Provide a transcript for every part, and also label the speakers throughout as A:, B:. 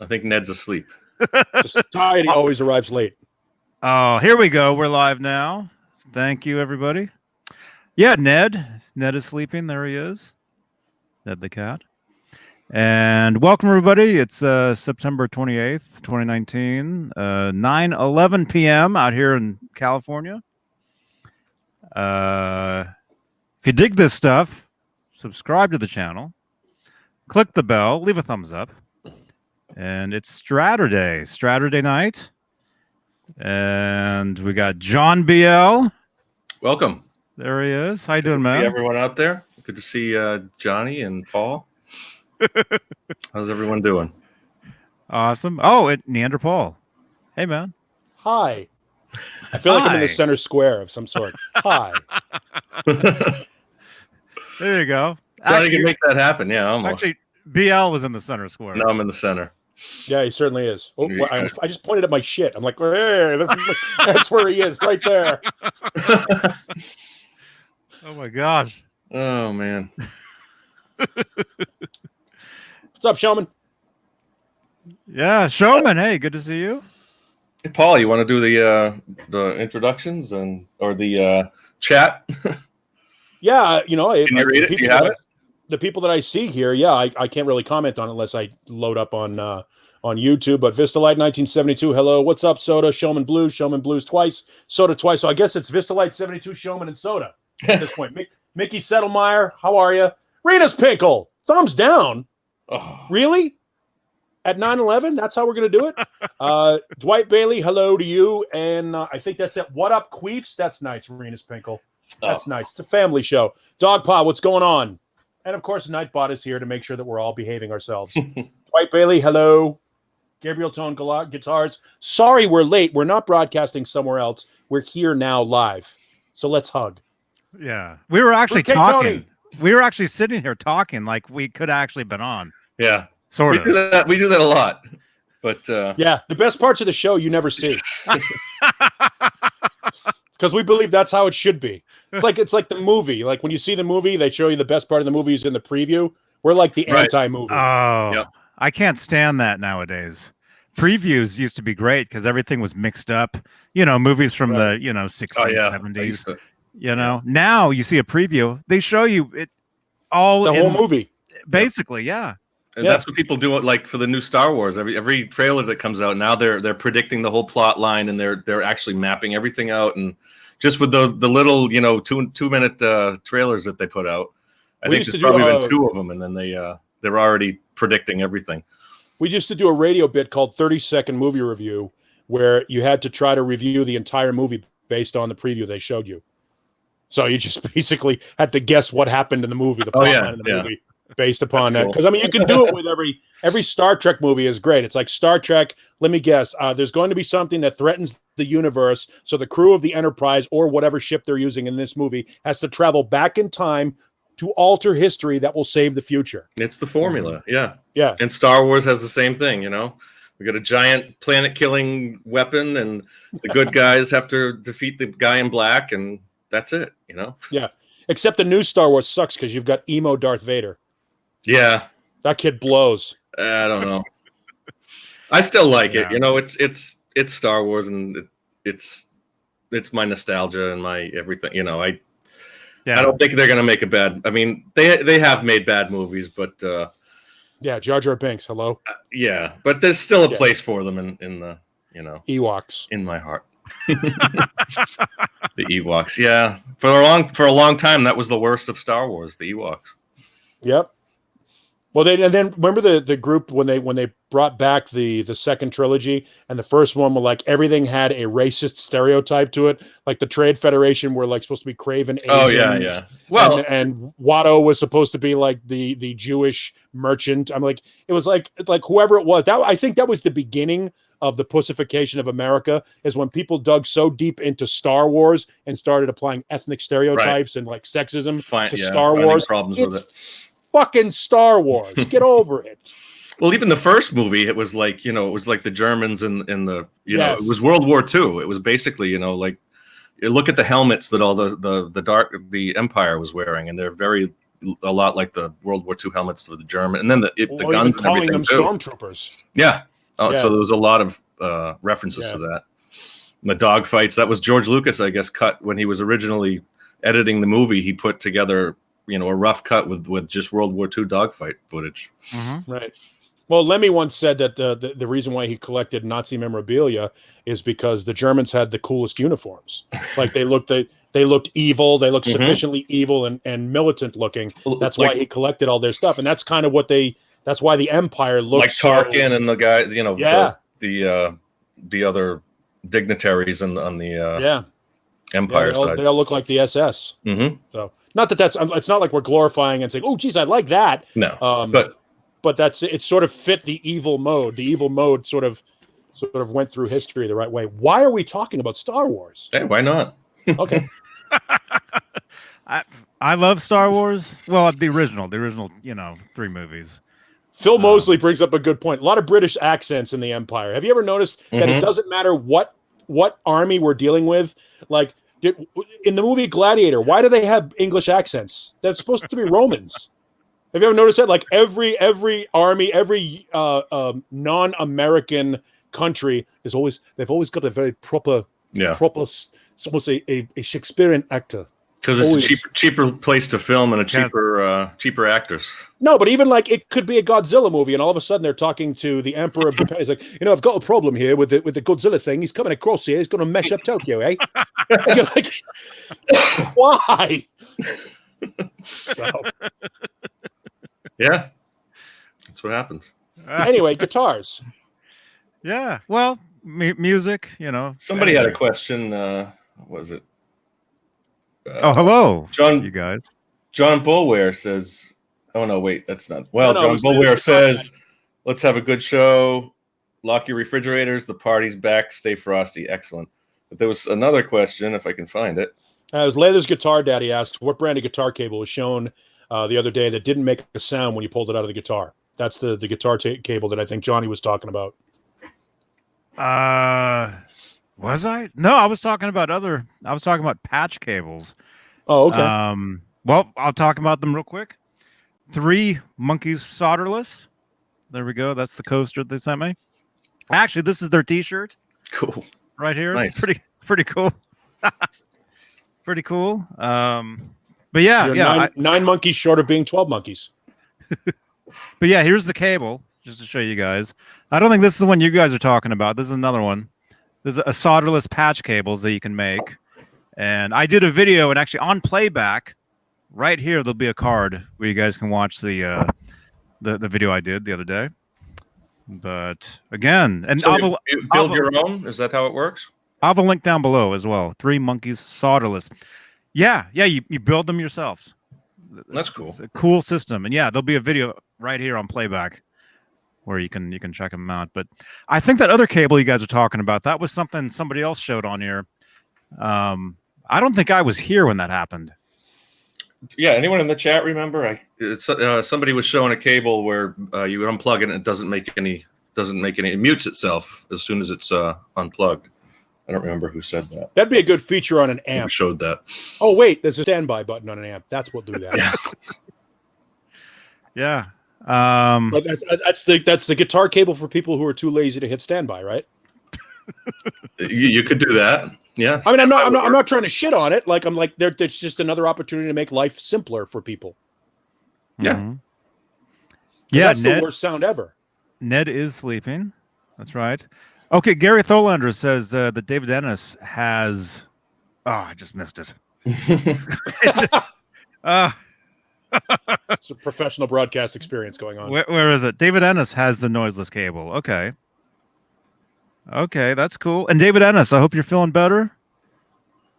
A: I think Ned's asleep.
B: Society always arrives late.
C: Oh, here we go. We're live now. Thank you, everybody. Yeah, Ned. Ned is sleeping. There he is. Ned the cat. And welcome, everybody. It's September 28th, 2019, 9:11 p.m. out here in California. If you dig this stuff, subscribe to the channel, click the bell, leave a thumbs up. And it's Straturday night. And we got John BL.
A: Welcome.
C: There he is. How you doing,
A: Good to
C: man?
A: see everyone out there. Good to see Johnny and Paul. How's everyone doing?
C: Awesome. Oh, Neanderpaul. Hey, man.
B: Hi. I feel like I'm in the center square of some sort. Hi.
C: There you go.
A: Johnny can make that happen. Yeah, almost.
C: Actually, BL was in the center square.
A: No, I'm in the center.
B: Yeah, he certainly is. Oh, I just pointed at my shit. I'm like, hey, that's where he is, right there.
C: Oh, my gosh.
A: Oh, man.
B: What's up, Showman?
C: Yeah, Showman. Hey, good to see you.
A: Hey, Paul, you want to do the introductions or the chat?
B: Yeah,
A: Can you read it? Do you have it?
B: The people that I see here, yeah, I can't really comment on it unless I load up on YouTube. But Vistalite 1972, hello, what's up, Soda? Showman Blues twice, Soda twice. So I guess it's Vistalite 72, Showman, and Soda at this point. Mickey Settlemeyer, how are you? Rena's Pinkle, thumbs down.
A: Oh.
B: Really? At 9/11? That's how we're going to do it? Dwight Bailey, hello to you. And I think that's it. What up, Queefs? That's nice, Rena's Pinkle. That's nice. It's a family show. Dogpaw, what's going on? And, of course, Nightbot is here to make sure that we're all behaving ourselves. Dwight Bailey, hello. Gabriel Tone Guitars. Sorry we're late. We're not broadcasting somewhere else. We're here now live. So let's hug.
C: Yeah. We were actually
B: Okay,
C: talking.
B: Tony.
C: We were actually sitting here talking like we could have actually been on.
A: Yeah.
C: Sort of.
A: We do that a lot. But
B: yeah, the best parts of the show you never see. Because we believe that's how it should be. It's like the movie. Like when you see the movie, they show you the best part of the movie is in the preview. We're like the anti-movie.
C: Oh,
A: Yep.
C: I can't stand that nowadays. Previews used to be great because everything was mixed up. You know, movies from the 60s, 70s. Now you see a preview, they show you it all
B: the whole movie.
C: Basically, yeah.
A: And that's what people do. Like for the new Star Wars, every trailer that comes out now, they're predicting the whole plot line and they're actually mapping everything out. And just with the little 2-minute trailers that they put out, I think there's probably been 2 of them, and then they're already predicting everything.
B: We used to do a radio bit called 30-second movie review, where you had to try to review the entire movie based on the preview they showed you. So you just basically had to guess what happened in the movie, the plot line in the movie. Based upon that, because I mean, you can do it with every Star Trek movie is great. It's like Star Trek. Let me guess. There's going to be something that threatens the universe, so the crew of the Enterprise or whatever ship they're using in this movie has to travel back in time to alter history that will save the future.
A: It's the formula, yeah.
B: And
A: Star Wars has the same thing. We got a giant planet-killing weapon, and the good guys have to defeat the guy in black, and that's it.
B: Yeah. Except the new Star Wars sucks because you've got emo Darth Vader.
A: Yeah,
B: that kid blows.
A: I don't know. I still like it. It's Star Wars, and it's my nostalgia and my everything. I don't think they're gonna make a bad. I mean, they have made bad movies, but
B: Jar Jar Binks. Hello.
A: But there's still a place for them in the
B: Ewoks
A: in my heart. The Ewoks. Yeah, for a long time that was the worst of Star Wars. The Ewoks.
B: Yep. Well, and then remember the group when they brought back the second trilogy, and the first one was like everything had a racist stereotype to it. Like the Trade Federation were like supposed to be craven Asians.
A: Oh yeah. Well,
B: and Watto was supposed to be like the Jewish merchant. I'm like, it was like whoever it was. I think that was the beginning of the pussification of America, is when people dug so deep into Star Wars and started applying ethnic stereotypes and like sexism to Star Wars.
A: Problems with it.
B: Fucking Star Wars. Get over it.
A: Well, even the first movie, it was like, it was like the Germans and the, it was World War II. It was basically, like, you look at the helmets that all the Empire was wearing, and they're very a lot like the World War II helmets for the German, and then the guns
B: even
A: and
B: calling
A: everything
B: them
A: too.
B: stormtroopers.
A: Yeah. Oh,
B: Yeah.
A: so there was a lot of references to that. The dog fights, that was George Lucas, I guess, cut when he was originally editing the movie. He put together, a rough cut with just World War II dogfight footage.
C: Mm-hmm.
B: Right. Well, Lemmy once said that the reason why he collected Nazi memorabilia is because the Germans had the coolest uniforms. Like they looked evil, they looked sufficiently evil and militant looking. That's why he collected all their stuff, and that's kind of that's why the Empire looks
A: like Tarkin and the guy, the other dignitaries on the Empire side.
B: They all look like the SS.
A: Mm-hmm.
B: So not that it's not like we're glorifying and saying, "Oh, geez, I like that."
A: No,
B: but it sort of fit the evil mode. The evil mode sort of went through history the right way. Why are we talking about Star Wars?
A: Hey, why not?
B: Okay.
C: I love Star Wars. Well, the original, 3 movies.
B: Phil Mosley brings up a good point. A lot of British accents in the Empire. Have you ever noticed that it doesn't matter what army we're dealing with? Like in the movie Gladiator, why do they have English accents? They're supposed to be Romans. Have you ever noticed that? Like every army, every non-American country they've always got a very proper, it's almost a Shakespearean actor.
A: Because it's a cheaper place to film and cheaper actors.
B: No, but even like it could be a Godzilla movie, and all of a sudden they're talking to the Emperor of Japan. He's like, I've got a problem here with the Godzilla thing. He's coming across here. He's going to mesh up Tokyo, eh? And you're like, why? So.
A: Yeah, that's what happens.
B: Anyway, guitars.
C: Yeah, well, music.
A: Somebody had a question. What was it?
C: Hello,
A: John.
C: You guys.
A: John Bulware says, "Oh no, wait, that's not." Well, John Bulware says, "Let's have a good show. Lock your refrigerators. The party's back. Stay frosty. Excellent." But there was another question, if I can find it.
B: It was Layla's Guitar Daddy asked, "What brand of guitar cable was shown the other day that didn't make a sound when you pulled it out of the guitar?" That's the guitar cable that I think Johnny was talking about.
C: Was I? No, I was talking about patch cables.
B: Oh, okay.
C: Well, I'll talk about them real quick. 3 Monkeys Solderless. There we go. That's the coaster they sent me. Actually, this is their T-shirt.
A: Cool.
C: Right here.
A: Nice.
C: It's pretty cool. Pretty cool. But yeah,
B: 9 monkeys short of being 12 monkeys.
C: But yeah, here's the cable just to show you guys. I don't think this is the one you guys are talking about. This is another one. There's a solderless patch cables that you can make. And I did a video, and actually on playback, right here, there'll be a card where you guys can watch the video I did the other day. But again, and
A: so you build your own? Is that how it works?
C: I'll have a link down below as well. 3 Monkeys Solderless. Yeah, you build them yourselves.
A: That's cool.
C: It's a cool system. And yeah, there'll be a video right here on playback where you can check them out. But I think that other cable you guys are talking about, that was something somebody else showed on here. I don't think I was here when that happened.
A: Yeah, anyone in the chat remember? Somebody was showing a cable where you unplug it and it doesn't make any. It mutes itself as soon as it's unplugged. I don't remember who said that.
B: That'd be a good feature on an amp.
A: Who showed that?
B: Oh wait, there's a standby button on an amp. That's what do that.
C: Yeah.
B: But that's the guitar cable for people who are too lazy to hit standby, right?
A: You could do that. Yeah.
B: I mean, I'm not trying to shit on it. Like there's just another opportunity to make life simpler for people.
A: Yeah.
C: Mm-hmm. Yeah.
B: That's the worst sound ever.
C: Ned is sleeping. That's right. Okay, Gary Tholander says that David Ennis has. Oh, I just missed it. It's
B: a professional broadcast experience going on.
C: Where is it? David Ennis has the noiseless cable. Okay, that's cool. And David Ennis, I hope you're feeling better.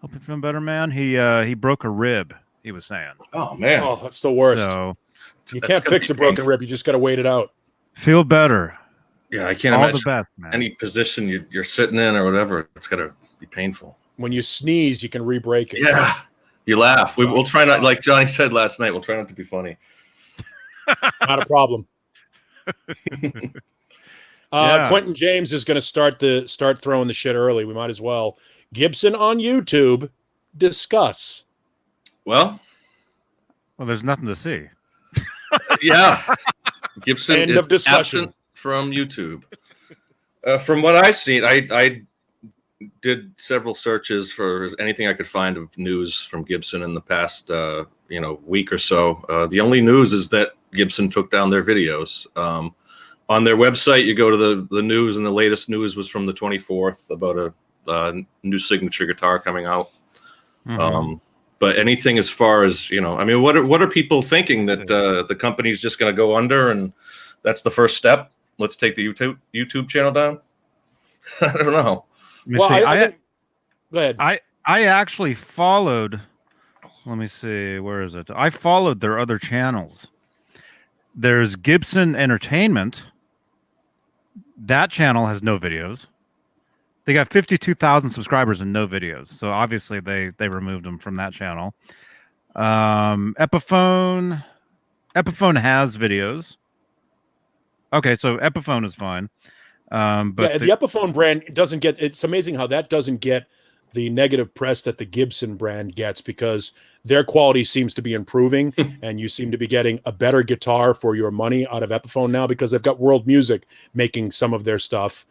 C: Hope you're feeling better, man. He broke a rib. He was saying.
A: Oh man,
B: that's the worst.
C: So
B: you can't fix a broken rib. You just got to wait it out.
C: Feel better.
A: Yeah, I can't imagine the best, man. Any position you're sitting in or whatever, it's got to be painful.
B: When you sneeze, you can re-break it.
A: Yeah, you laugh. We'll try not, like Johnny said last night, we'll try not to be funny.
B: Not a problem. Quentin James is going to start throwing the shit early. We might as well. Gibson on YouTube. Discuss.
A: Well,
C: Well, there's nothing to see.
A: Yeah, Gibson
B: End
A: is
B: of discussion.
A: absent from YouTube. From what I've seen, I did several searches for anything I could find of news from Gibson in the past, week or so. The only news is that Gibson took down their videos. On their website, you go to the news, and the latest news was from the 24th about a new signature guitar coming out.
C: Mm-hmm.
A: But anything as far as, what are people thinking, that the company's just going to go under and that's the first step? Let's take the YouTube channel down. I don't know.
B: Well, I think, go ahead.
C: I actually followed. Let me see. Where is it? I followed their other channels. There's Gibson Entertainment. That channel has no videos. They got 52,000 subscribers and no videos. So obviously they removed them from that channel. Epiphone has videos. Okay, so Epiphone is fine. But
B: the Epiphone brand doesn't get. It's amazing how that doesn't get the negative press that the Gibson brand gets, because their quality seems to be improving and you seem to be getting a better guitar for your money out of Epiphone now, because they've got World Music making some of their stuff.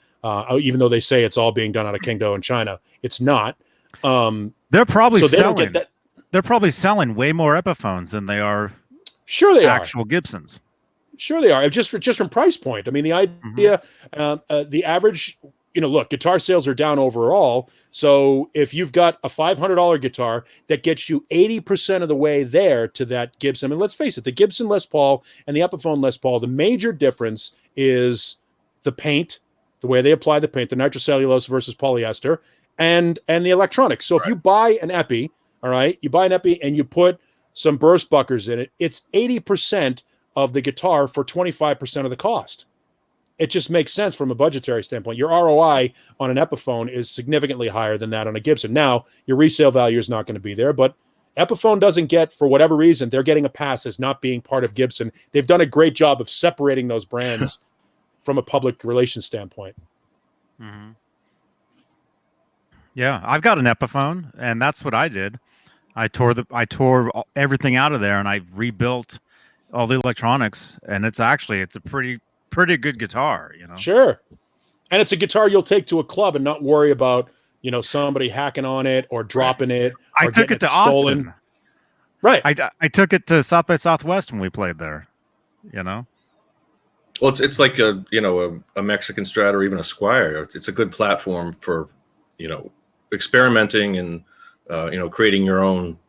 B: Even though they say it's all being done out of Qingdao in China, it's not.
C: They're probably
B: so they
C: selling.
B: Don't get that.
C: They're probably selling way more Epiphones than they are.
B: Sure, they
C: actual Gibsons.
B: Sure, they are. Just from price point. I mean, the idea, the average. Look, guitar sales are down overall. So if you've got a $500 guitar that gets you 80% of the way there to that Gibson, and let's face it, the Gibson Les Paul and the Epiphone Les Paul, the major difference is the paint, the way they apply the paint, the nitrocellulose versus polyester, and the electronics. So if you buy an Epi, all right, you buy an Epi and you put some burst buckers in it, it's 80% of the guitar for 25% of the cost. It just makes sense from a budgetary standpoint. Your ROI on an Epiphone is significantly higher than that on a Gibson. Now, your resale value is not going to be there, but Epiphone doesn't get, for whatever reason, they're getting a pass as not being part of Gibson. They've done a great job of separating those brands from a public relations standpoint.
C: Mm-hmm. Yeah, I've got an Epiphone, and that's what I did. I tore everything out of there, and I rebuilt all the electronics, and it's a pretty good guitar,
B: Sure. And it's a guitar you'll take to a club and not worry about, somebody hacking on it or dropping it. Or
C: I took it to
B: stolen.
C: Austin.
B: Right.
C: I took it to South by Southwest when we played there, Well,
A: it's like a Mexican Strat or even a Squire. It's a good platform for, experimenting and, creating your own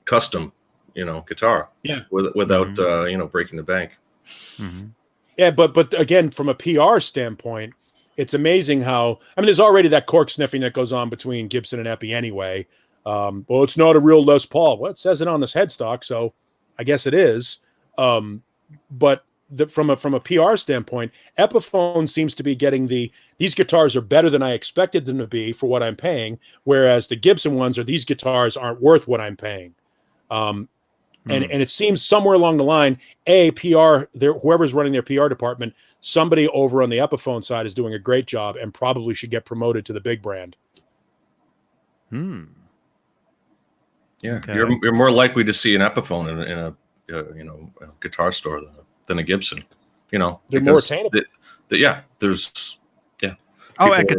A: custom, guitar.
B: Yeah.
A: Without, breaking the bank.
C: Mm-hmm.
B: Yeah, but again, from a PR standpoint, it's amazing how, there's already that cork sniffing that goes on between Gibson and Epi anyway. Well, it's not a real Les Paul. Well, it says it on this headstock, so I guess it is. But from a PR standpoint, Epiphone seems to be getting these guitars are better than I expected them to be for what I'm paying, whereas the Gibson ones are, these guitars aren't worth what I'm paying. And it seems somewhere along the line, whoever's running their PR department, somebody over on the Epiphone side is doing a great job and probably should get promoted to the big brand.
A: Yeah,
C: Okay.
A: you're more likely to see an Epiphone in a guitar store than a Gibson.
B: They're more attainable.
A: There's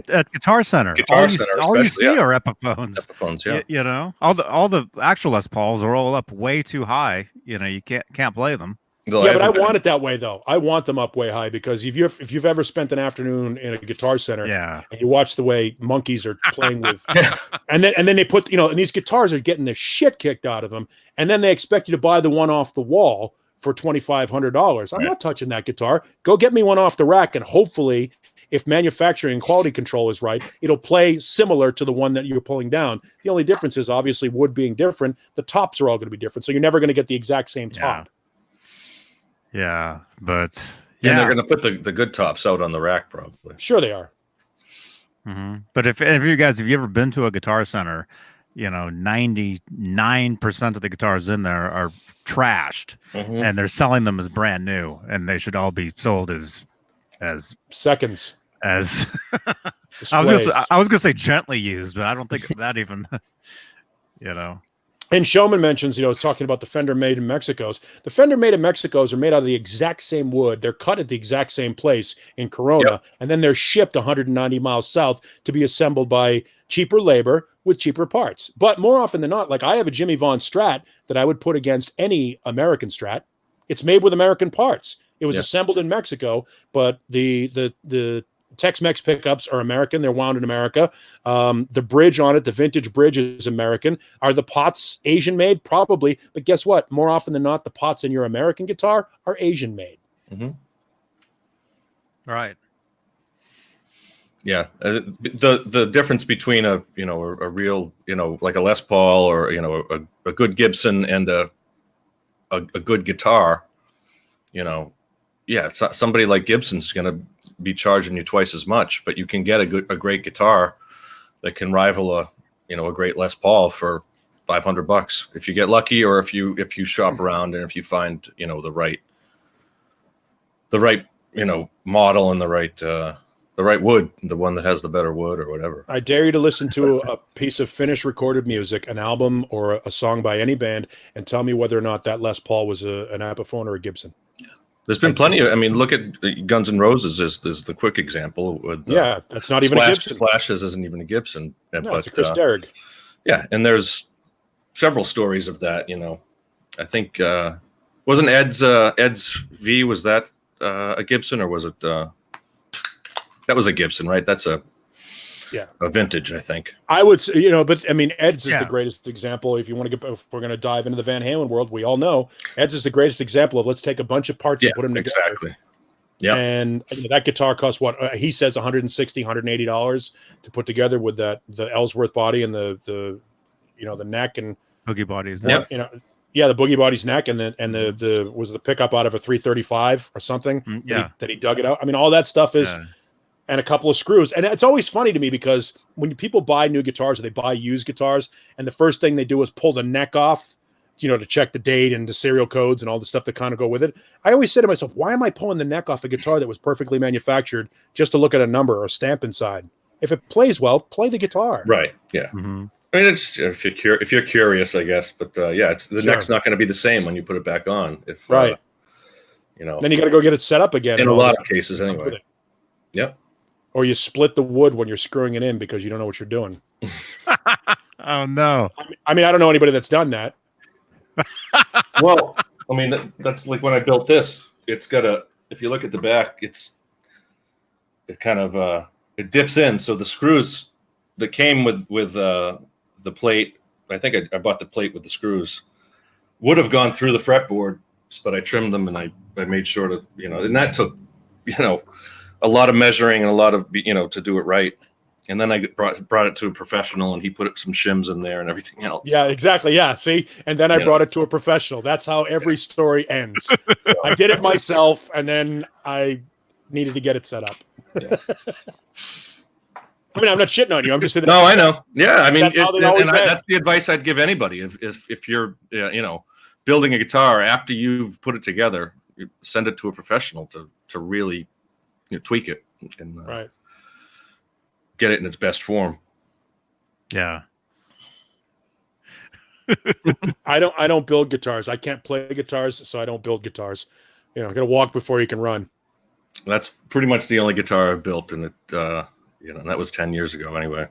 C: at Guitar Center. All you see are Epiphones.
A: Epiphones, yeah.
C: All the actual Les Pauls are all up way too high. You can't play them.
B: But I want it that way though. I want them up way high, because if you've ever spent an afternoon in a Guitar Center, and you watch the way monkeys are playing with, and then they put and these guitars are getting the shit kicked out of them, and then they expect you to buy the one off the wall for $2,500. I'm not touching that guitar. Go get me one off the rack, and hopefully, if manufacturing and quality control is right, it'll play similar to the one that you're pulling down. The only difference is obviously wood being different. The tops are all going to be different, so you're never going to get the exact same top.
C: Yeah, but
A: and they're going to put the good tops out on the rack probably.
B: Sure, they are.
C: Mm-hmm. But if you guys have you ever been to a Guitar Center, 99% of the guitars in there are trashed, and they're selling them as brand new, and they should all be sold as
B: seconds.
C: As I was gonna say gently used, but I don't think that even,
B: And Showman mentions, talking about the Fender made in Mexico's. The Fender made in Mexico's are made out of the exact same wood. They're cut at the exact same place in Corona, and then they're shipped 190 miles south to be assembled by cheaper labor with cheaper parts. But more often than not, like I have a Jimmy Vaughn Strat that I would put against any American Strat. It's made with American parts. It was assembled in Mexico, but the Tex-Mex pickups are American. They're wound in America. The bridge on it, the vintage bridge, is American. Are the pots Asian made? Probably. But guess what? More often than not, the pots in your American guitar are Asian made.
A: Mm-hmm.
C: Right.
A: Yeah. The difference between a real, like a Les Paul or, a good Gibson and a good guitar, somebody like Gibson's going to be charging you twice as much, but you can get a great guitar that can rival a great Les Paul for $500 if you get lucky, or if you shop around and if you find the right model and the right wood, the one that has the better wood or whatever.
B: I dare you to listen to a piece of finished recorded music, an album or a song by any band, and tell me whether or not that Les Paul was an Epiphone or a Gibson.
A: There's been plenty of. I mean, look at Guns N' Roses is the quick example. With,
B: that's not even a Gibson.
A: Slashes isn't even a Gibson.
B: No,
A: but,
B: it's a Chris Derrick.
A: Yeah, and there's several stories of that. I think wasn't Ed's V, was that a Gibson, or was it? That was a Gibson, right? That's a vintage, I think.
B: I would say, but I mean, Ed's is the greatest example. If we're going to dive into the Van Halen world, we all know Ed's is the greatest example of let's take a bunch of parts and put them together.
A: Exactly. Yeah.
B: And that guitar costs what he says $160, $180 to put together with the Ellsworth body and the neck and
C: boogie body's
B: neck. The boogie body's neck, and the was the pickup out of a 335 or something that he dug it out. I mean, all that stuff is. Yeah. And a couple of screws. And it's always funny to me because when people buy new guitars or they buy used guitars, and the first thing they do is pull the neck off, to check the date and the serial codes and all the stuff that kind of go with it. I always say to myself, why am I pulling the neck off a guitar that was perfectly manufactured just to look at a number or a stamp inside? If it plays well, play the guitar.
A: Right. Yeah. Mm-hmm. I mean, it's if you're curious, I guess. But it's the neck's not going to be the same when you put it back on. If
B: then you got to go get it set up again.
A: In a lot of cases, anyway. Yep.
B: Or you split the wood when you're screwing it in because you don't know what you're doing.
C: Oh, no.
B: I mean, I don't know anybody that's done that.
A: Well, I mean, that's like when I built this. It's got if you look at the back, it kind of, it dips in. So the screws that came with the plate, I think I bought the plate with the screws, would have gone through the fretboard, but I trimmed them and I made sure to, and that took, a lot of measuring and a lot of, to do it right. And then I brought it to a professional and he put some shims in there and everything else.
B: Yeah, exactly. Yeah. See, and then I brought it to a professional. That's how every story ends. I did it myself and then I needed to get it set up. Yeah. I mean, I'm not shitting on you. I'm just saying.
A: No, I know. Yeah. I mean, that's the advice I'd give anybody. If you're, building a guitar after you've put it together, you send it to a professional to really tweak it and get it in its best form.
C: Yeah.
B: I don't build guitars. I can't play guitars, so I don't build guitars. You got to walk before you can run.
A: That's pretty much the only guitar I've built, and it that was 10 years ago anyway.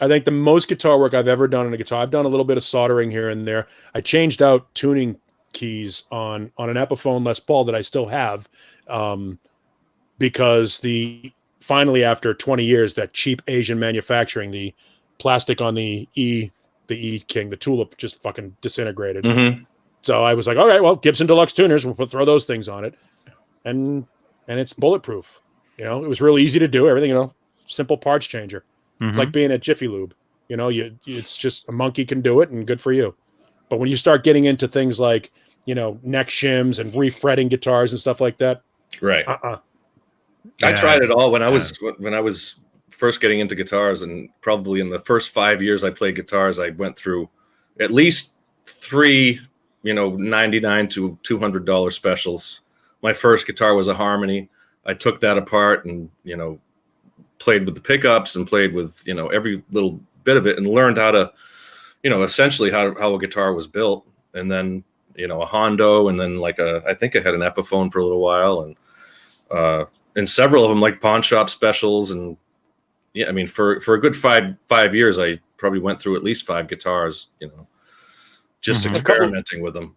B: I think the most guitar work I've ever done on a guitar, I've done a little bit of soldering here and there. I changed out tuning keys on an Epiphone Les Paul that I still have. Because finally after 20 years, that cheap Asian manufacturing, the plastic on the E King, the tulip just fucking disintegrated.
A: Mm-hmm.
B: So I was like, all right, well, Gibson Deluxe tuners, we'll throw those things on it. And it's bulletproof. It was really easy to do everything, simple parts changer. Mm-hmm. It's like being at Jiffy Lube. It's just a monkey can do it and good for you. But when you start getting into things like, neck shims and refretting guitars and stuff like that.
A: Right. I tried it all when I was first getting into guitars, and probably in the first 5 years I played guitars, I went through at least 3, $99 to $200 specials. My first guitar was a Harmony. I took that apart and, played with the pickups and played with, every little bit of it and learned how to, essentially how a guitar was built, and then a Hondo, and then like I think I had an Epiphone for a little while, and several of them like pawn shop specials, and yeah, I mean for a good five years I probably went through at least 5 guitars, just experimenting with them.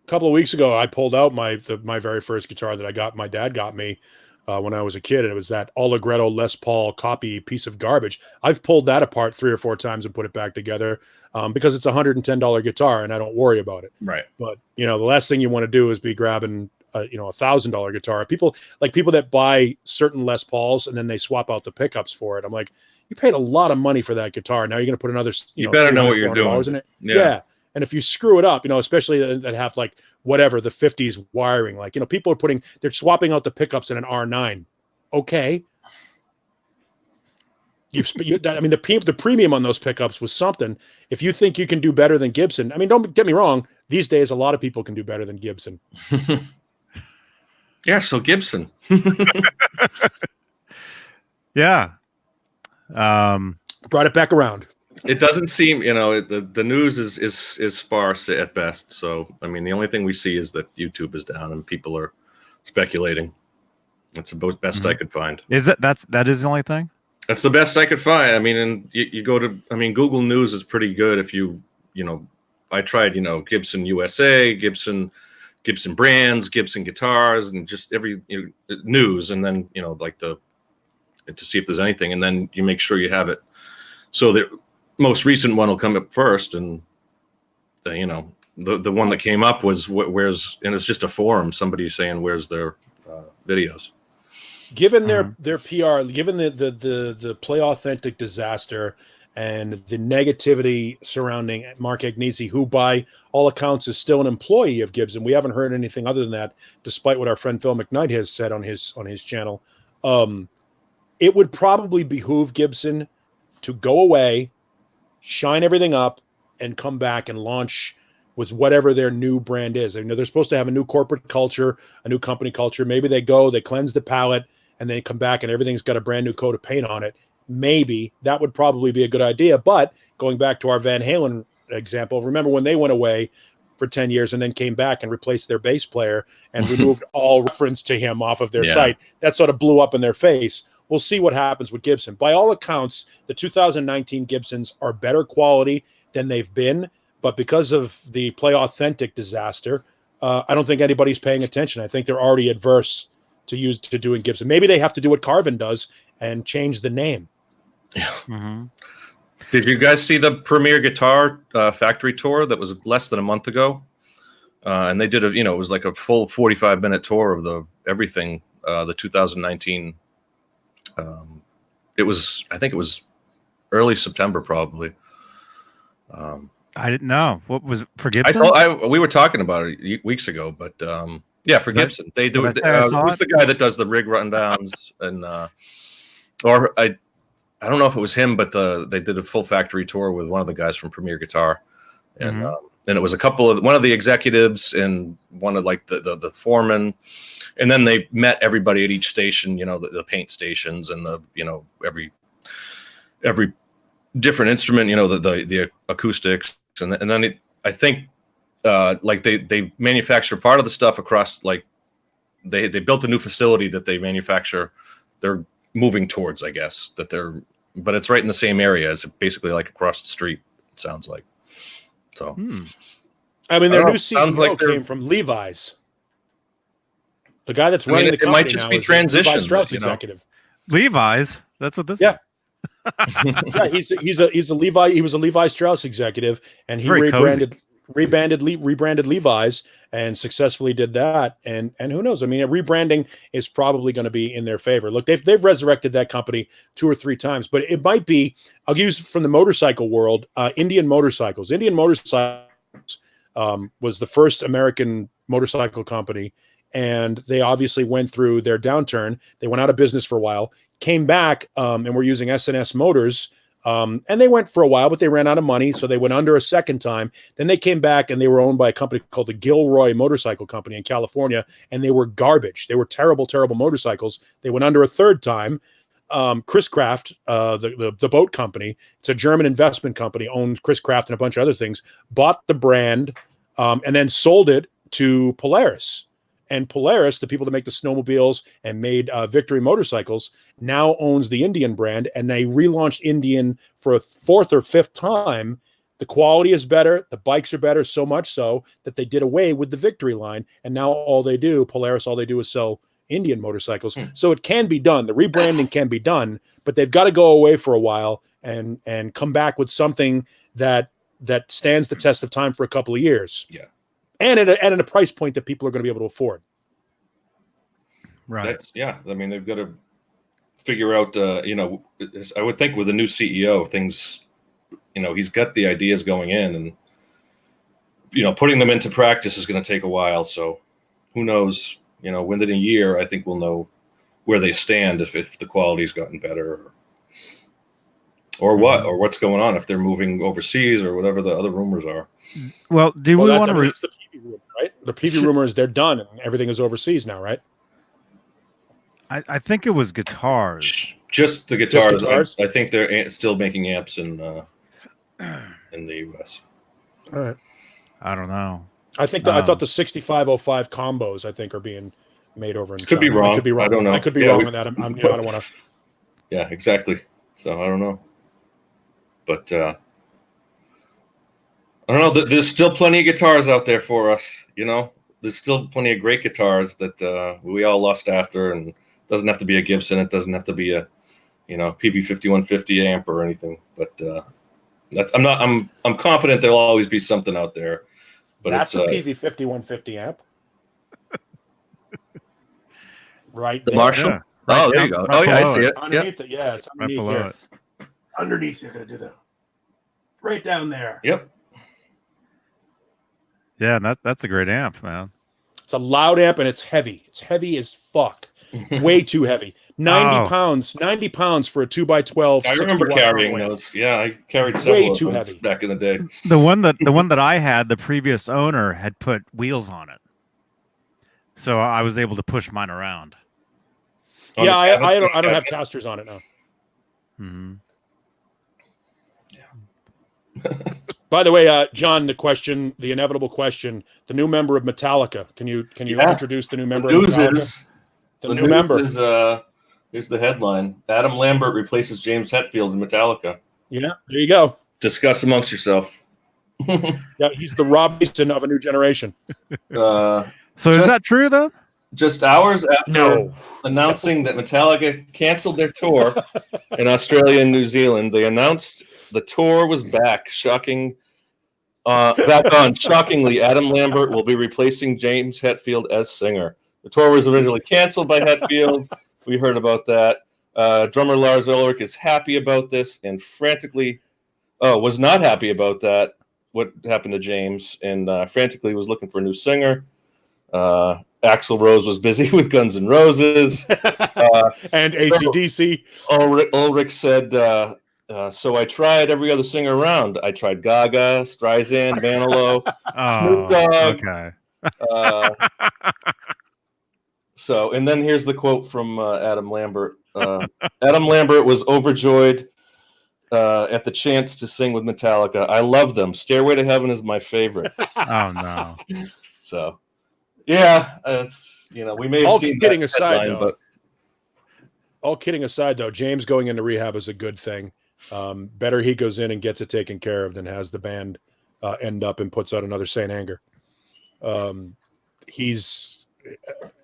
B: A couple of weeks ago, I pulled out my very first guitar that my dad got me when I was a kid, and it was that Allegretto Les Paul copy piece of garbage. I've pulled that apart 3 or 4 times and put it back together because it's a $110 guitar, and I don't worry about it.
A: Right.
B: But the last thing you want to do is be grabbing a $1,000 guitar. People that buy certain Les Pauls and then they swap out the pickups for it. I'm like, you paid a lot of money for that guitar. Now you're going to put another
A: you better know what you're doing
B: in it.
A: Yeah.
B: And if you screw it up, especially that have like whatever the 50s wiring, like people are they're swapping out the pickups in an R9. Okay. The premium on those pickups was something. If you think you can do better than Gibson, I mean, don't get me wrong. These days, a lot of people can do better than Gibson.
A: Yeah. So Gibson.
C: Yeah.
B: Brought it back around.
A: It doesn't seem, the news is sparse at best. So, I mean, the only thing we see is that YouTube is down and people are speculating. That's the best I could find.
C: That is the only thing?
A: That's the best I could find. I mean, and you go to, Google News is pretty good if I tried, Gibson USA, Gibson brands, Gibson guitars, and just every news, and then, to see if there's anything, and then you make sure you have it. So the most recent one will come up first, and the one that came up was and it's just a forum, somebody saying where's their videos.
B: Given their PR, given the Play Authentic disaster and the negativity surrounding Mark Agnesi, who by all accounts is still an employee of Gibson, we haven't heard anything other than that, despite what our friend Phil McKnight has said on his channel. It would probably behoove Gibson to go away, shine everything up, and come back and launch with whatever their new brand is. They're supposed to have a new corporate culture, a new company culture. Maybe they cleanse the palette, and they come back and everything's got a brand new coat of paint on it. Maybe that would probably be a good idea. But going back to our Van Halen example, remember when they went away for 10 years and then came back and replaced their bass player and removed all reference to him off of their site? That sort of blew up in their face. We'll see what happens with Gibson. By all accounts, the 2019 Gibsons are better quality than they've been, but because of the Play Authentic disaster, I don't think anybody's paying attention. I think they're already adverse to doing Gibson. Maybe they have to do what Carvin does and change the name.
A: Yeah. Mm-hmm. Did you guys see the Premier Guitar factory tour that was less than a month ago? And they did it was like a full 45-minute tour of everything, the 2019. I think it was early September, probably.
C: I didn't know. What was it for Gibson?
A: We were talking about it weeks ago, but yeah, for Gibson, they do it. Who's the guy that does the rig rundowns? And or I don't know if it was him, but they did a full factory tour with one of the guys from Premier Guitar, and it was one of the executives and one of like the foreman, and then they met everybody at each station, the paint stations and every different instrument, the acoustics, and then I think like they manufacture part of the stuff across, like they built a new facility that they manufacture. They're moving towards, I guess, but it's right in the same area. It's basically like across the street, it sounds like. So,
B: I mean, their new CEO came from Levi's. The guy that's running the company
A: might just
B: now
A: be
B: is
A: transition,
B: Levi Strauss executive.
C: Levi's. That's what this is.
B: Yeah, he's a Levi. He was a Levi Strauss executive, and he rebranded Levi's and successfully did that. And who knows? I mean, rebranding is probably going to be in their favor. Look, they've resurrected that company 2 or 3 times, but it might be. I'll use from the motorcycle world. Indian Motorcycles. Indian Motorcycles was the first American motorcycle company, and they obviously went through their downturn. They went out of business for a while, came back, and were using S&S motors. And they went for a while, but they ran out of money, so they went under a second time. Then they came back, and they were owned by a company called the Gilroy Motorcycle Company in California, and they were garbage. They were terrible, terrible motorcycles. They went under a third time. Chris Craft, the boat company, it's a German investment company, owned Chris Craft and a bunch of other things, bought the brand and then sold it to Polaris. And Polaris, the people that make the snowmobiles and made Victory motorcycles, now owns the Indian brand, and they relaunched Indian for a fourth or fifth time. The quality is better, the bikes are better, so much so that they did away with the Victory line, and now Polaris, all they do is sell Indian motorcycles. So it can be done. The rebranding can be done, but they've got to go away for a while and come back with something that stands the test of time for a couple of years.
A: Yeah.
B: And at a price point that people are going to be able to afford.
C: Right.
A: I mean, they've got to figure out, I would think with a new CEO, things, he's got the ideas going in, and, putting them into practice is going to take a while. So who knows, within a year, I think we'll know where they stand, if the quality's gotten better or what's going on, if they're moving overseas or whatever the other rumors are.
C: Well, we want to
B: it's the PV rumor, right? The PV rumor is they're done and everything is overseas now, right?
C: I think it was guitars.
A: Just the guitars.
B: Just guitars?
A: I think they're still making amps in the US.
B: All right.
C: I don't know.
B: I thought the 6505 combos are being made over in China.
A: Could be wrong.
B: I could be wrong.
A: I don't know.
B: I could be wrong on that. I don't want to.
A: Yeah, exactly. So I don't know. But I don't know. There's still plenty of guitars out there for us. There's still plenty of great guitars that we all lost after, and it doesn't have to be a Gibson. It doesn't have to be a PV5150 amp or anything. But I'm confident there'll always be something out there. But
B: that's a PV5150 amp. Right.
A: The Marshall.
C: Yeah.
A: Oh, there you go. Oh, yeah, I see it.
B: Underneath it. Yeah, it's underneath
C: Right below
B: here.
C: it.
B: Underneath, you're going to do that. Right down there.
A: Yep.
C: Yeah, that's a great amp, man.
B: It's a loud amp and it's heavy. It's heavy as fuck. Way too heavy. 90 pounds. 90 pounds for a 2x12.
A: I remember carrying those. Yeah, I carried several
B: Way
A: of
B: too
A: those
B: heavy.
A: back in the day.
C: The one that I had, the previous owner had put wheels on it, so I was able to push mine around.
B: Yeah, I don't have casters on it now.
C: Mm-hmm.
B: By the way, John, the inevitable question, the new member of Metallica. Can you introduce the new member of Metallica? The new member
A: is here's the headline: Adam Lambert replaces James Hetfield in Metallica.
B: Yeah, there you go.
A: Discuss amongst yourself.
B: Yeah, he's the Robinson of a new generation.
C: So is that true though?
A: Just hours after announcing that Metallica canceled their tour in Australia and New Zealand, they announced the tour was back. Shockingly, Adam Lambert will be replacing James Hetfield as singer. The tour was originally canceled by Hetfield. We heard about that. Drummer Lars Ulrich is happy about this and was not happy about that, what happened to James, and frantically was looking for a new singer. Axl Rose was busy with Guns N' Roses.
B: And AC/DC.
A: Ulrich said, so I tried every other singer around. I tried Gaga, Streisand, Manilow, Snoop Dogg.
C: Okay.
A: And then here's the quote from Adam Lambert. Adam Lambert was overjoyed at the chance to sing with Metallica. I love them. Stairway to Heaven is my favorite.
C: Oh no.
A: So, yeah, we may have
B: All
A: seen
B: kidding
A: that
B: aside,
A: headline,
B: though.
A: but
B: All kidding aside, though, James going into rehab is a good thing. Better he goes in and gets it taken care of than has the band end up and puts out another Saint Anger. He's,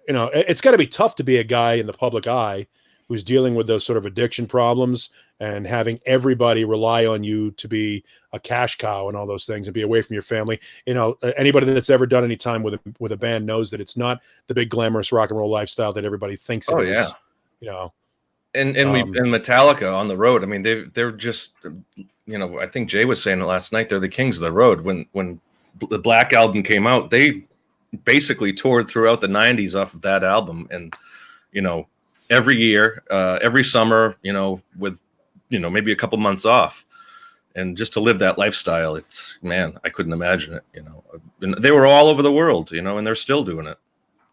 B: it's got to be tough to be a guy in the public eye who's dealing with those sort of addiction problems and having everybody rely on you to be a cash cow and all those things and be away from your family. Anybody that's ever done any time with a band knows that it's not the big glamorous rock and roll lifestyle that everybody thinks it is.
A: Yeah. And Metallica on the road. I mean, they're just, I think Jay was saying it last night. They're the kings of the road. When the Black Album came out, they basically toured throughout the 90s off of that album. And, every year, every summer, with, maybe a couple months off. And just to live that lifestyle, I couldn't imagine it, And they were all over the world, and they're still doing it.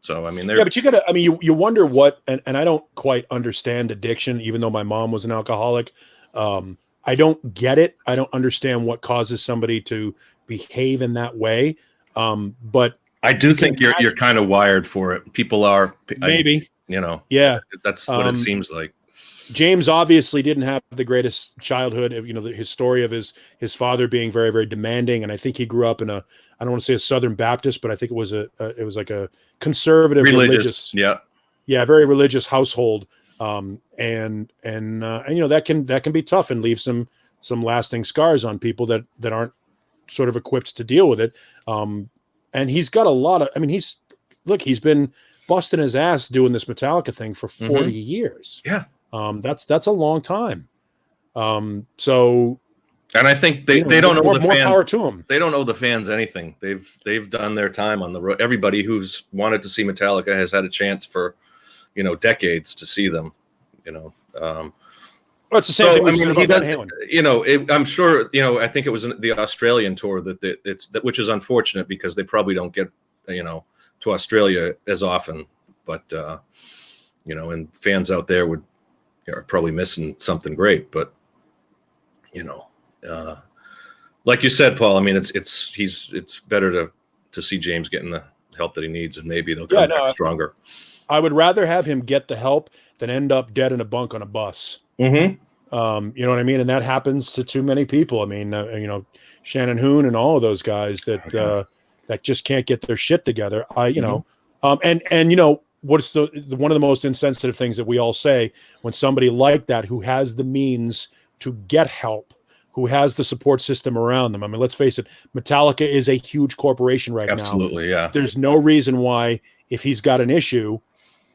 A: So I mean,
B: yeah, but you gotta. I mean, you wonder what, and I don't quite understand addiction, even though my mom was an alcoholic. I don't get it. I don't understand what causes somebody to behave in that way. But
A: I do think you're kind of wired for it. People are
B: maybe,
A: yeah, that's what it seems like.
B: James obviously didn't have the greatest childhood. His story of his father being very, very demanding, and I think he grew up in I don't want to say a Southern Baptist, but I think it was like a conservative religious very religious household. And that can be tough and leave some lasting scars on people that aren't sort of equipped to deal with it. And he's got a lot of. I mean, he's been busting his ass doing this Metallica thing for 40 years.
A: Yeah.
B: That's a long time. So,
A: and I think they don't owe the fans.
B: More power to them.
A: They don't owe the fans anything. They've done their time on the road. Everybody who's wanted to see Metallica has had a chance for, decades to see them.
B: Well, it's the same thing. I mean,
A: he does, I'm sure. I think it was the Australian tour which is unfortunate because they probably don't get to Australia as often. But and fans out there are probably missing something great. But like you said, Paul, I mean, it's better to see James getting the help that he needs, and maybe they'll come back stronger.
B: I would rather have him get the help than end up dead in a bunk on a bus.
A: Mm-hmm.
B: You know what I mean? And that happens to too many people. I mean, Shannon Hoon and all of those guys that just can't get their shit together. What's one of the most insensitive things that we all say when somebody like that, who has the means to get help, who has the support system around them. I mean, let's face it, Metallica is a huge corporation right now.
A: Absolutely, yeah.
B: There's no reason why, if he's got an issue,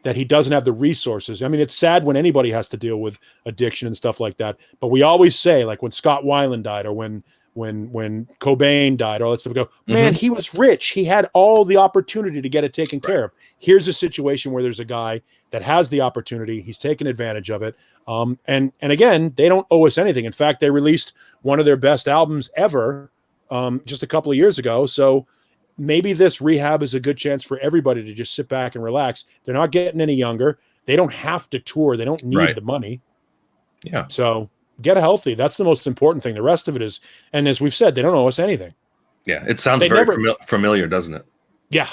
B: that he doesn't have the resources. I mean, it's sad when anybody has to deal with addiction and stuff like that. But we always say, like when Scott Weiland died, or when Cobain died, all that stuff, we go, man, he was rich. He had all the opportunity to get it taken care of. Here's a situation where there's a guy that has the opportunity. He's taken advantage of it. And again, they don't owe us anything. In fact, they released one of their best albums ever just a couple of years ago. So maybe this rehab is a good chance for everybody to just sit back and relax. They're not getting any younger. They don't have to tour. They don't need the money.
A: Yeah.
B: So get healthy. That's the most important thing. The rest of it is, and as we've said, they don't owe us anything.
A: Yeah. It sounds very familiar, doesn't it?
B: Yeah.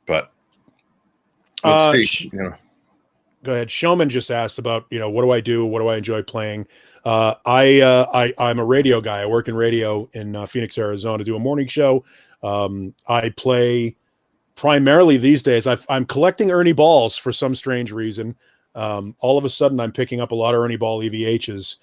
A: But let's see,
B: Go ahead. Showman just asked about, what do I do? What do I enjoy playing? I'm a radio guy. I work in radio in Phoenix, Arizona, do a morning show. I play primarily these days. I'm collecting Ernie balls for some strange reason. All of a sudden I'm picking up a lot of Ernie Ball EVHs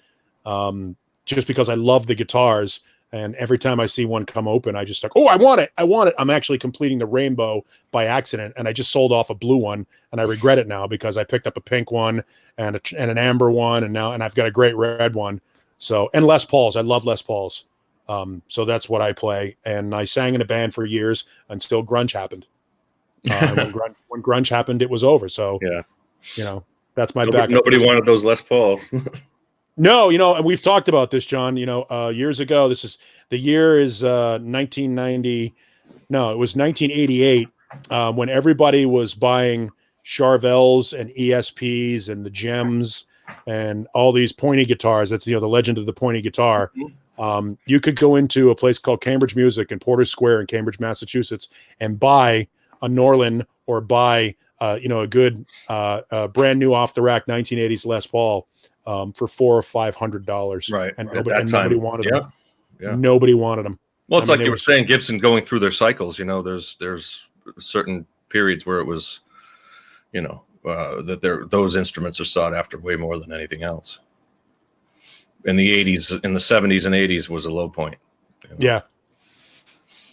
B: just because I love the guitars. And every time I see one come open, I just like, oh, I want it. I'm actually completing the rainbow by accident. And I just sold off a blue one, and I regret it now because I picked up a pink one and an amber one. And I've got a great red one. So, and Les Pauls. I love Les Pauls. So that's what I play. And I sang in a band for years until grunge happened. When grunge happened, it was over. So, that's my backup.
A: Nobody wanted those Les Pauls.
B: No, and we've talked about this, John, years ago. The year is 1990. No, it was 1988 when everybody was buying Charvels and ESPs and the Gems and all these pointy guitars. That's, the legend of the pointy guitar. You could go into a place called Cambridge Music in Porter Square in Cambridge, Massachusetts, and buy a Norlin or buy, a good brand new off the rack 1980s Les Paul for $400 or $500.
A: Right.
B: And nobody wanted them.
A: Yeah.
B: Nobody wanted them.
A: Well, it's like you were saying, Gibson going through their cycles. There's certain periods where it was, that those instruments are sought after way more than anything else. In the 80s, in the 70s and 80s was a low point.
B: Yeah.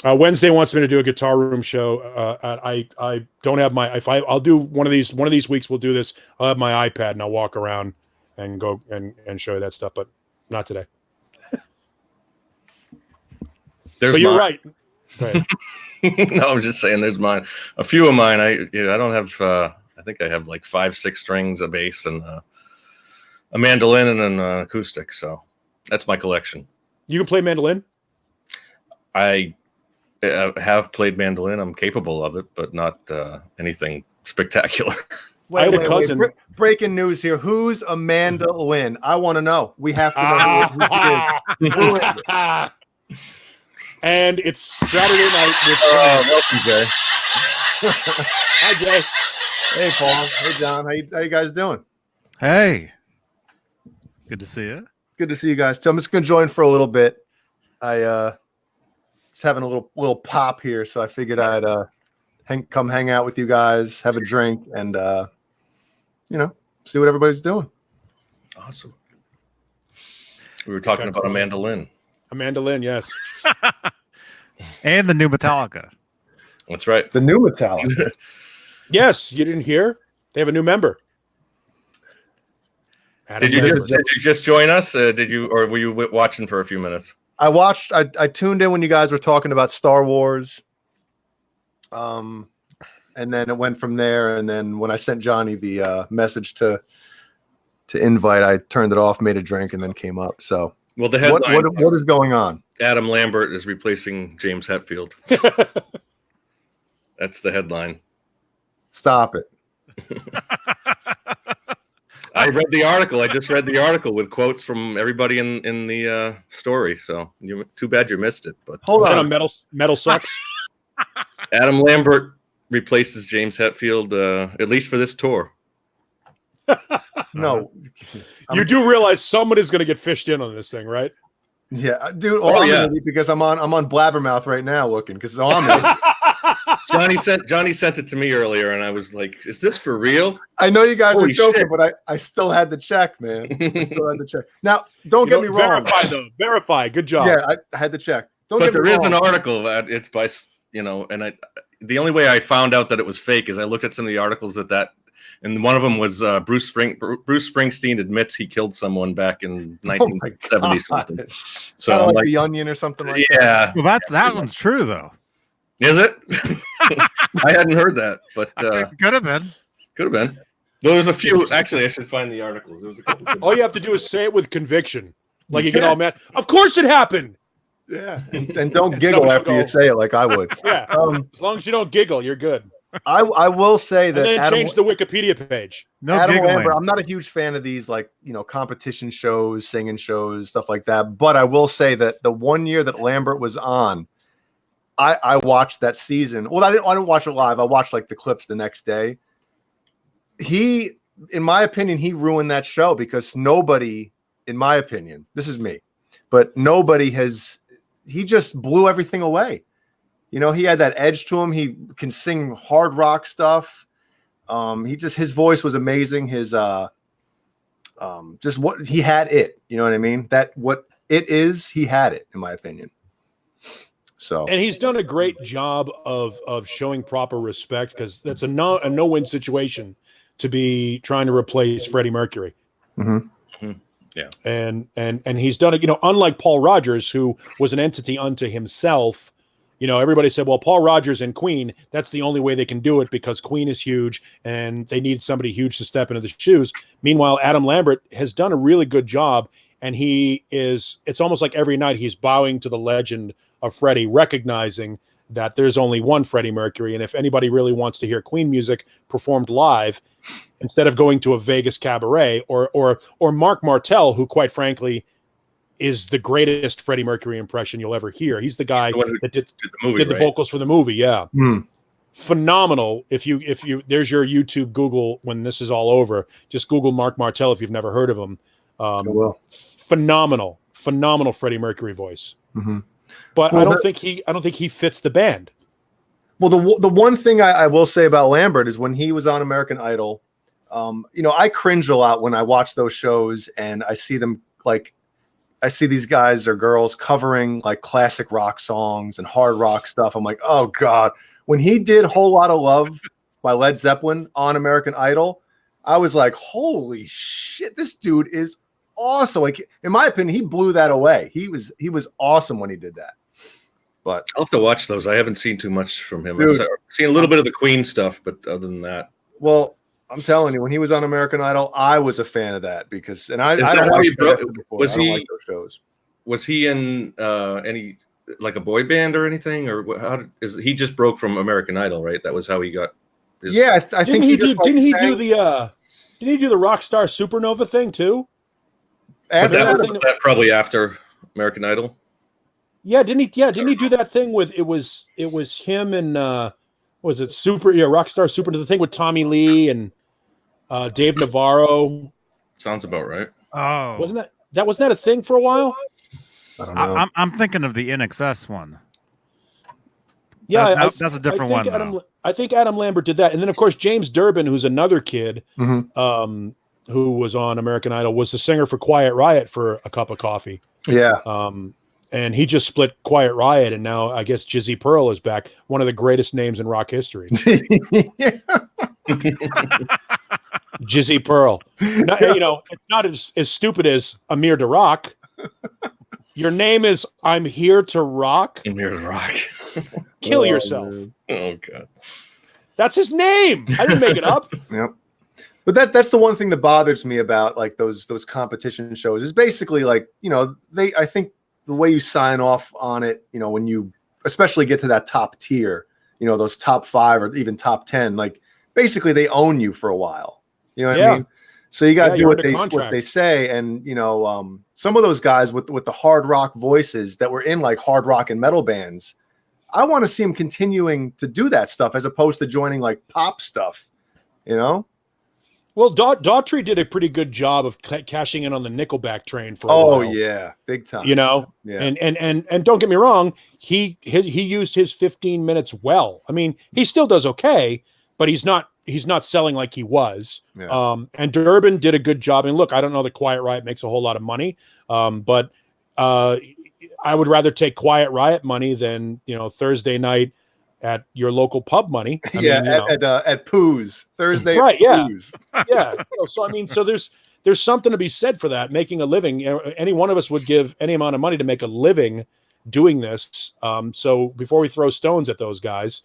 B: Wednesday wants me to do a guitar room show. I don't have I'll do one of these weeks. We'll do this. I'll have my iPad and I'll walk around and go and show you that stuff, but not today. But you're right. Right.
A: No, I'm just saying there's mine. A few of mine, I don't have, I think I have like 5-6 strings, a bass, and a mandolin and an acoustic. So that's my collection.
B: You can play mandolin?
A: I have played mandolin. I'm capable of it, but not anything spectacular.
B: I had a cousin.
D: Breaking news here. Who's Amanda Lynn? I want to know. We have to know who she is. Who is it?
B: And it's Saturday night with
A: Welcome, Jay.
B: Hi, Jay.
D: Hey, Paul. Hey, John. How you guys doing?
C: Hey, good to see you.
D: Good to see you guys too. I'm just going to join for a little bit. I just having a little pop here, so I figured I'd come hang out with you guys, have a drink, and see what everybody's doing.
A: Awesome. We were talking about Amanda Lynn.
B: Amanda Lynn, yes.
C: And the new Metallica.
A: That's right.
D: The new Metallica.
B: Yes, you didn't hear? They have a new member.
A: Did you just join us? Or were you watching for a few minutes?
D: I tuned in when you guys were talking about Star Wars. And then it went from there. And then when I sent Johnny the message to invite, I turned it off, made a drink, and then came up. So,
A: well, the headline.
D: What is going on?
A: Adam Lambert is replacing James Hetfield. That's the headline.
D: Stop it.
A: I read the article. I just read the article with quotes from everybody in the story. So too bad you missed it. But
D: hold on,
B: metal sucks.
A: Adam Lambert replaces James Hetfield, at least for this tour.
D: No,
B: you do realize someone is going to get fished in on this thing, right?
D: Yeah, dude. Because I'm on Blabbermouth right now looking because
A: Johnny sent it to me earlier, and I was like, "Is this for real?"
D: I know you guys
A: Holy
D: are joking,
A: shit.
D: but I still had to check, man. I still had to check. Now, don't get me wrong.
B: Verify though. Verify. Good job.
D: Yeah, I had to check.
A: But there is an article that it's by and the only way I found out that it was fake is I looked at some of the articles and one of them was Bruce Springsteen admits he killed someone back in 1970 something. So
D: kind of like
A: like
D: The Onion or something like that.
A: Yeah.
C: Well, that one's true though.
A: Is it? I hadn't heard that, but
C: Could have been.
A: There was a few. Actually, I should find the articles. There was a couple.
B: All you have to do is say it with conviction. Like you get all mad. Of course it happened.
D: Yeah, and don't giggle after you say it like I would.
B: Yeah, as long as you don't giggle, you're good.
D: I will say that.
B: And then change the Wikipedia page.
C: No
D: Adam
C: giggling.
D: Lambert, I'm not a huge fan of these competition shows, singing shows, stuff like that. But I will say that the one year that Lambert was on, I watched that season. Well, I didn't watch it live. I watched the clips the next day. He, in my opinion, he ruined that show because nobody, in my opinion, this is me, but nobody he just blew everything away. He had that edge to him. He can sing hard rock stuff. His voice was amazing. His just what he had it. You know what I mean? That what it is, he had it, in my opinion. So,
B: and he's done a great job of showing proper respect because that's a no-win situation to be trying to replace Freddie Mercury.
D: Mm-hmm.
A: Mm-hmm. Yeah,
B: and he's done it. Unlike Paul Rodgers, who was an entity unto himself. Everybody said, well, Paul Rodgers and Queen, that's the only way they can do it because Queen is huge and they need somebody huge to step into the shoes. Meanwhile, Adam Lambert has done a really good job. And it's almost like every night he's bowing to the legend of Freddie, recognizing that there's only one Freddie Mercury. And if anybody really wants to hear Queen music performed live, instead of going to a Vegas cabaret or Mark Martel, who quite frankly is the greatest Freddie Mercury impression you'll ever hear. He's the guy that did the vocals for the movie. Yeah.
D: Mm.
B: Phenomenal. If you there's your YouTube Google when this is all over, just Google Mark Martel if you've never heard of him. Phenomenal Freddie Mercury voice.
D: Mm-hmm.
B: But I don't think he fits the band.
D: Well, the one thing I will say about Lambert is when he was on American Idol, I cringe a lot when I watch those shows and I see them I see these guys or girls covering classic rock songs and hard rock stuff. I'm like, oh God. When he did Whole Lotta Love by Led Zeppelin on American Idol, I was like, holy shit, this dude is awesome. In my opinion, he blew that away. He was awesome when he did that. But
A: I'll have to watch those. I haven't seen too much from him. I've seen a little bit of the Queen stuff, but other than that.
D: Well, I'm telling you, when he was on American Idol, I was a fan of that because, and I don't
A: like
D: like
A: those shows. Was he in any like a boy band or anything, or he just broke from American Idol, right? That was how he got.
D: Yeah, I think he just
B: didn't he do the Rockstar Supernova thing too?
A: But that was probably after American Idol.
B: Yeah, didn't he? Yeah, didn't he do that thing with it was him and was it Rockstar Super, the thing with Tommy Lee and Dave Navarro?
A: Sounds about right.
C: Oh,
B: wasn't that a thing for a while?
D: I don't know.
C: I'm thinking of the NXS one.
B: Yeah,
C: that's a different one.
B: I think Adam Lambert did that, and then of course James Durbin, who's another kid, who was on American Idol, was the singer for Quiet Riot for A Cup of Coffee.
D: Yeah.
B: And he just split Quiet Riot, and now I guess Jizzy Pearl is back, one of the greatest names in rock history. Jizzy Pearl. Not, it's not as stupid as Amir to Rock. Your name is I'm Here to Rock.
A: Amir to Rock.
B: Kill yourself.
A: Man. Oh God.
B: That's his name. I didn't make it up.
D: Yep. But that's the one thing that bothers me about like those competition shows is basically like, I think the way you sign off on it, when you especially get to that top tier, those top 5 or even top 10, like basically they own you for a while. You know what I mean? So you got to do what they say. And, some of those guys with the hard rock voices that were in like hard rock and metal bands, I want to see them continuing to do that stuff as opposed to joining like pop stuff, Well,
B: Daughtry did a pretty good job of cashing in on the Nickelback train for a while.
D: Oh yeah, big time.
B: Yeah. And don't get me wrong, he used his 15 minutes well. I mean, he still does okay, but he's not selling like he was. Yeah. And Durbin did a good job. And look, I don't know that Quiet Riot makes a whole lot of money, but I would rather take Quiet Riot money than Thursday night at your local pub money.
D: At Pooh's Thursday.
B: Right. Yeah. Pooh's. Yeah. So there's something to be said for that. Making a living. Any one of us would give any amount of money to make a living doing this. So before we throw stones at those guys,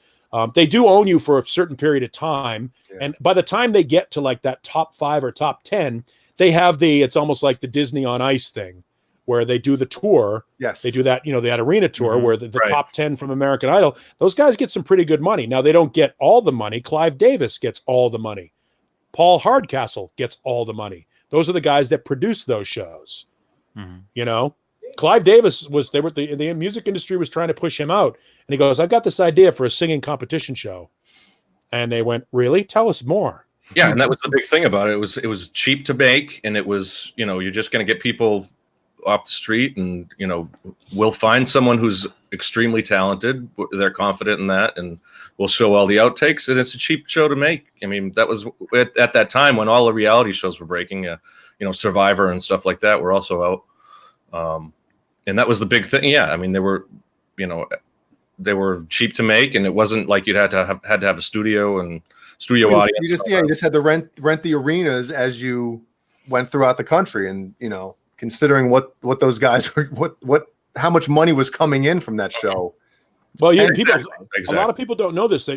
B: they do own you for a certain period of time. Yeah. And by the time they get to like that top 5 or top 10, they have it's almost like the Disney on Ice thing, where they do the tour.
D: Yes.
B: They do that, that arena tour where the top 10 from American Idol, those guys get some pretty good money. Now, they don't get all the money. Clive Davis gets all the money. Paul Hardcastle gets all the money. Those are the guys that produce those shows. Clive Davis the music industry was trying to push him out. And he goes, I've got this idea for a singing competition show. And they went, really? Tell us more.
A: Yeah. And that was the big thing about it. It was cheap to make. And it was, you're just going to get people off the street, and we'll find someone who's extremely talented. They're confident in that, and we'll show all the outtakes. And it's a cheap show to make. I mean, that was at that time when all the reality shows were breaking. Survivor and stuff like that were also out, and that was the big thing. Yeah, I mean, they were cheap to make, and it wasn't like you had to have a studio and audience.
D: You just had to rent the arenas as you went throughout the country, and considering what those guys were, how much money was coming in from that show.
B: Well, exactly. A lot of people don't know this.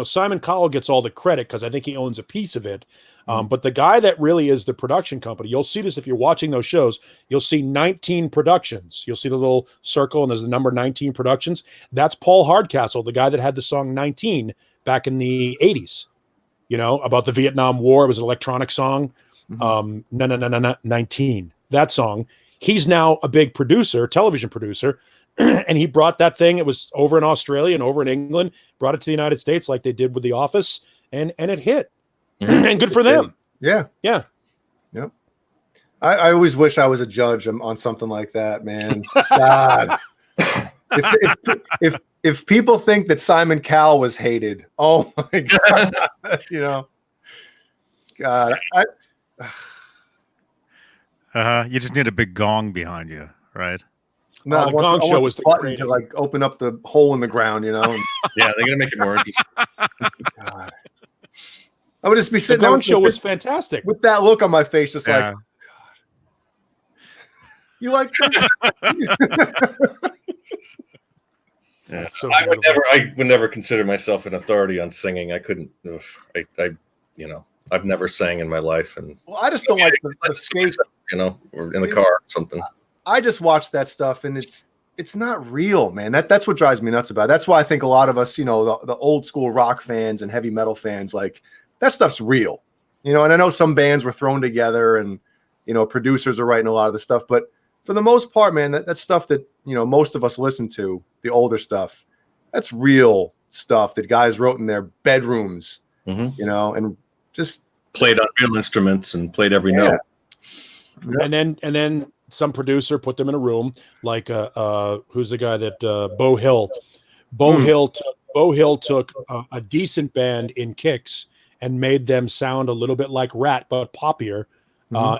B: Simon Cowell gets all the credit because I think he owns a piece of it. But the guy that really is the production company, you'll see this if you're watching those shows, you'll see 19 productions. You'll see the little circle and there's the number 19 productions. That's Paul Hardcastle, the guy that had the song 19 back in the 80s, about the Vietnam War. It was an electronic song. 19. That song. He's now a big producer, television producer, and he brought that thing. It was over in Australia and over in England, brought it to the United States like they did with The Office, and it hit. And good for them.
D: Yeah.
B: Yeah.
D: Yep. I always wish I was a judge on something like that, man. God. If people think that Simon Cowell was hated, oh my God. God.
C: You just need a big gong behind you, right?
D: No,
B: the gong show was the
D: button to like open up the hole in the ground,
A: Yeah, they're gonna make it more interesting.
D: God. I would just be sitting
B: there. The gong
D: there
B: show was fantastic
D: with that look on my face, just like, oh, God. You like that?
A: Yeah, so I would never consider myself an authority on singing. I couldn't. I've never sang in my life, and
D: I just don't like the space,
A: or in the car or something.
D: I just watch that stuff, and it's it's not real, man. That's what drives me nuts about it. That's why I think a lot of us, you know, the old school rock fans and heavy metal fans, like that stuff's real, you know. And I know some bands were thrown together and, you know, producers are writing a lot of the stuff, but for the most part, man, that's stuff that, you know, most of us listen to, the older stuff. That's real stuff that guys wrote in their bedrooms, you know, and just
A: played on real instruments and played every note.
B: And then some producer put them in a room, like who's the guy that Bo Hill. Bo Hill took a decent band in Kicks and made them sound a little bit like Rat, but poppier,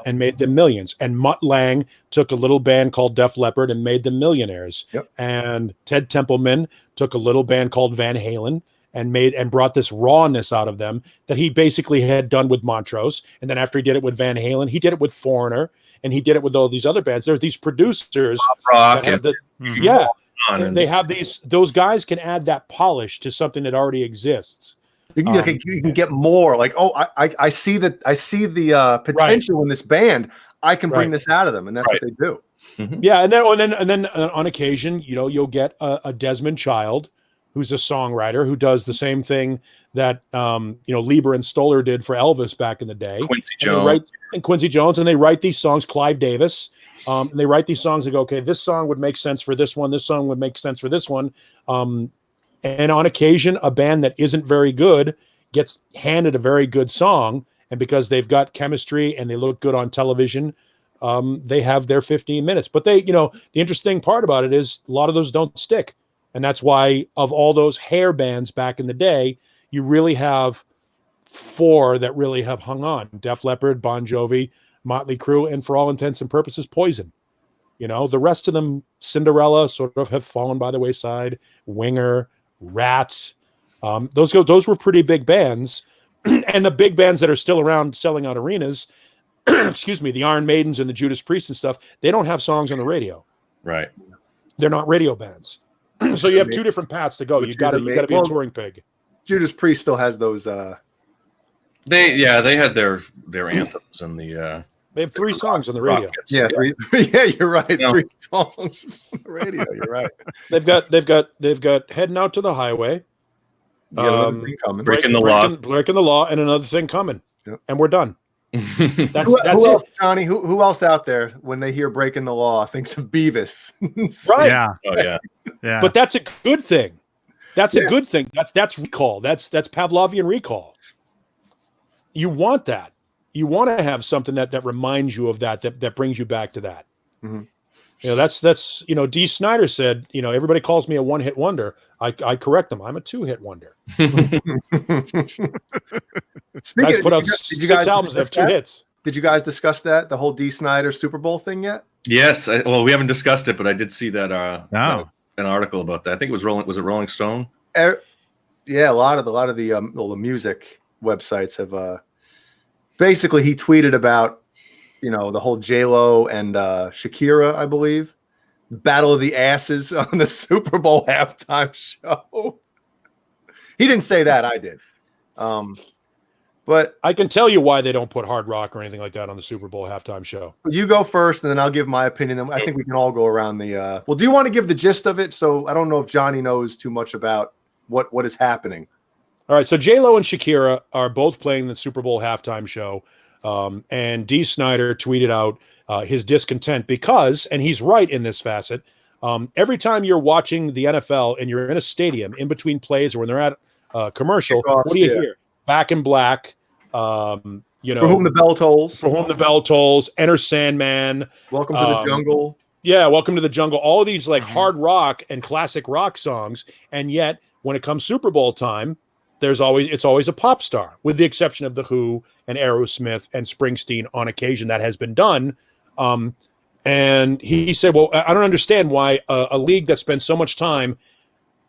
B: and made them millions. And Mutt Lange took a little band called Def Leppard and made them millionaires.
D: Yep.
B: And Ted Templeman took a little band called Van Halen and brought this rawness out of them that he basically had done with Montrose. And then after he did it with Van Halen, he did it with Foreigner, and he did it with all these other bands. There's these producers
A: rock
B: that have
A: and
B: they have those guys can add that polish to something that already exists.
D: You can get more. Like, I see that. I see the potential in this band. I can bring this out of them, and that's what they do.
B: Yeah, and then on occasion, you know, you'll get a Desmond Child, who's a songwriter who does the same thing that you know, Lieber and Stoller did for Elvis back in the day. Quincy Jones, and they write these songs. Clive Davis, and they write these songs and go, okay, this song would make sense for this one. This song would make sense for this one. And on occasion, a band that isn't very good gets handed a very good song, and because they've got chemistry and they look good on television, they have their 15 minutes. But they, you know, the interesting part about it is a lot of those don't stick. And that's why of all those hair bands back in the day, you really have 4 that really have hung on: Def Leppard, Bon Jovi, Motley Crue, and for all intents and purposes, Poison. You know, the rest of them, Cinderella, sort of have fallen by the wayside. Winger, Rat, those were pretty big bands. And the big bands that are still around selling out arenas, excuse me, the Iron Maidens and the Judas Priest and stuff, they don't have songs on the radio.
A: Right.
B: They're not radio bands. So you have 2 different paths to go. You got to be a touring pig.
D: Judas Priest still has those.
A: They had their anthems and the.
B: They have 3 songs on the radio.
A: Rockets.
D: Yeah, 3. Yeah, you're right.
A: No.
D: 3 songs on the radio. You're right.
B: They've got Heading Out to the Highway,
A: Breaking the Law,
B: and another thing coming.
D: Yep.
B: And we're done. That's
D: who else,
B: it.
D: Johnny? Who else out there when they hear Breaking the Law thinks of Beavis?
B: Right.
C: Yeah.
A: Oh yeah.
C: Yeah.
B: But that's a good thing. That's a good thing. That's recall. That's Pavlovian recall. You want that. You want to have something that reminds you of that brings you back to that.
D: Mm-hmm.
B: You know, that's you know, Dee Snider said, you know, everybody calls me a one-hit wonder. I correct them. I'm a 2-hit wonder. Guys put out 6 albums that have 2 hits.
D: Did you guys discuss that, the whole Dee Snider Super Bowl thing yet?
A: Yes. Well, we haven't discussed it, but I did see that
C: an
A: article about that. I think it was Rolling Stone?
D: Yeah, a lot of the music websites have basically, he tweeted about, you know, the whole J-Lo and Shakira, I believe, Battle of the Asses on the Super Bowl halftime show. He didn't say that, I did. But
B: I can tell you why they don't put hard rock or anything like that on the Super Bowl halftime show.
D: You go first, and then I'll give my opinion. Then I think we can all go around the. Well, do you want to give the gist of it? So I don't know if Johnny knows too much about what is happening.
B: All right, so J-Lo and Shakira are both playing the Super Bowl halftime show, and Dee Snider tweeted out his discontent because, and he's right in this facet, every time you're watching the NFL and you're in a stadium in between plays or when they're at a commercial, what do you hear? Back in Black, you know,
D: For Whom the Bell Tolls.
B: For Whom the Bell Tolls, Enter Sandman.
D: Welcome to the Jungle.
B: Yeah, Welcome to the Jungle. All of these like hard rock and classic rock songs, and yet when it comes Super Bowl time, it's always a pop star, with the exception of The Who and Aerosmith and Springsteen on occasion. That has been done. And he said, well, I don't understand why a league that spends so much time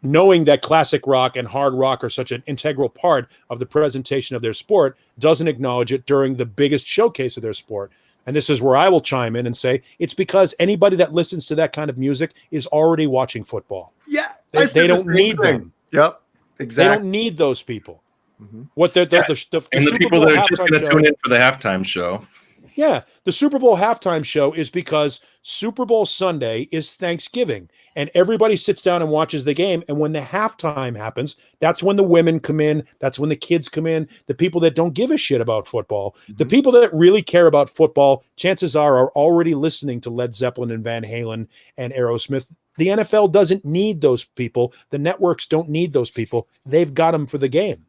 B: knowing that classic rock and hard rock are such an integral part of the presentation of their sport doesn't acknowledge it during the biggest showcase of their sport. And this is where I will chime in and say it's because anybody that listens to that kind of music is already watching football.
D: Yeah.
B: They don't need them.
D: Yep. Exactly.
B: They don't need those people.
A: Mm-hmm.
B: What the
A: and the people that are just going to tune in for the halftime show.
B: Yeah, the Super Bowl halftime show is because Super Bowl Sunday is Thanksgiving, and everybody sits down and watches the game. And when the halftime happens, that's when the women come in. That's when the kids come in. The people that don't give a shit about football, the people that really care about football, chances are already listening to Led Zeppelin and Van Halen and Aerosmith. The NFL doesn't need those people. The networks don't need those people. They've got them for the game.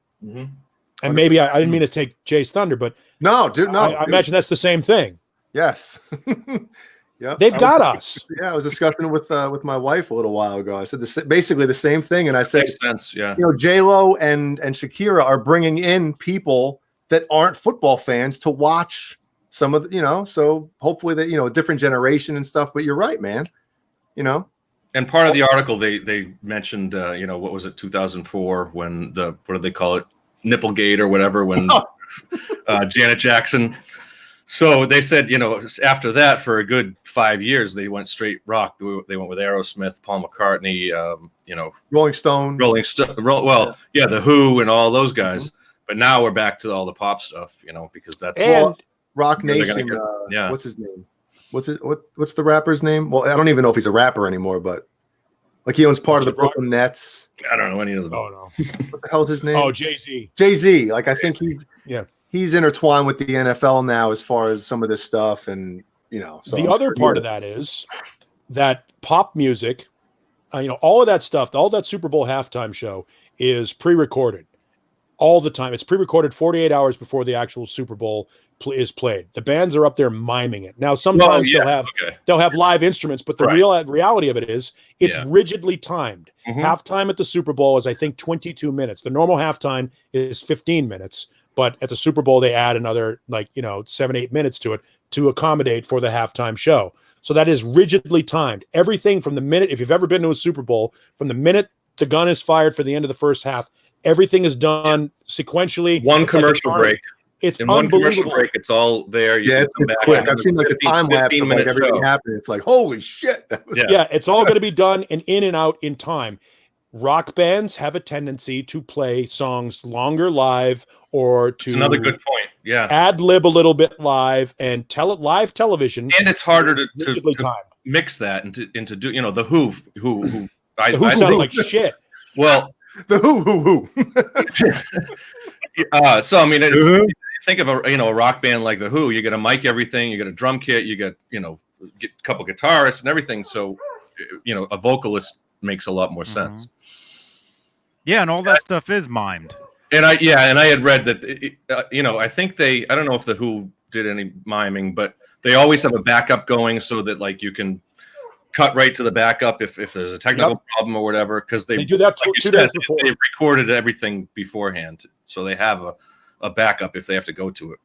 B: And maybe I didn't mean to take Jay's thunder, but
D: no, dude, no.
B: I imagine that's the same thing.
D: Yes. Yeah,
B: they've got us.
D: Yeah, I was discussing it with my wife a little while ago. I said basically the same thing, and I said,
A: Makes sense. Yeah,
D: J-Lo and Shakira are bringing in people that aren't football fans to watch some of the, so hopefully that a different generation and stuff. But you're right, man.
A: And part of the article they mentioned, what was it, 2004 when what do they call it? Nipplegate or whatever, when Janet Jackson. So they said, after that, for a good 5 years, they went straight rock. They went with Aerosmith, Paul McCartney,
D: Rolling Stone.
A: The Who and all those guys. But now we're back to all the pop stuff, because that's
D: Rock Nation. What's his name? What's the rapper's name? Well, I don't even know if he's a rapper anymore, but like he owns part of the Brooklyn Nets.
A: I don't know any of them.
B: Oh no.
D: What the hell's his name?
B: Oh, Jay-Z.
D: Jay-Z. Like I think he's intertwined with the NFL now as far as some of this stuff, and So
B: the other part of that is that pop music, all of that stuff, all that Super Bowl halftime show is pre-recorded all the time. It's pre-recorded 48 hours before the actual Super Bowl is played. The bands are up there miming it. Now, sometimes they'll have live instruments, but the reality of it is it's rigidly timed. Halftime at the Super Bowl is, I think, 22 minutes. The normal halftime is 15 minutes, but at the Super Bowl they add another 7-8 minutes to it to accommodate for the halftime show. So that is rigidly timed. Everything from the minute, if you've ever been to a Super Bowl, from the minute the gun is fired for the end of the first half, everything is done sequentially.
A: One commercial break.
B: It's
A: in
B: unbelievable.
A: One commercial break, it's all there.
D: It's quick. I've seen the time lapse of everything happening. It's like, holy shit.
B: Yeah, it's all going to be done and in and out in time. Rock bands have a tendency to play songs longer live or to
A: That's another good point. Yeah.
B: Ad lib a little bit live and live television.
A: And it's harder to mix that into the Who
B: sound like shit.
A: Well,
D: the Who.
A: So I mean, think of a rock band like the Who. You got to mic everything. You got a drum kit. You got get a couple guitarists and everything. So a vocalist makes a lot more sense.
C: Yeah, and all that stuff is mimed.
A: And I had read that I think I don't know if the Who did any miming, but they always have a backup going so that you can cut right to the backup if there's a technical problem or whatever, because they
B: do that two days before.
A: They recorded everything beforehand, so they have a backup if they have to go to it.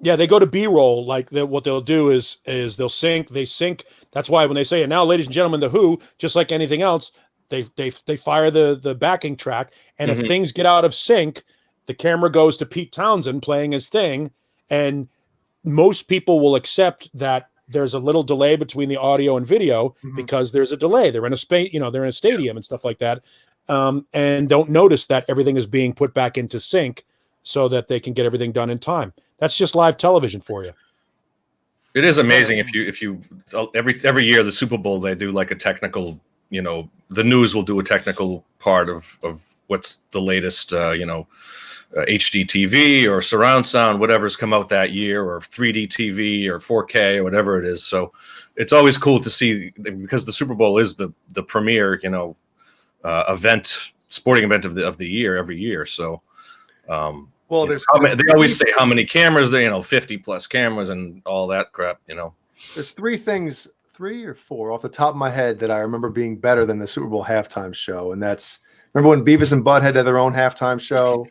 B: Yeah, they go to B-roll. What they'll do is they'll sync. They sync. That's why when they say, and now, ladies and gentlemen, the Who, just like anything else, they fire the backing track, and if things get out of sync, the camera goes to Pete Townsend playing his thing, and most people will accept that there's a little delay between the audio and video because there's a delay. They're in a they're in a stadium and stuff like that, and don't notice that everything is being put back into sync so that they can get everything done in time. That's just live television for you.
A: It is amazing if you every year the Super Bowl they do like a technical, the news will do a technical part of what's the latest, HD TV or surround sound, whatever's come out that year, or 3D TV or 4K or whatever it is. So it's always cool to see, because the Super Bowl is the premier, sporting event of the year every year. So,
D: well,
A: they always say how many cameras there, 50 plus cameras and all that crap,
D: There's three or four off the top of my head that I remember being better than the Super Bowl halftime show. And that's, remember when Beavis and Butthead had their own halftime show?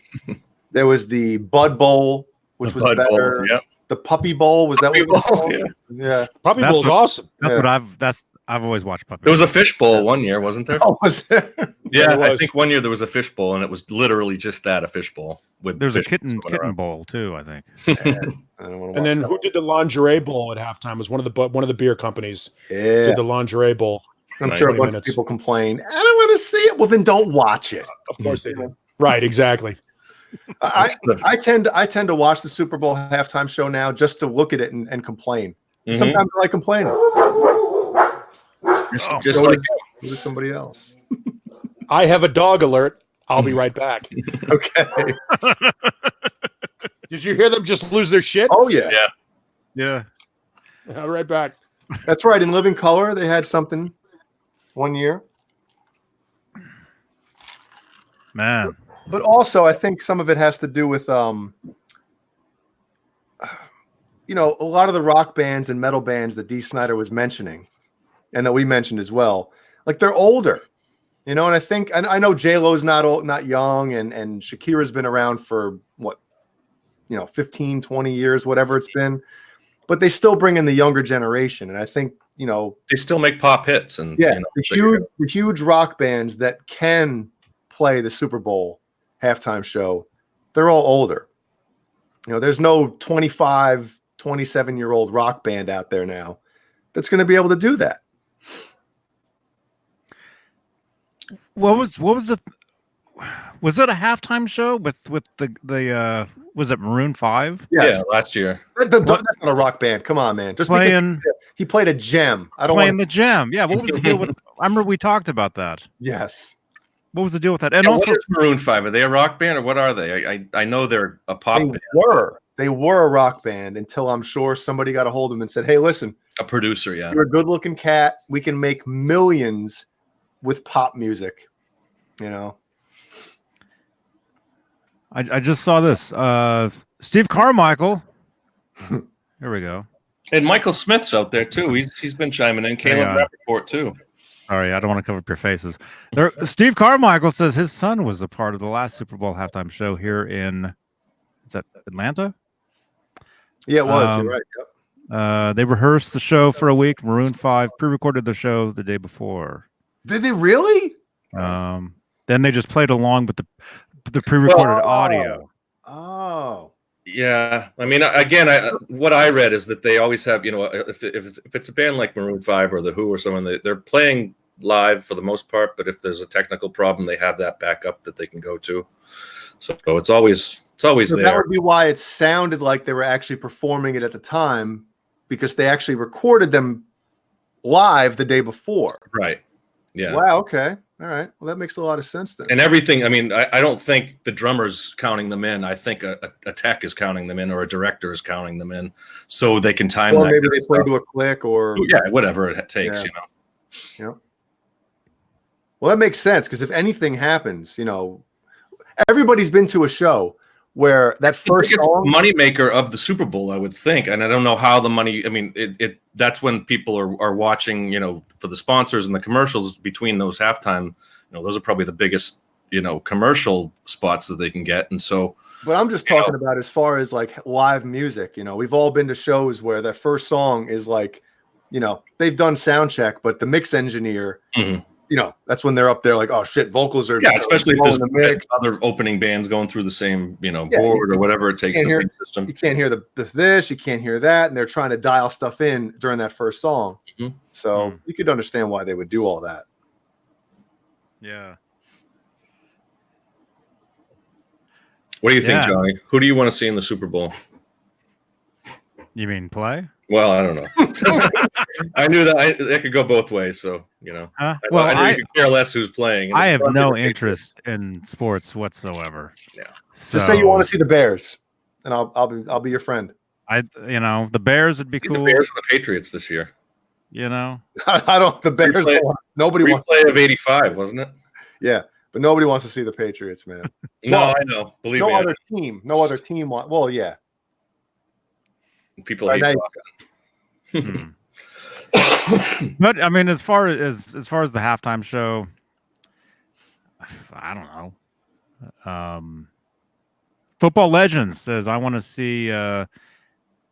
D: There was the Bud Bowl, which was better. Bowls, yep. The Puppy Bowl, was that what it was called? Yeah.
B: Puppy Bowl's awesome.
C: That's what I've always watched Puppy.
A: There was a fish bowl one year, wasn't there?
D: Oh, was there?
A: Yeah, I think one year there was a fish bowl, and it was literally just that, a fish bowl.
C: There's a kitten bowl too, I think.
B: And then who did the lingerie bowl at halftime? It was one of the beer companies.
D: Yeah.
B: Did the lingerie bowl.
D: I'm sure a bunch of people complain, I don't want to see it. Well, then don't watch it.
B: Of course they do. Right, exactly.
D: I tend to watch the Super Bowl halftime show now just to look at it and complain. Sometimes I like complaining.
A: Just like
D: go to somebody else.
B: I have a dog alert. I'll be right back.
D: Okay.
B: Did you hear them just lose their shit?
D: Oh yeah.
C: Yeah.
B: I'll be right back.
D: That's right. In Living Color, they had something one year.
C: Man.
D: But also, I think some of it has to do with, a lot of the rock bands and metal bands that Dee Snider was mentioning, and that we mentioned as well. Like they're older, and I think I know J-Lo's not old, not young, and Shakira's been around for 15, 20 years, whatever it's been. But they still bring in the younger generation, and I think
A: they still make pop hits, and
D: the huge rock bands that can play the Super Bowl halftime show, they're all older. There's no 25, 27-year-old rock band out there now that's going to be able to do that.
C: Was it a halftime show with the was it Maroon 5?
D: Yes.
A: Yeah, last year.
D: That's not a rock band. Come on, man. Just
C: playing.
D: He played a gem. I don't
C: playing
D: want
C: the gem. Yeah. What was the deal with? I remember we talked about that.
D: Yes.
C: What was the deal with that? And
A: Yeah,
C: also,
A: what is Maroon 5? Are they a rock band or what are they? I know they're a pop band.
D: They were a rock band until I'm sure somebody got a hold of them and said, "Hey, listen,
A: A producer, yeah.
D: you're a good-looking cat. We can make millions with pop music."
C: I just saw this. Steve Carmichael. Here we go.
A: And Michael Smith's out there too. He's been chiming in. Caleb Rappaport too.
C: Sorry, I don't want to cover up your faces. Steve Carmichael says his son was a part of the last Super Bowl halftime show here in, is that Atlanta?
D: Yeah, it was. You're right. Yep.
C: They rehearsed the show for a week. Maroon 5 pre-recorded the show the day before.
D: Did they really?
C: Then they just played along with the pre-recorded audio.
D: Oh.
A: Yeah, I mean, again, what I read is that they always have, if it's a band like Maroon 5 or The Who or someone, they're playing live for the most part, but if there's a technical problem, they have that backup that they can go to. So it's always there.
D: That would be why it sounded like they were actually performing it at the time, because they actually recorded them live the day before.
A: Right. Yeah.
D: Wow. Okay. All right. Well, that makes a lot of sense then.
A: And everything, I mean, I don't think the drummer's counting them in. I think a tech is counting them in, or a director is counting them in, so they can time.
D: Or
A: that
D: maybe they play to a click, or
A: whatever it takes.
D: Yeah. Well, that makes sense, because if anything happens, everybody's been to a show where that first
A: moneymaker of the Super Bowl, I would think, and I don't know how the money. I mean, that's when people are watching, for the sponsors and the commercials between those halftime. Those are probably the biggest, commercial spots that they can get, and so.
D: But I'm just talking about as far as like live music. We've all been to shows where that first song is like, they've done sound check, but the mix engineer. Mm-hmm. That's when they're up there like, oh shit, vocals are
A: especially if there's other opening bands going through the same, board or whatever it takes. The same system.
D: You can't hear this, you can't hear that, and they're trying to dial stuff in during that first song. Mm-hmm. So you could understand why they would do all that.
C: Yeah.
A: What do you think, Johnny? Who do you want to see in the Super Bowl?
C: You mean play?
A: Well, I don't know. I knew that it could go both ways, so I could care less who's playing.
C: I have no interest in sports whatsoever.
A: Yeah.
D: So, just say you want to see the Bears, and I'll be your friend.
C: The Bears would be cool.
A: The Bears and the Patriots this year.
D: I don't. The Bears. Nobody wants.
A: Replay of '85, wasn't it?
D: Yeah, but nobody wants to see the Patriots, man.
A: No, I know. Believe me.
D: No other team. Well, yeah.
A: People hate
C: Boston. But I mean, as far as the halftime show, I don't know. Football Legends says I want to see an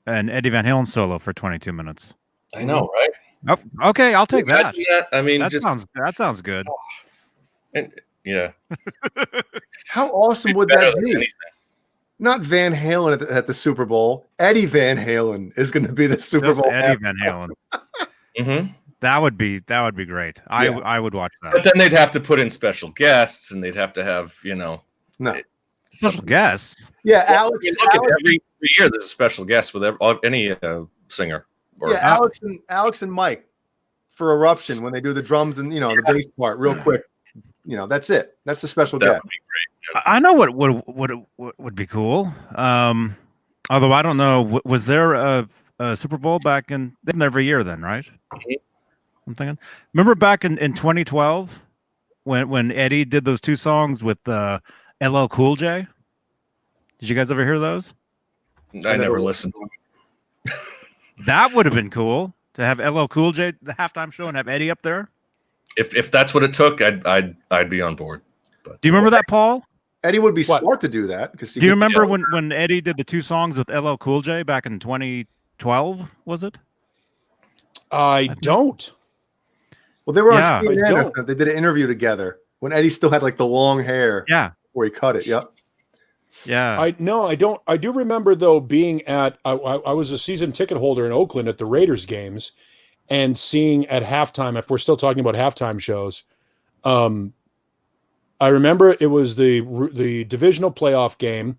C: Eddie Van Halen solo for 22 minutes.
A: I know, right?
C: Oh, okay, I'll take that.
A: I mean,
C: that sounds good.
A: And yeah.
D: How awesome would that be? Not Van Halen at the Super Bowl. Eddie Van Halen is going to be the Super Bowl.
C: Eddie Van Halen. Mm-hmm. That would be great. I would watch that.
A: But then they'd have to put in special guests, and they'd have to have
D: No.
C: Special guest.
D: Yeah,
A: I
D: Alex.
A: mean, look,
D: Alex
A: every year there's a special guest with any singer. Or,
D: yeah, Alex and Mike for Eruption when they do the drums and the bass part real quick. That's it. That's the special
A: that
D: guest.
A: would be great.
C: I know what would be cool. Although I don't know, was there a Super Bowl back in every year then, right?
A: Mhm.
C: I'm thinking. Remember back in 2012 when Eddie did those 2 songs with LL Cool J? Did you guys ever hear those?
A: I never listened to it.
C: That would have been cool to have LL Cool J the halftime show and have Eddie up there.
A: If that's what it took, I'd be on board. But
C: Do you remember that, Paul?
D: Eddie would be smart to do that because.
C: Do you remember when Eddie did the 2 songs with LL Cool J back in 2012? Was it?
B: I don't.
D: Well, they were on
B: I
D: CNN.
B: don't.
D: They did an interview together when Eddie still had like the long hair.
C: Yeah.
D: Where he cut it. Yep.
C: Yeah.
B: I don't. I do remember though being at. I was a season ticket holder in Oakland at the Raiders games, and seeing at halftime. If we're still talking about halftime shows, I remember it was the divisional playoff game,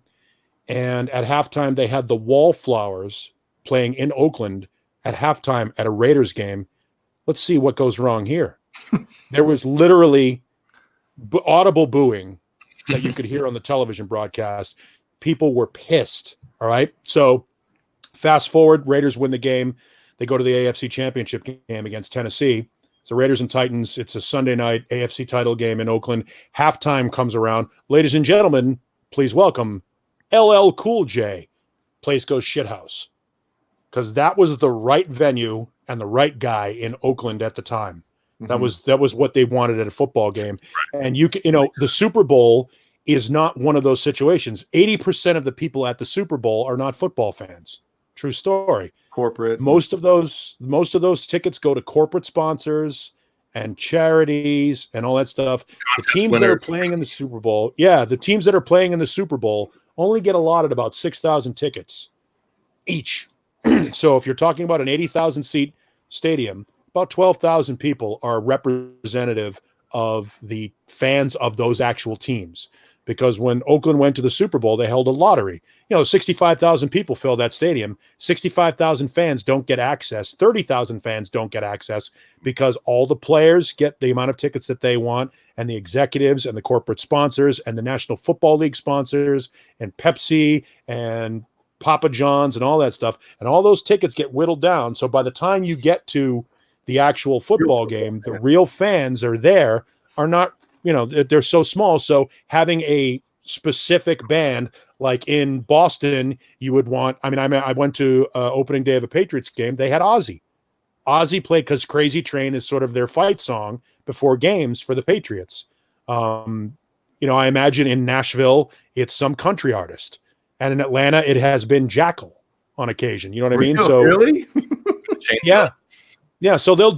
B: and at halftime they had the Wallflowers playing in Oakland at halftime at a Raiders game. Let's see what goes wrong here. There was literally audible booing that you could hear on the television broadcast. People were pissed. All right. So fast forward, Raiders win the game. They go to the AFC Championship game against Tennessee. It's the Raiders and Titans. It's a Sunday night AFC title game in Oakland. Halftime comes around. Ladies and gentlemen, please welcome LL Cool J. Place goes shithouse. Because that was the right venue and the right guy in Oakland at the time. That was what they wanted at a football game. And the Super Bowl is not one of those situations. 80% of the people at the Super Bowl are not football fans. True story.
D: Corporate.
B: Most of those tickets go to corporate sponsors and charities and all that stuff. The teams that are playing in the Super Bowl, the teams that are playing in the Super Bowl only get allotted about 6,000 tickets each. So if you're talking about an 80,000 seat stadium, about 12,000 people are representative of the fans of those actual teams. Because when Oakland went to the Super Bowl, they held a lottery. 65,000 people fill that stadium. 65,000 fans don't get access. 30,000 fans don't get access because all the players get the amount of tickets that they want, and the executives and the corporate sponsors and the National Football League sponsors and Pepsi and Papa John's and all that stuff. And all those tickets get whittled down. So by the time you get to the actual football game, the real fans are not, they're so small. So having a specific band, like in Boston, you would want, I went to opening day of a Patriots game. They had Ozzy. Ozzy played because Crazy Train is sort of their fight song before games for the Patriots. I imagine in Nashville, it's some country artist. And in Atlanta, it has been Jackal on occasion. You know what I mean? So
D: really?
B: Yeah. So they'll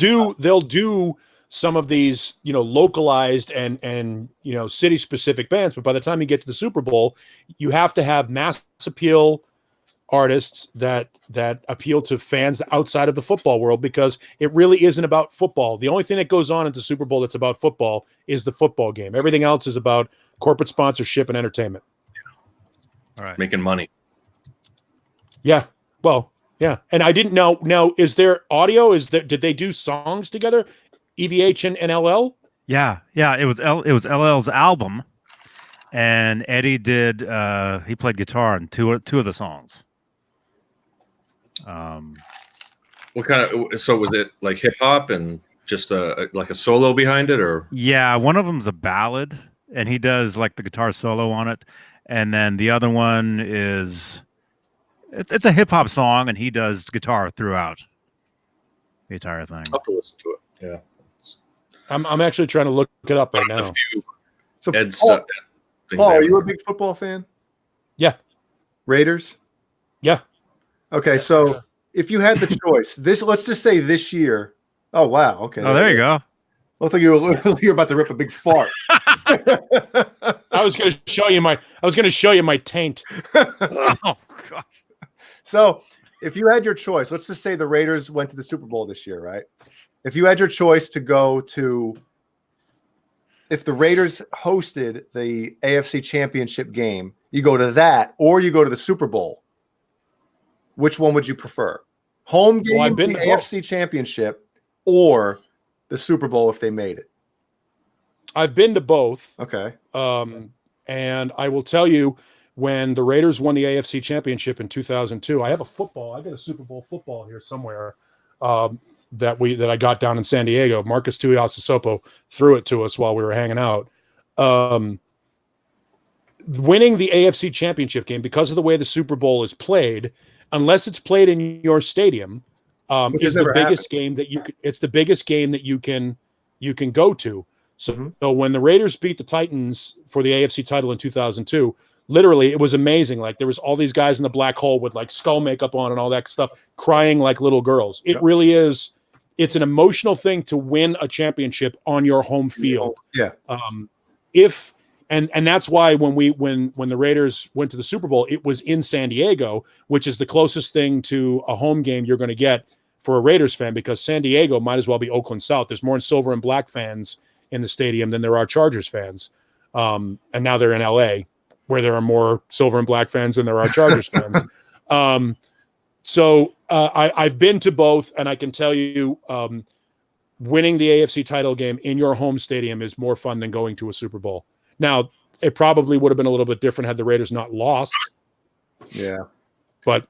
B: do some of these, localized and city specific bands. But by the time you get to the Super Bowl, you have to have mass appeal artists that appeal to fans outside of the football world, because it really isn't about football. The only thing that goes on at the Super Bowl that's about football is the football game. Everything else is about corporate sponsorship and entertainment.
C: All right.
A: Making money.
B: Yeah. Well, yeah. And I didn't know. Now, is there audio? Did they do songs together? EVH and LL?
C: Yeah. It was LL's album, and Eddie did. He played guitar in two of the songs.
A: What kind of? So was it like hip hop and just like a solo behind it, or?
C: Yeah, one of them's a ballad, and he does like the guitar solo on it, and then the other one is it's a hip hop song, and he does guitar throughout the entire thing.
A: I'll have to listen to it. Yeah.
B: I'm actually trying to look it up right now.
D: So
A: Ed
D: Paul, are you a big football fan?
B: Yeah.
D: Raiders?
B: Yeah.
D: Okay, so if you had the choice, let's just say this year. Oh wow, okay.
C: Oh, there you go.
D: Looks like you're about to rip a big fart.
B: I was going to show you my taint.
C: Oh gosh.
D: So, if you had your choice, let's just say the Raiders went to the Super Bowl this year, right? If you had your choice to go to, if the Raiders hosted the AFC Championship game You go to that, or you go to the Super Bowl. Which one would you prefer? Home game,
B: I've been
D: the
B: to both.
D: AFC Championship, or the Super Bowl if they made it?
B: I've been to both.
D: Okay.
B: And I will tell you, when the Raiders won the AFC Championship in 2002, I have a football. I got a Super Bowl football here somewhere that I got down in San Diego. Marcus Tuiasosopo threw it to us while we were hanging out. Winning the AFC Championship game, because of the way the Super Bowl is played, unless it's played in your stadium, is the biggest game that you. It's the biggest game that you can go to. So when the Raiders beat the Titans for the AFC title in 2002, literally it was amazing. Like there was all these guys in the black hole with like skull makeup on and all that stuff, crying like little girls. It really is. It's an emotional thing to win a championship on your home field.
D: Yeah.
B: And that's why when the Raiders went to the Super Bowl, it was in San Diego, which is the closest thing to a home game you're going to get for a Raiders fan, because San Diego might as well be Oakland South. There's more silver and black fans in the stadium than there are Chargers fans. And now they're in LA, where there are more silver and black fans than there are Chargers fans. So I've been to both, and I can tell you winning the AFC title game in your home stadium is more fun than going to a Super Bowl. Now, it probably would have been a little bit different had the Raiders not lost.
D: Yeah.
B: But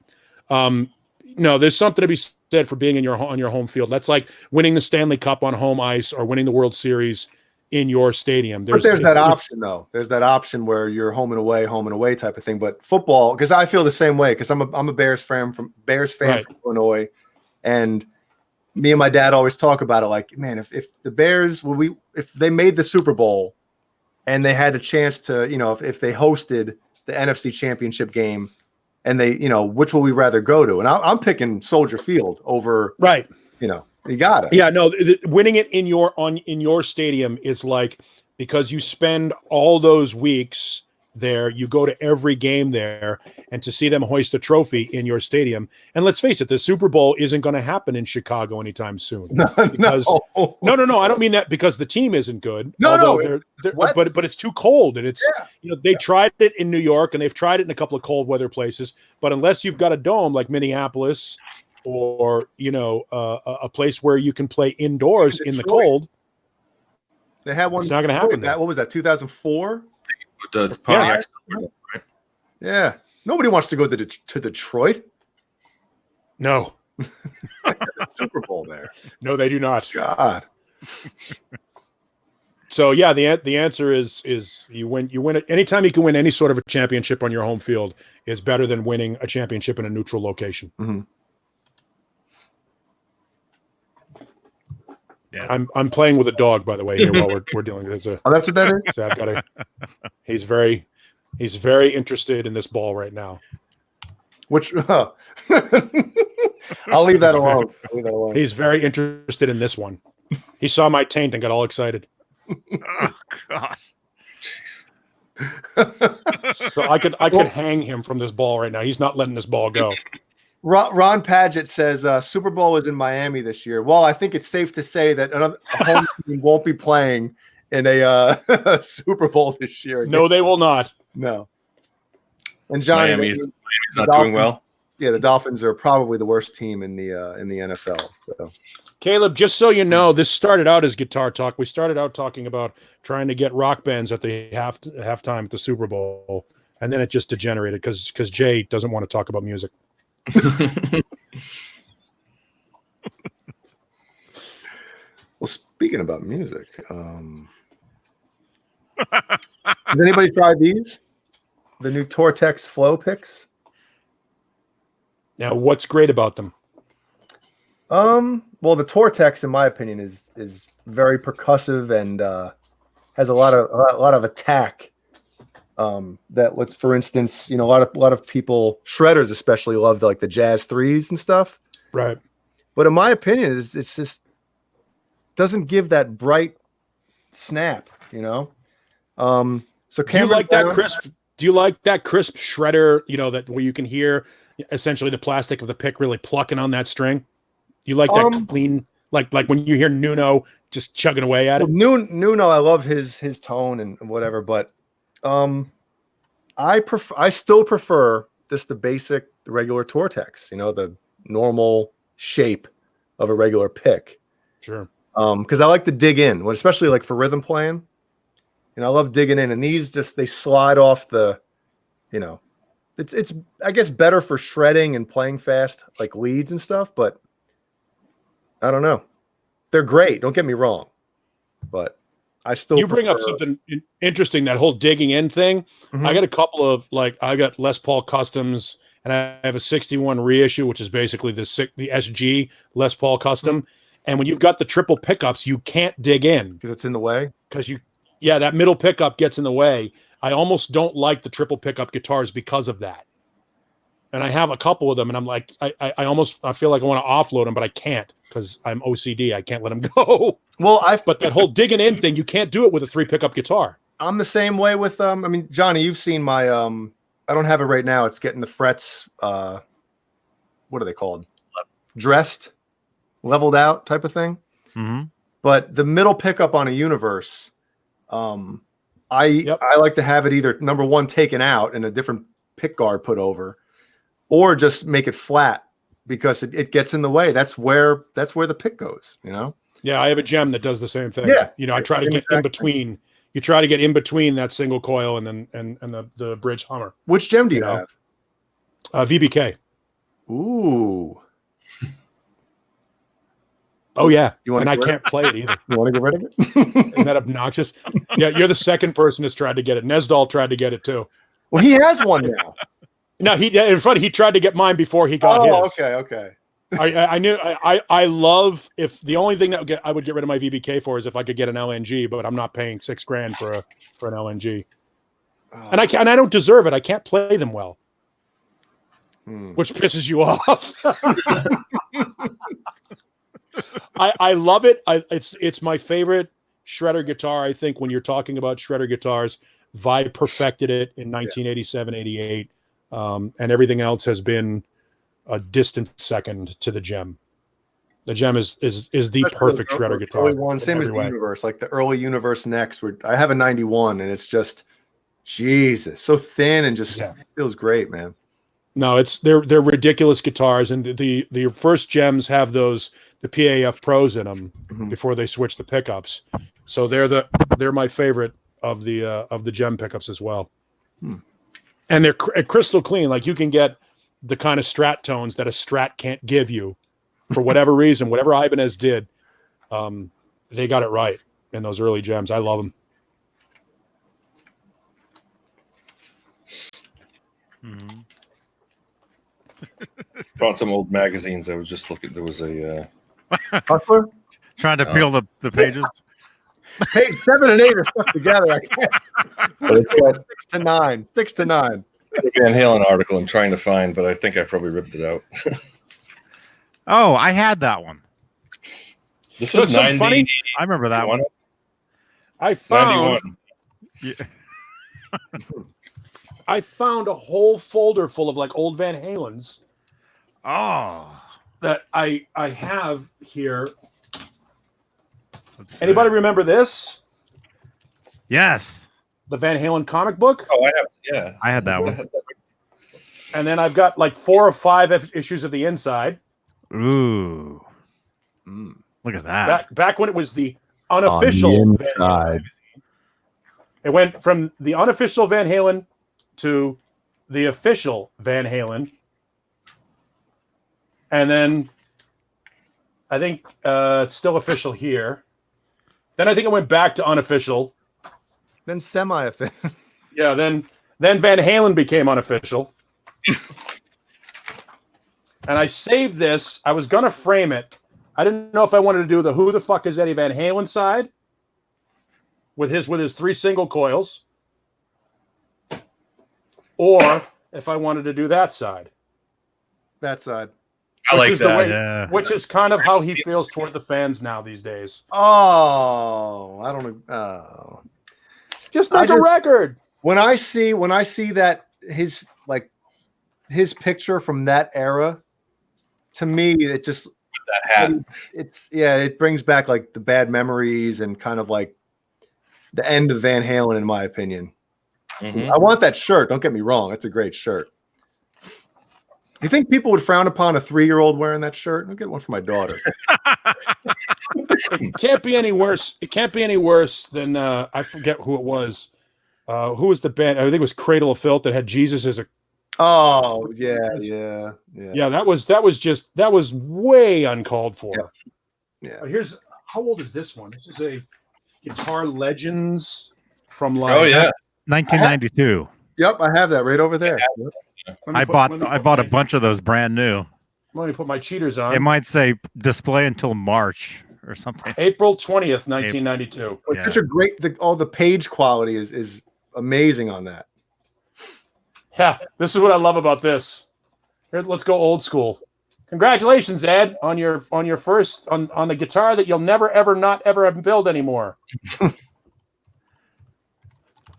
B: no, there's something to be said for being on your home field. That's like winning the Stanley Cup on home ice or winning the World Series in your stadium.
D: There's that option, though. There's that option where you're home and away type of thing. But football, because I feel the same way, because I'm a Bears fan from Illinois, and me and my dad always talk about it. Like, man, if the Bears if they made the Super Bowl and they had a chance to, if they hosted the NFC Championship game, and they, which will we rather go to? And I'm picking Soldier Field over,
B: right.
D: You got it.
B: Yeah, no, winning it in your stadium is like, because you spend all those weeks there, you go to every game there, and to see them hoist a trophy in your stadium. And let's face it, the Super Bowl isn't going to happen in Chicago anytime soon. No, I don't mean that because the team isn't good. But it's too cold, and it's they tried it in New York, and they've tried it in a couple of cold weather places. But unless you've got a dome like Minneapolis, or a place where you can play indoors in the cold,
D: they had one.
B: It's not going to happen.
D: What was that? 2004.
A: Does Pontiac?
D: Right? Yeah. Nobody wants to go to Detroit.
B: No.
D: Super Bowl there.
B: No, they do not.
D: God.
B: So yeah, the answer is you win it. Anytime you can win any sort of a championship on your home field is better than winning a championship in a neutral location.
D: Mm-hmm.
C: Yeah.
B: I'm playing with a dog, by the way, here while we're dealing with it.
D: That's what that is.
B: So I've got he's very interested in this ball right now.
D: Which I'll leave that alone.
B: He's very interested in this one. He saw my taint and got all excited.
C: Oh God.
B: So I could hang him from this ball right now. He's not letting this ball go.
D: Ron Padgett says Super Bowl is in Miami this year. Well, I think it's safe to say that a home team won't be playing in a Super Bowl this year.
B: No, they will not.
D: No. And Johnny,
A: Miami's not doing well.
D: Yeah, the Dolphins are probably the worst team in the NFL. So.
B: Caleb, just so you know, this started out as guitar talk. We started out talking about trying to get rock bands at the halftime at the Super Bowl, and then it just degenerated because Jay doesn't want to talk about music.
D: Well, speaking about music, has anybody tried these? The new Tortex Flow picks?
B: Now, what's great about them?
D: Well, the Tortex, in my opinion, is very percussive and has a lot of attack. That let's, for instance, a lot of people, shredders especially, love the jazz threes and stuff.
B: Right.
D: But in my opinion, it's just doesn't give that bright snap. So
B: do you like that crisp? Do you like that crisp shredder? That where you can hear essentially the plastic of the pick really plucking on that string. You like that clean, like when you hear Nuno just chugging away at it.
D: Nuno, I love his tone and whatever, but I still prefer just the regular Tortex, the normal shape of a regular pick.
B: Sure.
D: Because I like to dig in, especially like for rhythm playing. I love digging in, and these they slide off the, it's I guess better for shredding and playing fast like leads and stuff, but I don't know. They're great. Don't get me wrong, but I still
B: you bring up something interesting, that whole digging in thing.
D: Mhm.
B: I got a couple of I got Les Paul Customs, and I have a 61 reissue, which is basically the SG Les Paul Custom. And when you've got the triple pickups, you can't dig in
D: because it's in the way.
B: That middle pickup gets in the way. I almost don't like the triple pickup guitars because of that. And I have a couple of them, and I'm like, I feel like I want to offload them, but I can't because I'm OCD. I can't let them go.
D: Well,
B: but that whole digging in thing, you can't do it with a 3 pickup guitar.
D: I'm the same way with Johnny, you've seen my I don't have it right now. It's getting the frets what are they called? Dressed, leveled out type of thing.
C: Mm-hmm.
D: But the middle pickup on a Universe, I like to have it either number one taken out and a different pick guard put over, or just make it flat because it gets in the way. That's where the pick goes,
B: Yeah, I have a gem that does the same thing.
D: Yeah.
B: I try to get in between. You try to get in between that single coil and then and the bridge Hummer.
D: Which gem do you have?
B: VBK.
D: Ooh.
B: Oh yeah.
D: And
B: I can't play it either.
D: You want to get rid of it?
B: Isn't that obnoxious? Yeah, you're the second person that's tried to get it. Nesdal tried to get it too.
D: Well, he has one now.
B: No, he tried to get mine before he got his.
D: Okay.
B: I knew I love, if the only thing that I would get rid of my VBK for is if I could get an LNG, but I'm not paying $6,000 for an LNG. And I don't deserve it. I can't play them well. Which pisses you off. I love it. It's my favorite shredder guitar. I think when you're talking about shredder guitars, Vibe perfected it in 1987, 88. And everything else has been a distant second to the Gem. The Gem is the perfect shredder guitar.
D: One, same as the Universe, like the early Universe next. I have a 91, and it's just Jesus, so thin and just feels great, man.
B: No, they're ridiculous guitars, and the first Gems have the PAF Pros in them before they switch the pickups. So they're my favorite of the Gem pickups as well. And they're crystal clean. Like, you can get the kind of Strat tones that a Strat can't give you for whatever reason. Whatever Ibanez did, they got it right in those early Gems. I love them.
A: Found some old magazines. I was just looking. There was a
D: Hustler?
C: Trying to peel the pages.
D: Page 7 and 8 are stuck together. I can't. It's got 6 to 9. 6 to 9.
A: Van Halen article I'm trying to find, but I think I probably ripped it out.
C: Oh, I had that one.
A: This was 90.
B: Funny.
C: I remember that one.
B: I found
A: 91.
B: I found a whole folder full of like old Van Halens
C: Oh,
B: that I have here.
C: let's see.
B: Anybody remember this?
C: Yes,
B: The Van Halen comic book?
A: Oh, I have. Yeah,
C: I had that one.
B: And then I've got like 4 or 5 issues of the inside.
C: Ooh, look at that.
B: Back when it was the unofficial
D: On the
B: Van Halen
D: inside.
B: magazine. It went from the unofficial Van Halen to the official Van Halen. And then I think it's still official here. Then I think it went back to unofficial.
D: Then semi-official.
B: Yeah, then Van Halen became unofficial. And I saved this. I was going to frame it. I didn't know if I wanted to do the Who the Fuck is Eddie Van Halen side with his 3 single coils, or if I wanted to do that side.
D: That side.
A: I like
B: Which is the
A: that.
B: way-
C: Yeah.
B: Which is kind of how he feels toward the fans now these days.
D: Oh, I don't know. Oh.
B: Just make a record.
D: When I see that his picture from that era, to me, it just
A: That hat.
D: it brings back like the bad memories and kind of like the end of Van Halen, in my opinion.
A: Mhm.
D: I want that shirt. Don't get me wrong. That's a great shirt. You think people would frown upon a 3-year-old wearing that shirt? I'll get one for my daughter.
B: It can't be any worse. It can't be any worse than I forget who it was. Who was the band? I think it was Cradle of Filth that had Jesus as a.
D: Oh yeah.
B: Yeah, that was way uncalled for.
D: Yeah.
B: Here's how old is this one? This is a Guitar Legends from
A: Oh yeah.
C: 1992.
D: Yep, I have that right over there.
C: I bought a bunch of those brand new.
B: Let me put my cheaters on.
C: It might say display until March or something.
B: April 20th, 1992.
D: It's
C: Yeah.
D: such a great. All the page quality is amazing on that.
B: Yeah, this is what I love about this. Here, let's go old school. Congratulations, Ed, on your first on the guitar that you'll never ever not ever build anymore.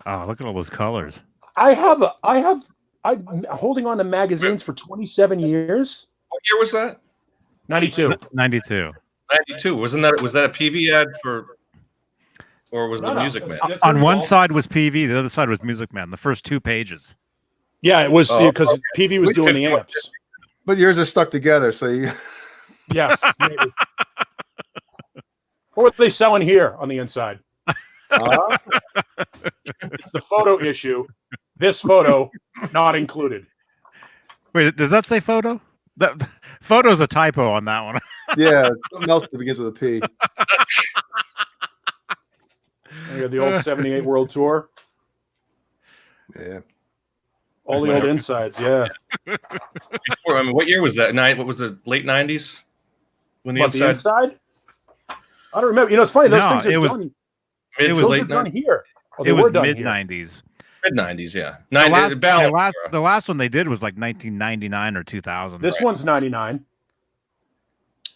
C: Oh, look at all those colors.
B: I'm holding on to magazines for 27 years.
A: What year was that?
B: 92.
C: 92.
A: 92. Was that a PV ad for, or was it
B: No,
A: a
B: no,
A: Music Man?
B: that's
C: On one
B: all.
C: side was PV, the other side was Music Man. The first 2 pages.
B: Yeah, it was
A: Oh,
B: because PV was doing the amps.
D: But yours are stuck together, so you.
B: Yes. Maybe. What were they selling here on the inside? It's the photo issue. This photo not included.
C: Wait, does that say photo? That photo's a typo on that one.
D: Yeah, something else that begins with a P.
B: You got the old 78 World Tour.
D: Yeah.
B: All the old insides, yeah.
A: Before, I mean, what year was that? What was it? Late 90s? When
B: What, the inside? I don't remember. You know, it's funny. Those
C: No,
B: things are
C: it was-
B: done.
A: Mid
C: it
A: to
C: was
B: Those
A: late
B: are done
A: 90s?
B: here. Oh,
C: It
B: they
C: was
B: were done
C: mid
B: here.
C: 90s.
A: Mid 90s, yeah.
C: The last one they did was like 1999 or 2000.
B: This one's 99.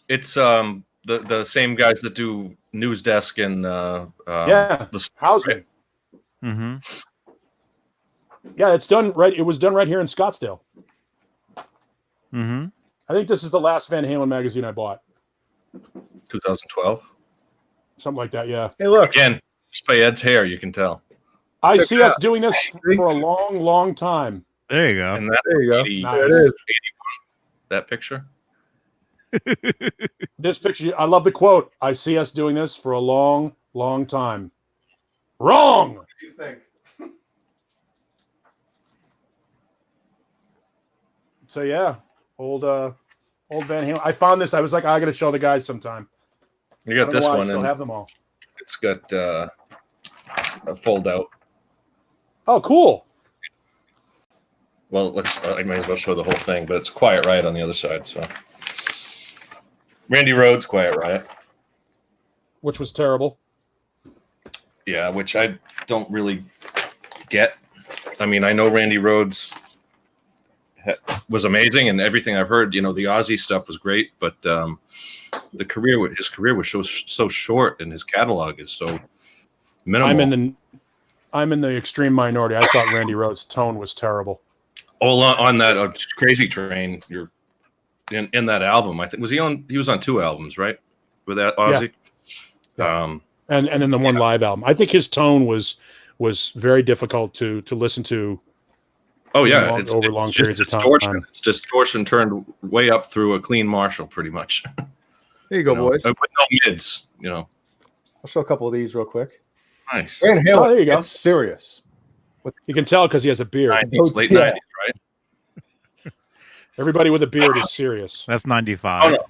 A: It's the same guys that do News Desk and
B: Yeah.
A: the
B: Housing.
C: Mm-hmm.
B: Yeah, it's done right. It was done right here in Scottsdale.
C: Mm-hmm.
B: I think this is the last Van Halen magazine I bought.
A: 2012.
B: Something like that, yeah.
D: Hey, look.
A: Again, just by Ed's hair, you can tell.
B: I
D: Check
B: see
D: it
B: us
D: out.
B: doing this for a long, long time.
C: There you go.
A: And that
D: There you go.
A: 80,
B: Nice.
D: There it is.
A: 81, that picture.
B: This picture, I love the quote. I see us doing this for a long, long time. Wrong.
D: What do you think?
B: So yeah, old Van Halen. I found this. I was like, I got to show the guys sometime.
A: You
B: I
A: got
B: don't
A: this
B: know why I
A: one,
B: still
A: and
B: have them all.
A: it's got a fold out.
B: Oh, cool.
A: Well, I might as well show the whole thing, but it's Quiet Riot on the other side. So, Randy Rhoads, Quiet Riot.
B: Which was terrible.
A: Yeah, which I don't really get. I mean, I know Randy Rhoads was amazing, and everything I've heard, you know, the Aussie stuff was great, but his career was so short, and his catalog is so minimal.
B: I'm in the extreme minority. I thought Randy Rhoads' tone was terrible.
A: All on that Crazy Train, you're in that album. I think he was on 2 albums, right? With that Aussie.
B: Yeah. And then the one live album. I think his tone was very difficult to listen to.
A: Oh yeah,
B: over long
A: just
B: periods of
A: distortion.
B: time.
A: It's distortion turned way up through a clean Marshall, pretty much.
D: There you go, boys.
A: With no mids, you know.
D: I'll show a couple of these real quick.
A: Nice.
D: Van Halen,
B: Oh, there you go.
D: it's serious.
B: You can tell because he has a beard.
A: 90s, late
D: Yeah.
A: 90s, right?
B: Everybody with a beard is serious.
C: That's 95.
A: Oh, no.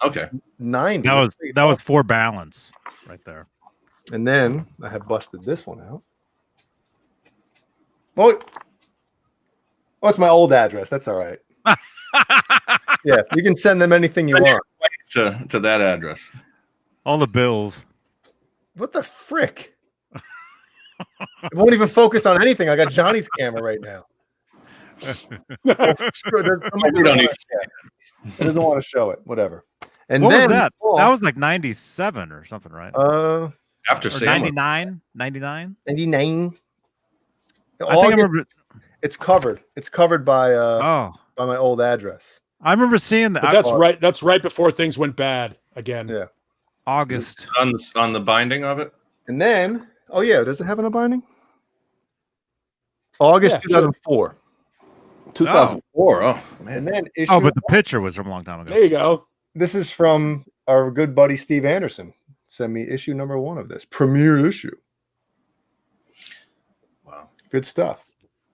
A: Okay.
D: 90.
C: That was for balance right there.
D: And then I have busted this one out. Oh, it's my old address. That's all right. Yeah, you can send them anything you
A: Send your
D: want.
A: complaints to that address.
C: All the bills.
D: What the frick? It won't even focus on anything. I got Johnny's camera right now. Screw it.
A: We don't need to say
D: He doesn't want to show it. Whatever. And
C: What
D: then
C: was that? That was like 97 or something, right?
A: after
C: Or
A: Sam.
C: 99? 99?
D: 99.
C: I think I remember.
D: It's covered. It's covered by
C: Oh,
D: by my old address.
C: I remember seeing that.
B: But that's right. That's right before things went bad again.
D: Yeah.
C: August.
A: on the binding of it.
D: And then, oh yeah, does it have an binding? August
B: Yeah,
D: 2004.
A: 2004. Oh
D: And
A: man.
D: then issue.
C: Oh, but the picture was from a long time ago.
B: There you go.
D: This is from our good buddy Steve Anderson. Send me issue number 1 of this premiere issue.
A: Wow.
D: Good stuff.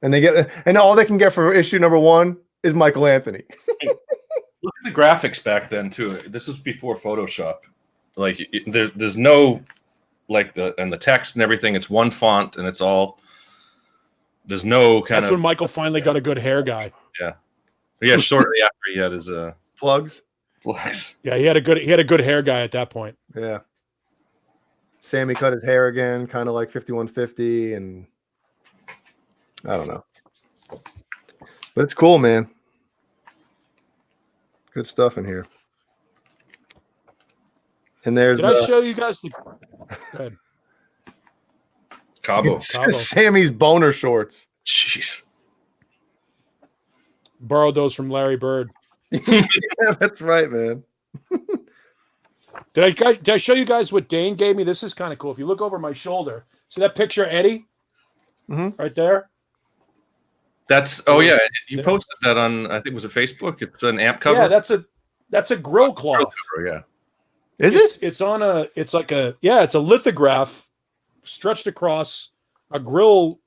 D: And they get, and all they can get for issue number 1 is Michael Anthony.
A: Look at the graphics back then too. This was before Photoshop. Like there's no like the text and everything. It's one font and it's all. There's no kind
B: That's
A: of.
B: when Michael finally got a good hair guy.
A: Yeah, shortly after he had his
D: Plugs.
A: plugs.
B: Yeah, he had a good hair guy at that point.
D: Yeah. Sammy cut his hair again, kind of like 5150, and I don't know. But it's cool, man. Good stuff in here. And there's
B: Did I show you guys the? Go ahead.
A: Cabo.
B: Cabo.
D: Sammy's boner shorts.
A: Jeez.
B: Borrowed those from Larry Bird.
D: Yeah, that's right, man.
B: Did I show you guys what Dane gave me? This is kind of cool. If you look over my shoulder, see that picture, of Eddie, right there.
A: That's yeah. You posted that on I think it was a Facebook. It's an amp cover.
B: Yeah, that's a grill cloth.
A: Grill cover, yeah.
D: Is it?
B: It's on it's a lithograph stretched across a grill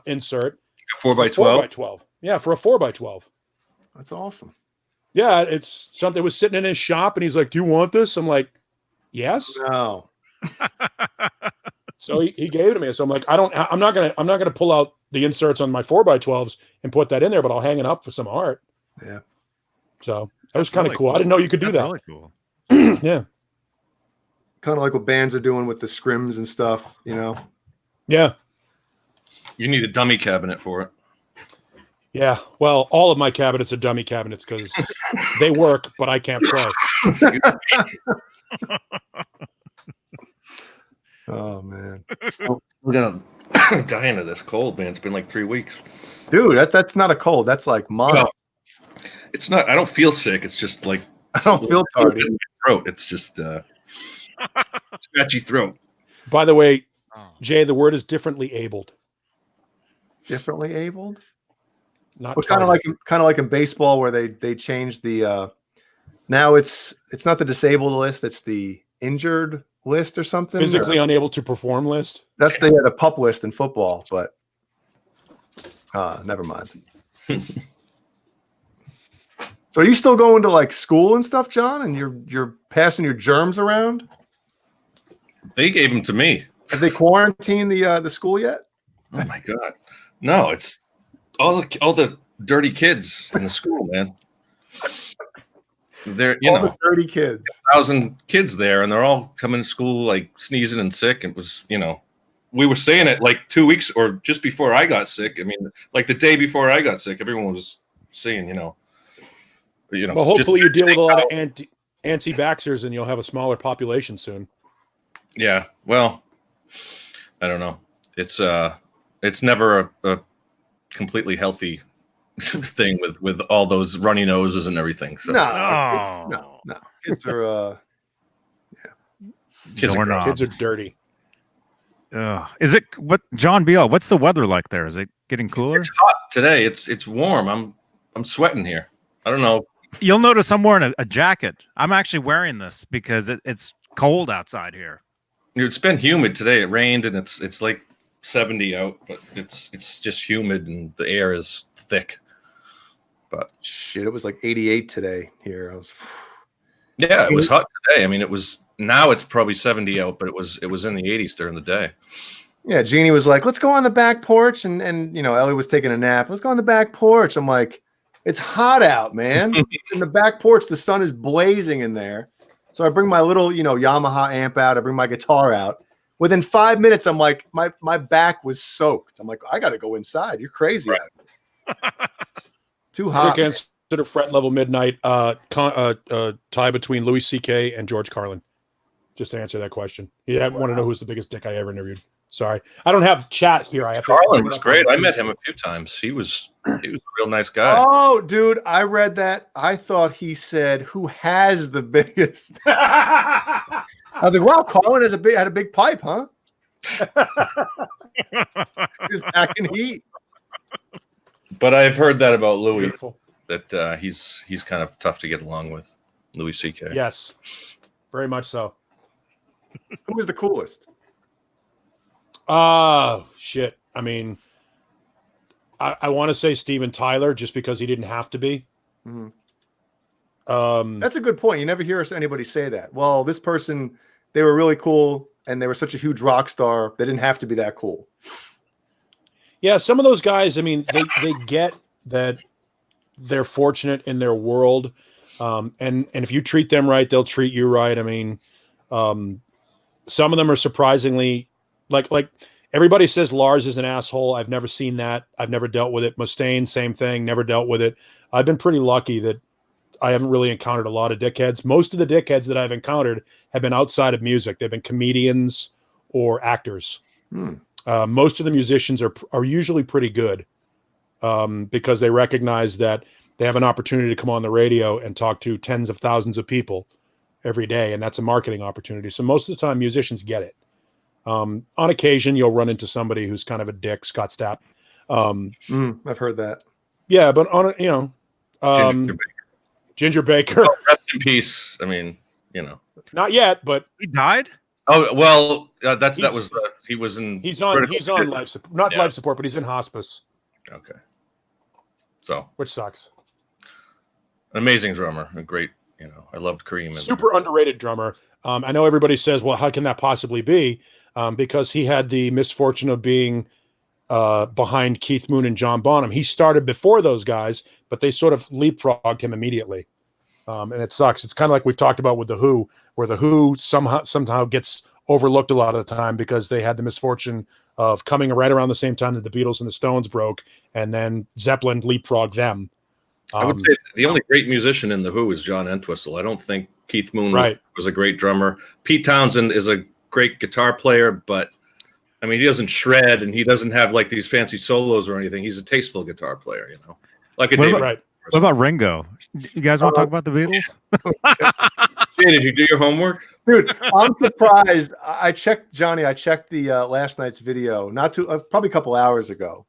B: insert.
A: 4x12.
B: 4x12. Yeah, for a 4x12.
D: That's awesome.
B: Yeah, it's something that was sitting in his shop, and he's like, "Do you want this?" I'm like, "Yes."
D: No.
B: So he gave it to me. So I'm like, I'm not gonna pull out the inserts on my 4x12s and put that in there, but I'll hang it up for some art.
D: Yeah.
B: So that was kind of cool. I didn't know you could do
C: That's
B: that.
C: really cool.
B: Yeah.
D: Kind of like what bands are doing with the scrims and stuff, you know.
B: Yeah.
A: You need a dummy cabinet for it.
B: Yeah. Well, all of my cabinets are dummy cabinets because they work, but I can't play.
D: Oh man.
A: We're gonna dying of this cold, man. It's been like 3 weeks.
D: Dude, that's not a cold. That's like mine.
A: No, it's not. I don't feel sick. It's just like
D: I don't feel tardy.
A: in my throat. It's just scratchy throat.
B: By the way, Jay, the word is differently abled.
D: Differently abled?
B: Not
D: Well, kind of
B: tardy.
D: like in baseball where they changed the now it's not the disabled list, it's the injured list or something.
B: Physically unable to perform list.
D: That's the pup list in football, but never mind. So are you still going to like school and stuff, John? And you're passing your germs around?
A: They gave them to me.
D: Have they quarantined the school yet?
A: Oh my god. No, it's all the dirty kids in the school, man. They're
D: All the dirty kids.
A: 1,000 kids there, and they're all coming to school like sneezing and sick. It was, we were saying it like 2 weeks or just before I got sick. I mean, like the day before I got sick, everyone was saying,
B: Well, hopefully you deal with a lot of anti-vaxxers and you'll have a smaller population soon.
A: Yeah. Well, I don't know. It's never a completely healthy thing with all those runny noses and everything. So
D: No. Kids are
A: kids are
B: Kids are dirty.
C: Is it what John B.O.? What's the weather like there? Is it getting cooler?
A: It's hot today. It's warm. I'm sweating here. I don't know.
C: You'll notice I'm wearing a jacket. I'm actually wearing this because it's cold outside here.
A: It's been humid today. It rained and it's like 70 out, but it's just humid and the air is thick. But
D: shit, it was like 88 today here.
A: Yeah, it was hot today. I mean, now it's probably 70 out, but it was in the 80s during the day.
D: Yeah, Jeannie was like, let's go on the back porch. And Ellie was taking a nap. Let's go on the back porch. I'm like, it's hot out, man. In the back porch, the sun is blazing in there. So I bring my little, Yamaha amp out. I bring my guitar out. Within 5 minutes, I'm like, my back was soaked. I'm like, I got to go inside. You're crazy.
A: Right.
D: Too hot.
B: Quick answer to Fret Level Midnight. Tie between Louis C.K. and George Carlin. Just to answer that question. You want to know who's the biggest dick I ever interviewed. Sorry. I don't have chat here.
A: Carlin was great. I met him a few times. He was a real nice guy.
D: Oh, dude, I read that. I thought he said, who has the biggest? I was like, wow, Carlin had a big pipe, huh? He was back in heat.
A: But I've heard that about Louis,
B: Beautiful.
A: that he's kind of tough to get along with. Louis C.K.
B: Yes, very much so.
D: Who was the coolest?
B: Shit. I mean, I want to say Steven Tyler just because he didn't have to be.
D: Mhm.
B: Um,
D: That's a good point. You never hear anybody say that. Well, this person, they were really cool and they were such a huge rock star. They didn't have to be that cool.
B: yeah, some of those guys, I mean, they get that they're fortunate in their world. And if you treat them right, they'll treat you right. I mean, some of them are surprisingly like everybody says Lars is an asshole. I've never seen that. I've never dealt with it. Mustaine, same thing. Never dealt with it. I've been pretty lucky that I haven't really encountered a lot of dickheads. Most of the dickheads that I've encountered have been outside of music. They've been comedians or actors. Most of the musicians are usually pretty good because they recognize that they have an opportunity to come on the radio and talk to tens of thousands of people every day, and that's a marketing opportunity. So most of the time, musicians get it. On occasion, you'll run into somebody who's kind of a dick, Scott Stapp.
D: I've heard that.
B: Yeah, but on Ginger Baker.
A: Oh, rest in peace. I mean,
B: Not yet, but
C: He died?
A: Oh well, he was
B: he's on life support, not life support, but he's in hospice.
A: Okay, so
B: which sucks.
A: An amazing drummer, a great. I loved Cream.
B: Super underrated drummer. I know everybody says, "Well, how can that possibly be?" Because he had the misfortune of being behind Keith Moon and John Bonham. He started before those guys, but they sort of leapfrogged him immediately. And it sucks. It's kind of like we've talked about with The Who, where The Who somehow gets overlooked a lot of the time because they had the misfortune of coming right around the same time that the Beatles and the Stones broke, and then Zeppelin leapfrogged them.
A: I would say the only great musician in The Who is John Entwistle. I don't think Keith Moon was a great drummer. Pete Townsend is a great guitar player, but I mean, he doesn't shred and he doesn't have like these fancy solos or anything. He's a tasteful guitar player, like a David.
C: What about Ringo? You guys want to talk about the Beatles?
A: Jay, did you do your homework?
D: Dude, I'm surprised. I checked the last night's video, probably a couple hours ago.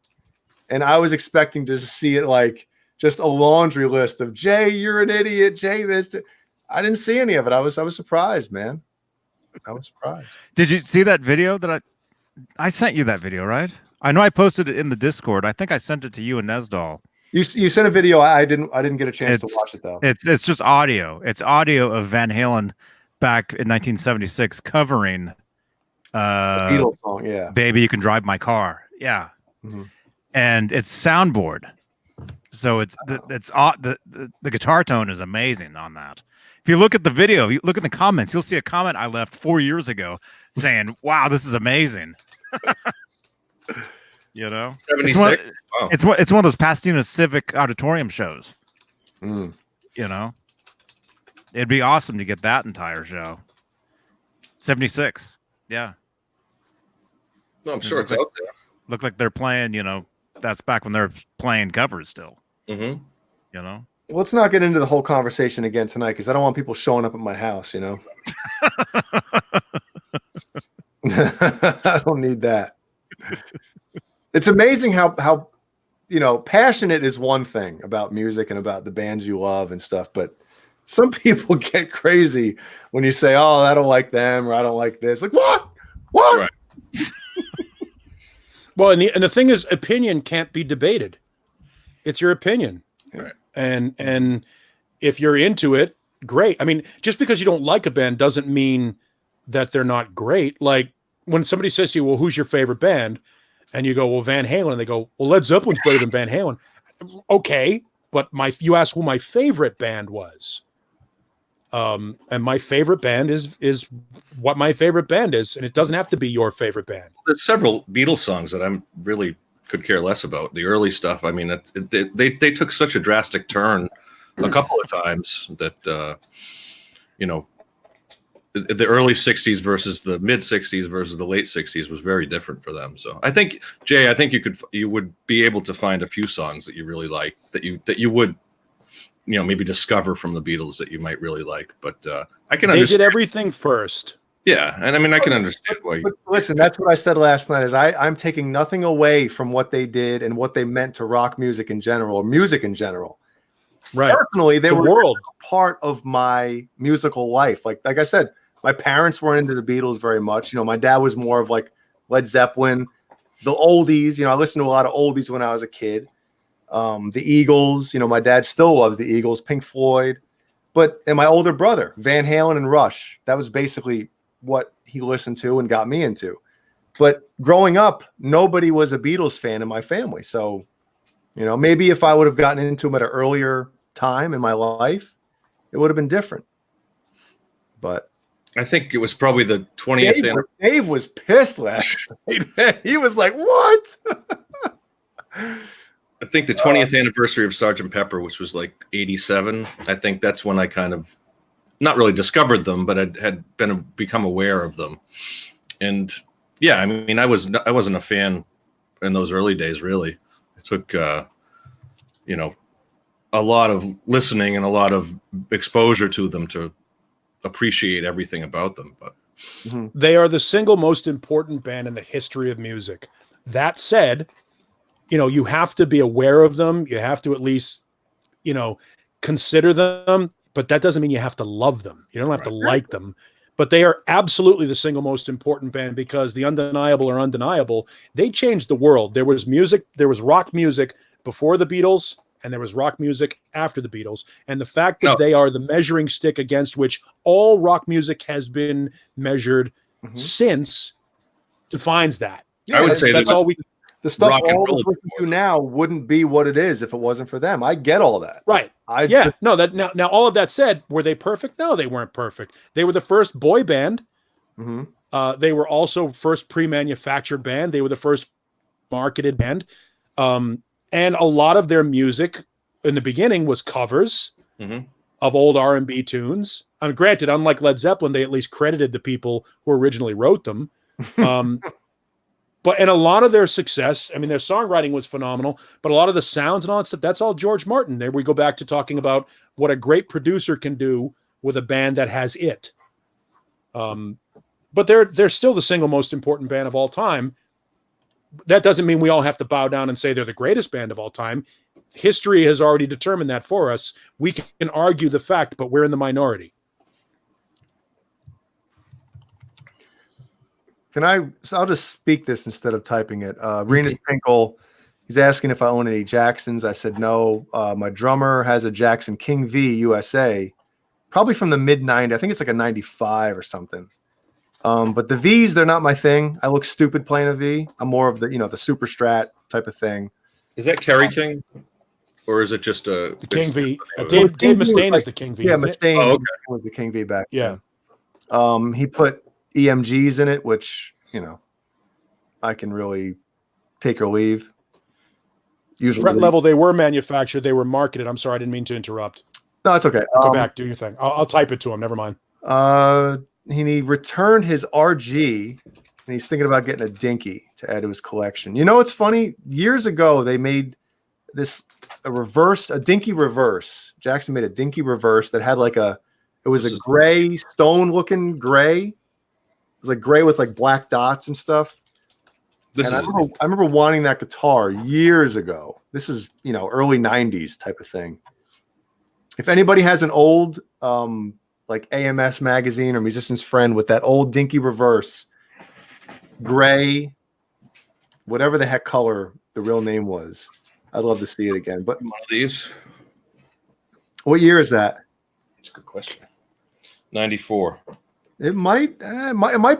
D: And I was expecting to see it like just a laundry list of Jay, you're an idiot, Jay, this. I didn't see any of it. I was surprised, man. I was surprised.
C: Did you see that video that I sent you that video, right? I know I posted it in the Discord. I think I sent it to you and Nesdal. You
D: sent a video. I didn't get a chance to watch it though.
C: It's just audio. It's audio of Van Halen back in 1976 covering
D: the Beatles song, yeah.
C: Baby You Can Drive My Car. Yeah. Mm-hmm. And it's soundboard. So the guitar tone is amazing on that. If you look at the video, you look at the comments, you'll see a comment I left 4 years ago saying, "Wow, this is amazing."
A: 76.
C: It's one of those Pasadena Civic Auditorium shows. It'd be awesome to get that entire show. 76. Yeah.
A: No, I'm sure it's out there.
C: Look like they're playing, that's back when they're playing covers still.
A: Mm-hmm.
D: Let's not get into the whole conversation again tonight because I don't want people showing up at my house, I don't need that. It's amazing how passionate is one thing about music and about the bands you love and stuff, but some people get crazy when you say, "Oh, I don't like them," or "I don't like this." Like, what?
A: Right.
B: Well, and the thing is, opinion can't be debated. It's your opinion.
A: Right.
B: And if you're into it, great. I mean, just because you don't like a band doesn't mean that they're not great. Like when somebody says to you, "Well, who's your favorite band?" and you go, "Well, Van Halen," and they go, "Well, Led Zeppelin's better than Van Halen." Okay, but you asked who my favorite band was. And my favorite band is what my favorite band is, and it doesn't have to be your favorite band.
A: There's several Beatles songs that I'm really could care less about. The early stuff, I mean, they took such a drastic turn a couple of times that the early 60s versus the mid 60s versus the late 60s was very different for them. So I think, Jay, you would be able to find a few songs that you really like that you would maybe discover from the Beatles that you might really like. But I can understand.
B: They did everything first.
A: Yeah, and I mean I can understand why.
D: But listen, that's what I said last night. Is I'm taking nothing away from what they did and what they meant to rock music in general, or music in general.
B: Right.
D: Personally, they
B: The
D: were
B: world.
D: part of my musical life. Like I said, my parents weren't into the Beatles very much. You know, my dad was more of like Led Zeppelin, the oldies. You know, I listened to a lot of oldies when I was a kid. The Eagles. You know, my dad still loves the Eagles, Pink Floyd. And my older brother, Van Halen and Rush. That was basically what he listened to and got me into. But growing up, nobody was a Beatles fan in my family. So, you know, maybe if I would have gotten into them at an earlier time in my life, it would have been different. But
A: I think it was probably the 20th.
D: Dave was pissed last night, man. He was like, "What?"
A: I think the 20th anniversary of Sgt. Pepper, which was like 87. I think that's when I kind of not really discovered them, but I had become aware of them. And yeah, I mean, I wasn't a fan in those early days, really. It took, you know, a lot of listening and a lot of exposure to them to appreciate everything about them. But
B: they are the single most important band in the history of music. That said, you know, you have to be aware of them. You have to at least, you know, consider them, but that doesn't mean you have to love them. You don't have to like them, but they are absolutely the single most important band because the undeniable are undeniable. They changed the world. There was music, there was rock music before the Beatles, and there was rock music after the Beatles. And the fact that they are the measuring stick against which all rock music has been measured since defines that.
A: I would say
B: that's all we.
D: The stuff all we listen to now wouldn't be what it is if it wasn't for them. I get all that.
B: Right. Now all of that said, were they perfect? No, they weren't perfect. They were the first boy band. They were also first pre-manufactured band. They were the first marketed band. And a lot of their music in the beginning was covers of old R&B tunes. I mean, granted, unlike Led Zeppelin, they at least credited the people who originally wrote them. And a lot of their success, I mean, their songwriting was phenomenal, but a lot of the sounds and all that stuff, that's all George Martin. There we go back to talking about what a great producer can do with a band that has it. But they're still the single most important band of all time. That doesn't mean we all have to bow down and say they're the greatest band of all time. History has already determined that for us. We can argue the fact, but we're in the minority.
D: I'll just speak this instead of typing it. Renus Pinkle, he's asking if I own any Jacksons. I said no. My drummer has a Jackson King V USA, probably from the mid-90s. I think it's like a 95 or something. But the Vs, they're not my thing. I look stupid playing a V. I'm more of the, you know, the super strat type of thing.
A: Is that Kerry King? Or is it just the
B: King V? Dave Mustaine is the King V.
D: Yeah, Mustaine was the King V back then. He put EMGs in it, which, you know, I can really take or leave. Usually
B: fret level, they were manufactured, they were marketed. I'm sorry, I didn't mean to interrupt.
D: No, it's okay.
B: Go back, do your thing. I'll type it to him. Never mind.
D: He returned his RG, and he's thinking about getting a Dinky to add to his collection. You know, it's funny. Years ago, they made a Dinky reverse. Jackson made a Dinky reverse that had like it was a gray stone-looking gray. It was like gray with like black dots and stuff. I remember wanting that guitar years ago. This is, you know, early 90s type of thing. If anybody has an old like AMS magazine or Musician's Friend with that old Dinky reverse, gray, whatever the heck color the real name was, I'd love to see it again. But
A: one of these.
D: What year is that?
A: That's a good question. 94.
D: It might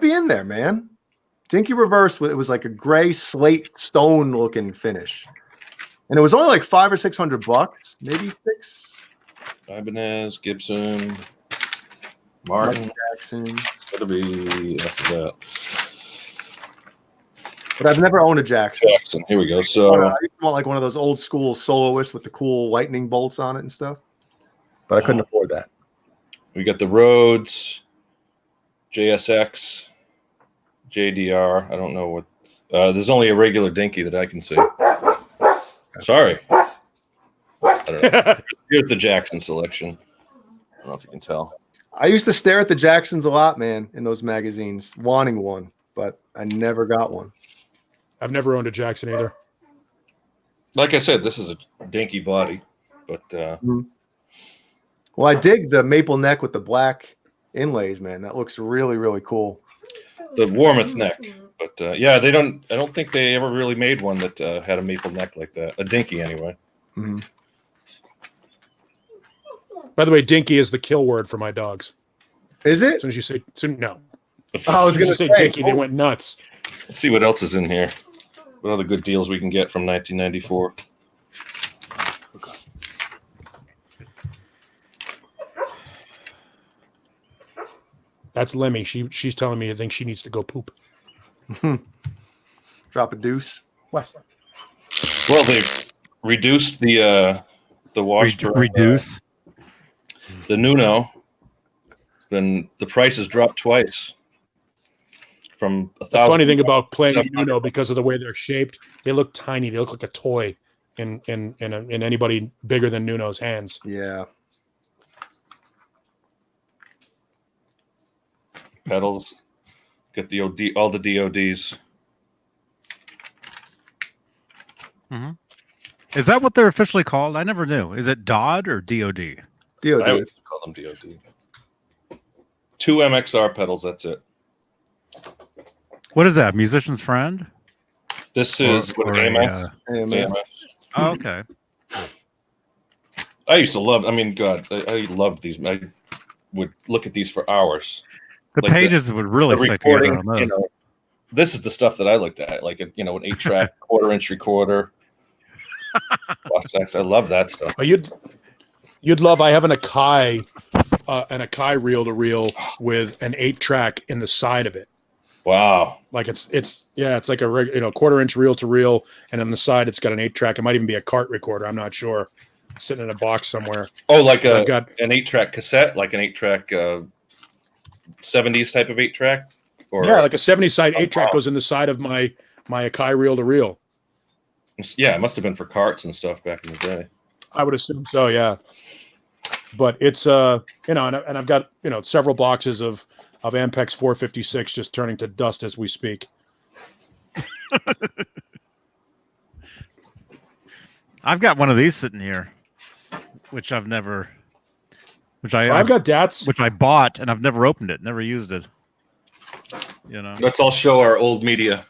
D: be in there, man. Dinky reverse. It was like a gray slate stone looking finish, and it was only like $500 or $600, maybe $6.
A: Ibanez, Gibson, Martin
D: Jackson.
A: It's got to be after that.
D: But I've never owned a Jackson.
A: Here we go. So
D: I used to want like one of those old school soloists with the cool lightning bolts on it and stuff, but I couldn't afford that.
A: We got the Rhoads, JSX, JDR. I don't know what. There's only a regular Dinky that I can see. Sorry. I don't know. Here's the Jackson selection. don't know if you can tell.
D: I used to stare at the Jacksons a lot, man, in those magazines, wanting one, but I never got one.
B: I've never owned a Jackson either.
A: Like I said, this is a dinky body, but
D: Well, I dig the maple neck with the black inlays, man. That looks really, really cool.
A: the Warmouth neck. But yeah, I don't think they ever really made one that had a maple neck like that. A dinky, anyway.
D: Mm-hmm.
B: By the way, dinky is the kill word for my dogs.
D: Is it?
B: As soon as you say no.
D: I was going to
B: say
D: say
B: dinky, they went nuts.
A: Let's see what else is in here. What other good deals we can get from 1994?
B: That's Lemmy. She's telling me I think she needs to go poop.
D: Drop a deuce.
B: What?
A: Well, they reduced the wash.
C: Reduce.
A: The Nuno. The price has dropped twice. From $1,000.
B: The funny thing about playing Nuno, because of the way they're shaped, they look tiny. They look like a toy in anybody bigger than Nuno's hands.
D: Yeah.
A: Pedals. Get the all the DODs.
C: Mm-hmm. Is that what they're officially called? I never knew. Is it DOD or DOD?
D: DOD.
A: I would call them DOD. 2 MXR pedals. That's it.
C: What is that? Musician's friend?
A: This is AMF.
D: AMF.
C: Oh, okay.
A: I used to love. I mean, God, I loved these. I would look at these for hours.
C: The
A: Like
C: pages would really stick together on those.
A: You know, this is the stuff that I looked at, like an 8-track, quarter-inch recorder. I love that stuff.
B: Oh, you'd love. I have an Akai reel-to-reel with an 8-track in the side of it.
A: Wow.
B: Like it's like a quarter-inch reel-to-reel, and on the side it's got an 8-track. It might even be a cart recorder. I'm not sure. It's sitting in a box somewhere.
A: Oh, like
B: I've got
A: an 8-track cassette, like an 8-track 70s type of 8-track.
B: Yeah, like a 70 side 8-track goes in the side of my Akai reel-to-reel.
A: Yeah, it must have been for carts and stuff back in the day.
B: I would assume so, yeah. But it's and I've got several boxes of Ampex 456 just turning to dust as we speak.
C: I've got one of these sitting here, which I've got
B: DATs,
C: which I bought and I've never opened it, never used it.
A: Let's all show our old media.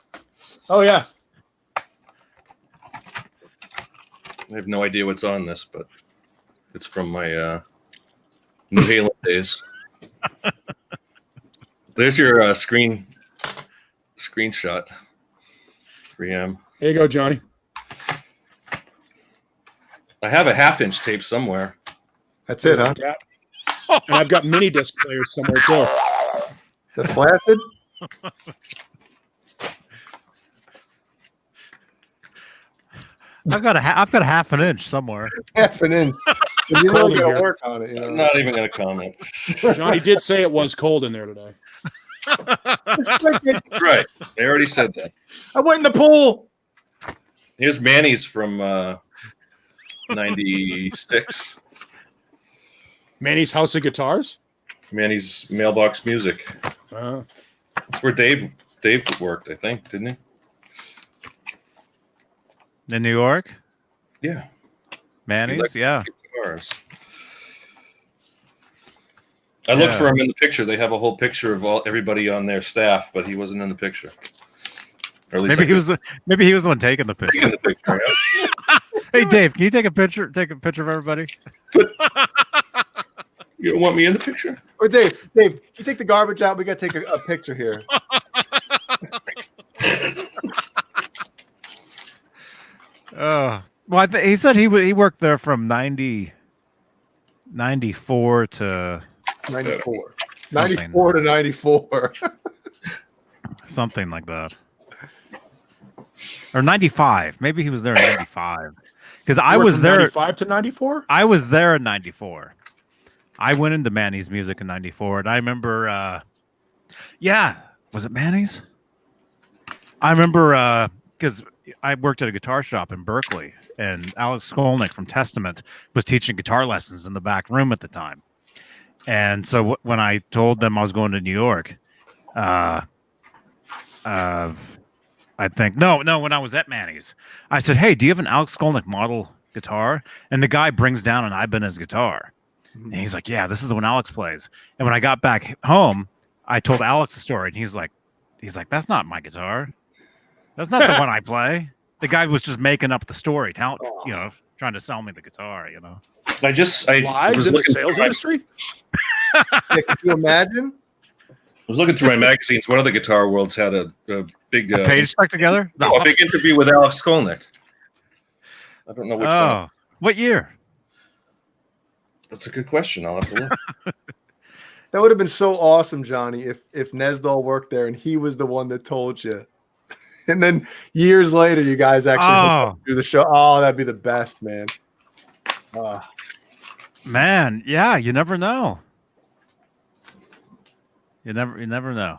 B: Oh yeah.
A: I have no idea what's on this, but it's from my New Halen days. There's your screenshot. 3M.
B: Here you go, Johnny.
A: I have a 1/2-inch tape somewhere.
D: That's it, huh?
B: DAT. And I've got mini disc players somewhere too.
D: The flaccid?
C: I've got a 1/2 inch somewhere.
D: 1/2 inch. You
B: cold in
D: gotta
B: here.
D: work on it.
A: I'm not even going to comment.
B: Johnny did say it was cold in there today.
A: That's right. They already said that.
D: I went in the pool.
A: Here's Manny's from 96.
B: Manny's House of Guitars.
A: Manny's Mailbox Music. That's where Dave worked, I think, didn't he?
C: In New York?
A: Yeah.
C: Manny's, yeah.
A: Guitars. I looked for him in the picture. They have a whole picture of everybody on their staff, but he wasn't in the picture. Or at least
C: maybe he was the one taking the picture.
A: Taking the picture. Yeah.
C: Hey Dave, can you take a picture? Take a picture of everybody.
A: You don't want me in the picture?
D: Or Dave, you take the garbage out. We got to take a picture here.
C: Well, he said he worked there from 94 to
D: 94. 94 to 94.
C: Something like that. Or 95. Maybe he was there in 95. Because I was there
B: 95 to 94?
C: I was there in 94. I went into Manny's Music in 94, and I remember was it Manny's? I remember because I worked at a guitar shop in Berkeley, and Alex Skolnick from Testament was teaching guitar lessons in the back room at the time. And so when I told them I was going to New York, I think when I was at Manny's, I said, "Hey, do you have an Alex Skolnick model guitar?" And the guy brings down an Ibanez guitar, and he's like, "Yeah, this is the one Alex plays." And when I got back home, I told Alex the story, and he's like, "That's not my guitar. That's not the one I play." The guy was just making up the story, trying to sell me the guitar.
A: I
B: Lives
A: was
B: in the
A: looking
B: sales
A: through
B: industry.
D: Yeah, could you imagine?
A: I was looking through my magazines. One of the Guitar Worlds had a big
C: Page stuck together.
A: a big interview with Alex Skolnick. I don't know which one.
C: What year?
A: That's a good question. I'll have to look.
D: That would have been so awesome, Johnny, if Nesdal worked there and he was the one that told you. And then years later, you guys actually do the show. Oh, that'd be the best, man.
C: Man, yeah, you never know. You never know.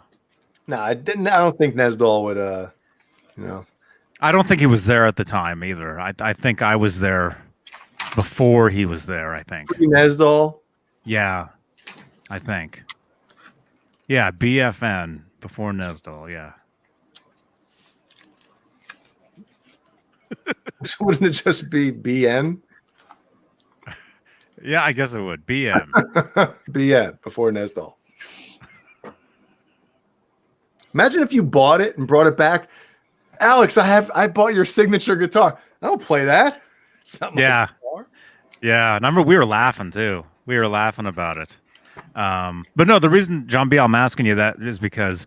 D: No, I don't think Nesdal would.
C: I don't think he was there at the time either. I think I was there before he was there. I think.
D: Nesdal.
C: Yeah, I think. Yeah, BFN before Nesdal. Yeah.
D: Wouldn't it just be BN?
C: Yeah, I guess it would. BM.
D: BN before Nesdal. Imagine if you bought it and brought it back. Alex, I bought your signature guitar. I don't play that. It's not my guitar.
C: Yeah. And I remember we were laughing too. We were laughing about it. But no, the reason, John B, I'm asking you that is because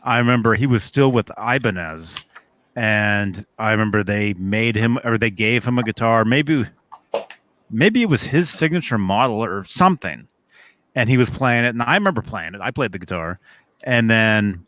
C: I remember he was still with Ibanez, and I remember they gave him a guitar. Maybe it was his signature model or something, and he was playing it. And I remember playing it. I played the guitar, and then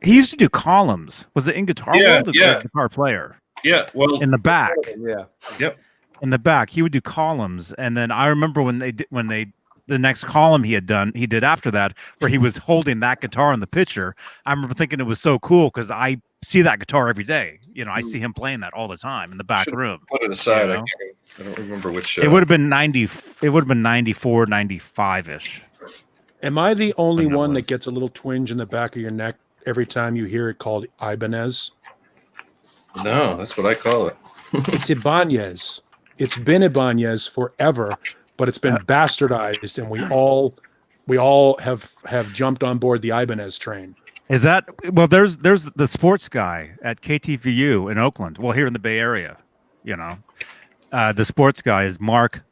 C: he used to do columns. Was it in Guitar World? Or the guitar player?
A: Yeah, well,
C: in the back.
D: Yeah.
A: Yep.
C: In the back, he would do columns, and then I remember the next column he did after that, where he was holding that guitar in the picture. I remember thinking it was so cool because I see that guitar every day. I see him playing that all the time in the back room.
A: Put it aside. I don't remember which.
C: It would have been 90. It would have been 94, 95-ish.
B: Am I the only one that gets a little twinge in the back of your neck every time you hear it called Ibanez?
A: No, that's what I call it.
B: It's Ibanez. It's been Ibanez forever, but it's been bastardized, and we all have jumped on board the Ibanez train.
C: Is that there's the sports guy at KTVU in Oakland. Well, here in the Bay Area, the sports guy is Mark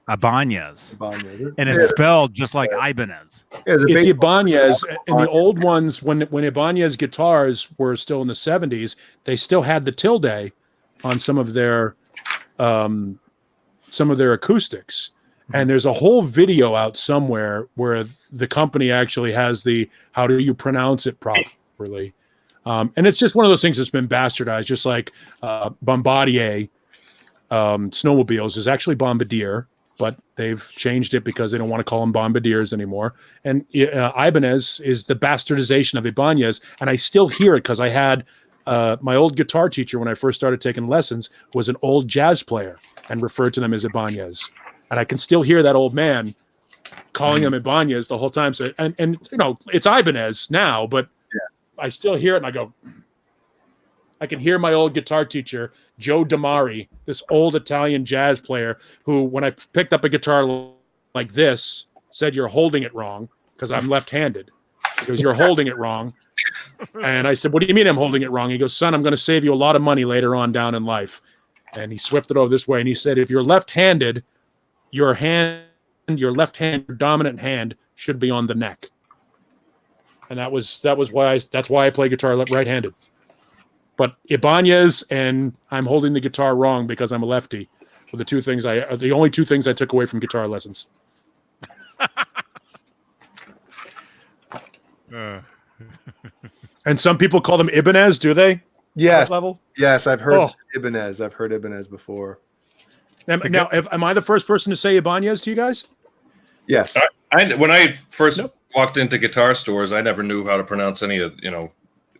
C: Ibanez, and it's spelled just like Ibanez.
B: It's Ibanez, and the old ones, when Ibanez guitars were still in the 70s, they still had the tilde on some of their acoustics. And there's a whole video out somewhere where the company actually has the how do you pronounce it properly. And it's just one of those things that's been bastardized, just like Bombardier snowmobiles is actually Bombardier, but they've changed it because they don't want to call them Bombardiers anymore. And Ibanez is the bastardization of Ibanez. And I still hear it because I had my old guitar teacher when I first started taking lessons was an old jazz player and referred to them as Ibanez. And I can still hear that old man calling him Ibanez the whole time. So, and it's Ibanez now, but I still hear it and I go, I can hear my old guitar teacher, Joe Damari, this old Italian jazz player who, when I picked up a guitar like this, said, "You're holding it wrong," because I'm left-handed. He goes, "You're holding it wrong." And I said, "What do you mean I'm holding it wrong?" He goes, "Son, I'm going to save you a lot of money later on down in life." And he swept it over this way. And he said, "If you're left-handed, your left hand, your dominant hand should be on the neck." And that's why I play guitar right-handed. But Ibanez and I'm holding the guitar wrong because I'm a lefty were the only two things I took away from guitar lessons. And some people call them Ibanez, do they?
D: Yes.
B: Level?
D: Yes, I've heard Ibanez. I've heard Ibanez before.
B: Now, am I the first person to say Ibanez to you guys?
D: Yes.
A: When I first walked into guitar stores, I never knew how to pronounce any of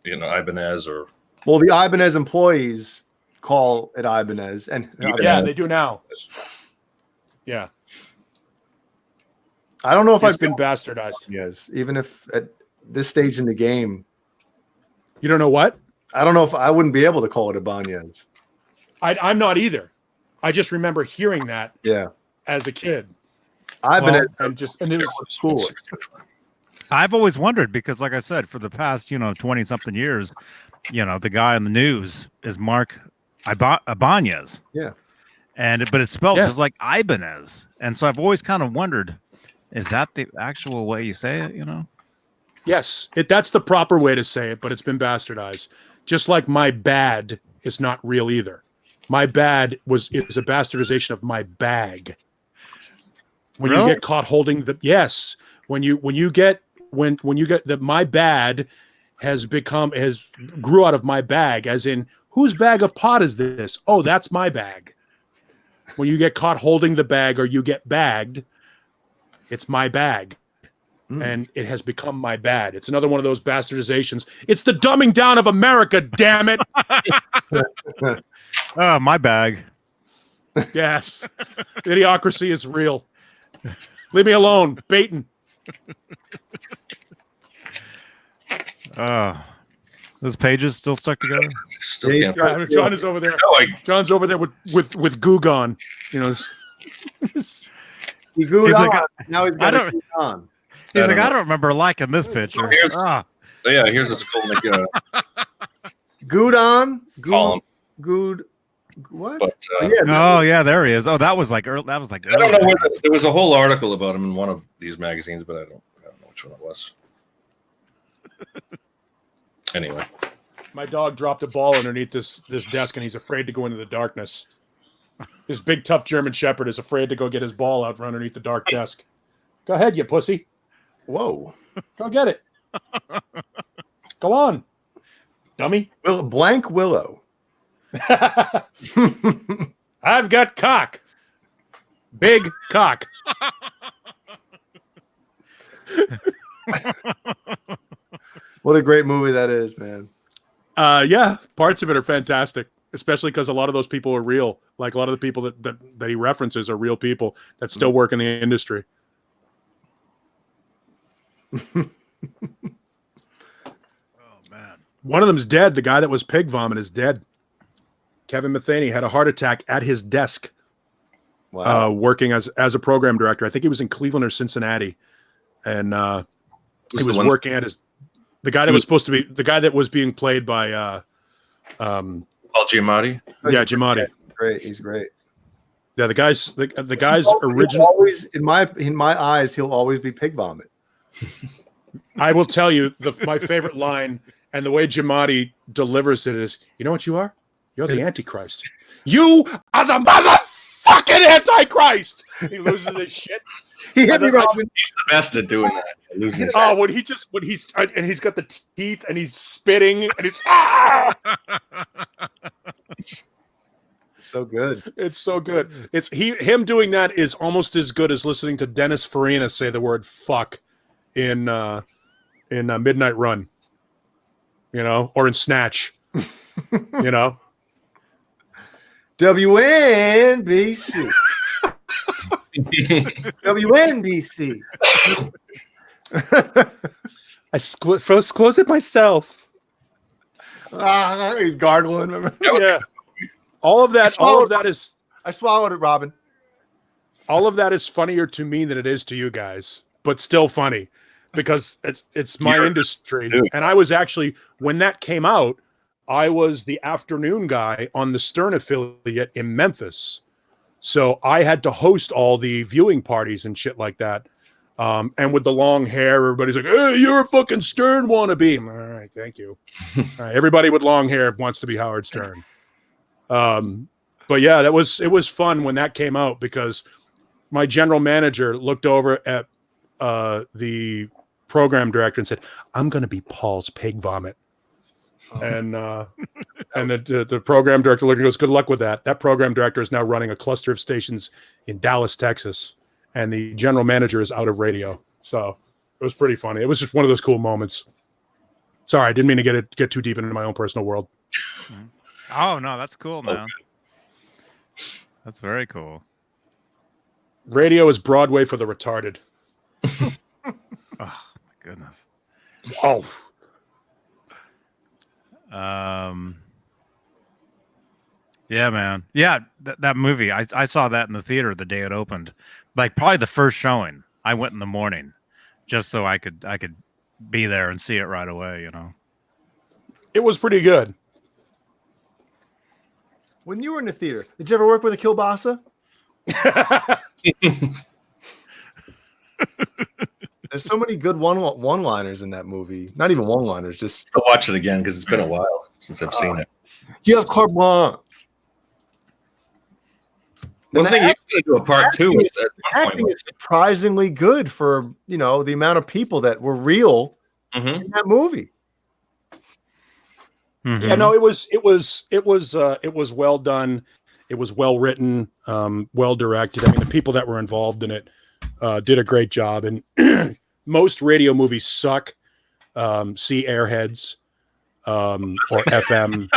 A: Ibanez or. Well,
D: the Ibanez employees call it Ibanez, and
B: they do now. Yeah.
D: I don't know if
B: It's
D: I've
B: been bastardized.
D: Yes, even if at this stage in the game,
B: You don't know what?
D: I don't know if I wouldn't be able to call it Ibanez.
B: I'm not either. I just remember hearing that
D: Yeah,
B: as a kid.
D: I've
B: Well,
D: been
B: and it was
D: cool.
C: I've always wondered because, like I said, for the past 20-something years, the guy on the news is Mark Ibanez.
D: Yeah.
C: But it's spelled
B: Yeah.
C: just like Ibanez, and so I've always kind of wondered, is that the actual way you say it?
B: Yes, that's the proper way to say it, but it's been bastardized. Just like my bad is not real either. My bad is a bastardization of my bag. When
C: Really?
B: you get caught holding when you get that my bad grew out of my bag, as in whose bag of pot is this? Oh, that's my bag. When you get caught holding the bag or you get bagged, it's my bag. And it has become my bad. It's another one of those bastardizations. It's the dumbing down of America, damn it.
C: Oh, my bag.
B: Yes. Idiocracy is real. Leave me alone, Beane.
C: Those pages still stuck together?
A: Still
D: Yeah,
A: can't-
B: John is over there.
A: No,
B: John's over there with goo gone.
D: He gooed
C: He's
D: on.
C: like,
D: Now he's got it on.
C: He's
A: I
C: like,
A: don't
C: I
A: know.
C: don't remember liking this picture.
A: Here's a skull
D: Gooed on.
A: column.
D: Gooed. What?
A: But
C: Oh yeah, there he is. Oh, that was like
A: I don't know whether there was a whole article about him in one of these magazines, but I don't know which one it was. Anyway,
B: My dog dropped a ball underneath this desk, and he's afraid to go into the darkness. His big, tough German Shepherd is afraid to go get his ball out from underneath the dark desk. Go ahead, you pussy.
D: Whoa.
B: Go get it. Go on, dummy.
D: Blank Willow.
B: I've got cock. Big cock.
D: What a great movie that is, man.
B: Yeah, parts of it are fantastic, especially because a lot of those people are real. Like a lot of the people that he references are real people that still work in the industry.
C: Oh man.
B: One of them's dead. The guy that was pig vomit is dead. Kevin Metheny had a heart attack at his desk,
D: Wow.
B: working as a program director. I think he was in Cleveland or Cincinnati, and he was working at the guy that was being played by
A: Paul Giamatti.
B: yeah, Giamatti.
D: Great. He's great.
B: Yeah, the guy's
D: He'll
B: original.
D: always, in my eyes, he'll always be pig vomit.
B: I will tell you my favorite line, and the way Giamatti delivers it is, you know what you are? You're the Antichrist. You are the motherfucking Antichrist. He loses his shit.
D: He hit me, Robin.
A: He's the best at doing that. Losing his
B: Oh, when he's got the teeth and he's spitting and he's
D: So good.
B: It's so good. It's him doing that is almost as good as listening to Dennis Farina say the word fuck in Midnight Run, or in Snatch,
D: WNBC. WNBC.
B: I first close it myself.
D: He's gargling. Remember?
B: Yeah. All of that is
D: I swallowed it, Robin.
B: all of that is funnier to me than it is to you guys, but still funny because it's my industry. And I was actually, when that came out, I was the afternoon guy on the Stern affiliate in Memphis. So I had to host all the viewing parties and shit like that. And with the long hair, everybody's like, hey, you're a fucking Stern wannabe. All right, thank you. All right, everybody with long hair wants to be Howard Stern. But yeah, it was fun when that came out because my general manager looked over at the program director and said, I'm going to be Paul's pig vomit. And the program director looked and goes, good luck with that. That program director is now running a cluster of stations in Dallas, Texas. And the general manager is out of radio. So it was pretty funny. It was just one of those cool moments. Sorry, I didn't mean to get too deep into my own personal world.
C: Oh no, that's cool, man. That's very cool.
B: Radio is Broadway for the retarded.
C: Oh my goodness.
B: Oh,
C: Yeah, man. Yeah, that movie. I saw that in the theater the day it opened. Like probably the first showing. I went in the morning just so I could be there and see it right away, you know.
B: it was pretty good.
D: When you were in the theater, did you ever work with a kielbasa? There's so many good one-liners in that movie. Not even one-liners, just
A: I'll watch it again because it's been a while since I've seen it.
D: you have carte blanche.
A: Wasn't he going to do a part 2?
D: acting
A: At one
D: Acting
A: point,
D: is surprisingly good for the amount of people that were real
A: Mhm.
D: in that movie.
B: Yeah, no, it was well done. It was well written, well directed. I mean, the people that were involved in it did a great job. And most radio movies suck. See Airheads or FM.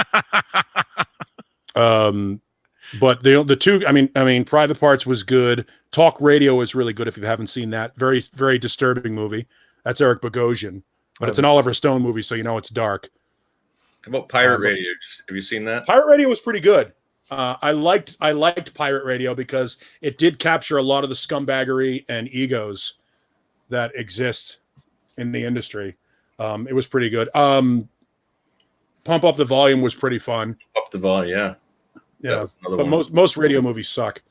B: But the two, I mean, Private Parts was good. Talk Radio is really good if you haven't seen that. Very, very disturbing movie. That's Eric Bogosian, but it's an Oliver Stone movie, so you know it's dark.
A: How about Pirate Radio? Have you seen that?
B: Pirate Radio was pretty good. I liked Pirate Radio because it did capture a lot of the scumbaggery and egos that exist in the industry. It was pretty good. Pump Up the Volume was pretty fun.
A: Up the volume, yeah.
B: Yeah, but most radio movies suck.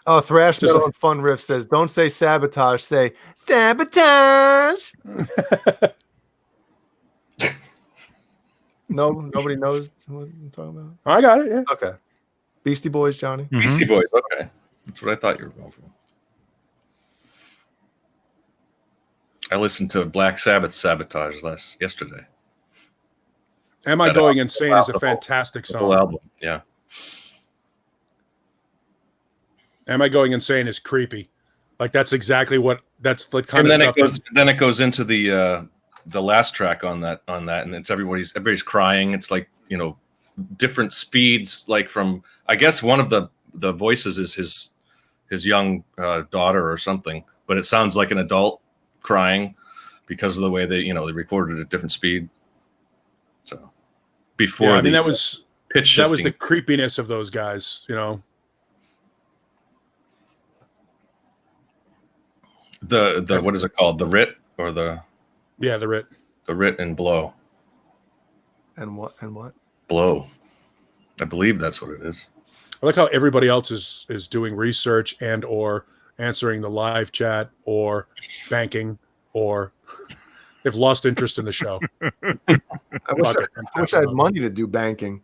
D: Oh, Thrash Metal and Fun Riff says, "Don't say sabotage, say sabotage." No, nobody knows what I'm talking about.
B: I got it. Yeah.
D: Okay, Beastie Boys, Johnny.
A: Beastie Boys, okay. That's what I thought you were going for. I listened to Black Sabbath Sabotage yesterday.
B: Am I Going Insane is a fantastic
A: The whole
B: song.
A: album, yeah.
B: Am I Going Insane is creepy. Like that's exactly what that's the kind
A: And
B: of
A: then
B: stuff.
A: it goes into the last track on that, and it's everybody's crying. It's like, different speeds, like from, I guess one of the voices is his young daughter or something, but it sounds like an adult crying because of the way they recorded it at different speed. So before
B: I mean that was
A: pitch shifting.
B: That was the creepiness of those guys,
A: The what is it called? The Rit or the
B: Rit.
A: The Rit and Blow.
D: And what?
A: Blow. I believe that's what it is.
B: I like how everybody else is doing research and or answering the live chat or banking or they've lost interest in the show.
D: I wish I had money to do banking.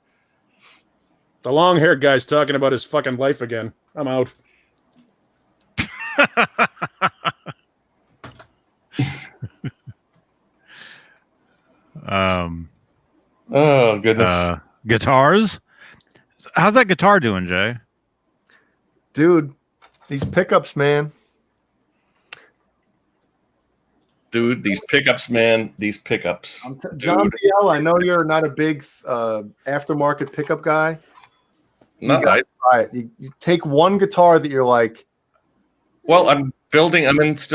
B: The long-haired guy's talking about his fucking life again. I'm out.
A: Oh goodness.
C: Guitars. How's that guitar doing, Jay?
D: Dude, these pickups, man.
A: Dude, these pickups, man. These pickups.
D: John BL, I know you're not a big aftermarket pickup guy.
A: No,
D: You take one guitar that you're like.
A: Well, I'm still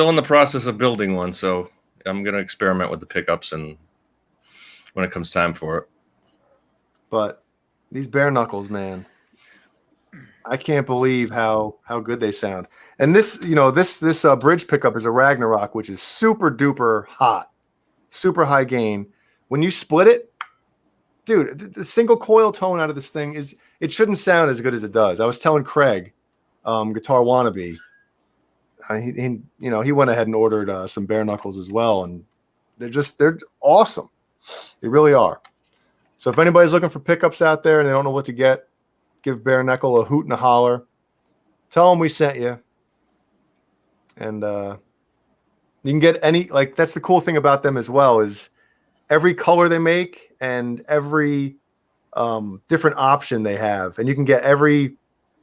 A: in the process of building one, so I'm gonna experiment with the pickups and when it comes time for it.
D: But these bare knuckles, man. I can't believe how good they sound. And this bridge pickup is a Ragnarok, which is super duper hot, super high gain. When you split it, dude, the single coil tone out of this thing it shouldn't sound as good as it does. I was telling Craig, Guitar Wannabe, he went ahead and ordered some bare knuckles as well, and they're awesome. They really are. So if anybody's looking for pickups out there and they don't know what to get, give Bare Knuckle a hoot and a holler. Tell them we sent you. And you can get that's the cool thing about them as well is every color they make and every different option they have. And you can get every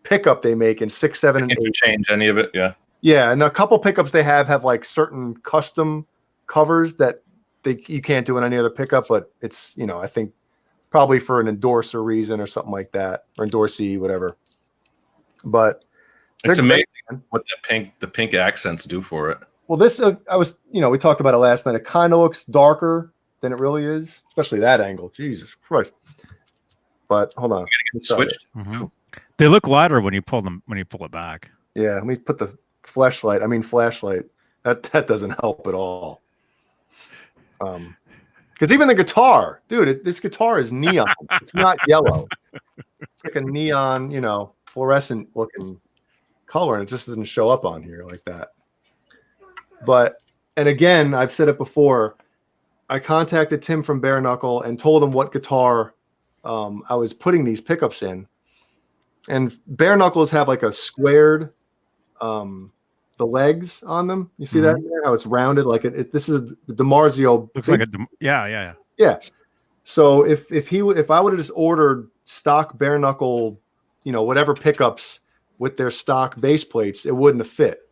D: pickup they make in 6, 7, and 8.
A: Interchange any of it, yeah.
D: Yeah, and a couple pickups they have like certain custom covers that you can't do in any other pickup, but it's, I think probably for an endorser reason or something like that, or endorsee, whatever. But
A: It's
D: They're
A: amazing
D: great, man.
A: what the pink accents do for it.
D: Well, this I was, we talked about it last night. It kind of looks darker than it really is, especially that angle. Jesus Christ! But hold on,
A: Switched.
C: Mhm. They look lighter when you pull it back.
D: Yeah, let me put the flashlight. That doesn't help at all. Because even the guitar, dude, this guitar is neon. It's not yellow. It's like a neon, fluorescent looking color, and it just doesn't show up on here like that. But, and again, I've said it before, I contacted Tim from Bare Knuckle and told him what guitar I was putting these pickups in. And Bare Knuckles have like a squared, the legs on them. You see that? How it's rounded? Like this is the DiMarzio.
C: Looks like yeah.
D: Yeah. So if I would have just ordered stock Bare Knuckle, whatever pickups with their stock base plates, it wouldn't have fit.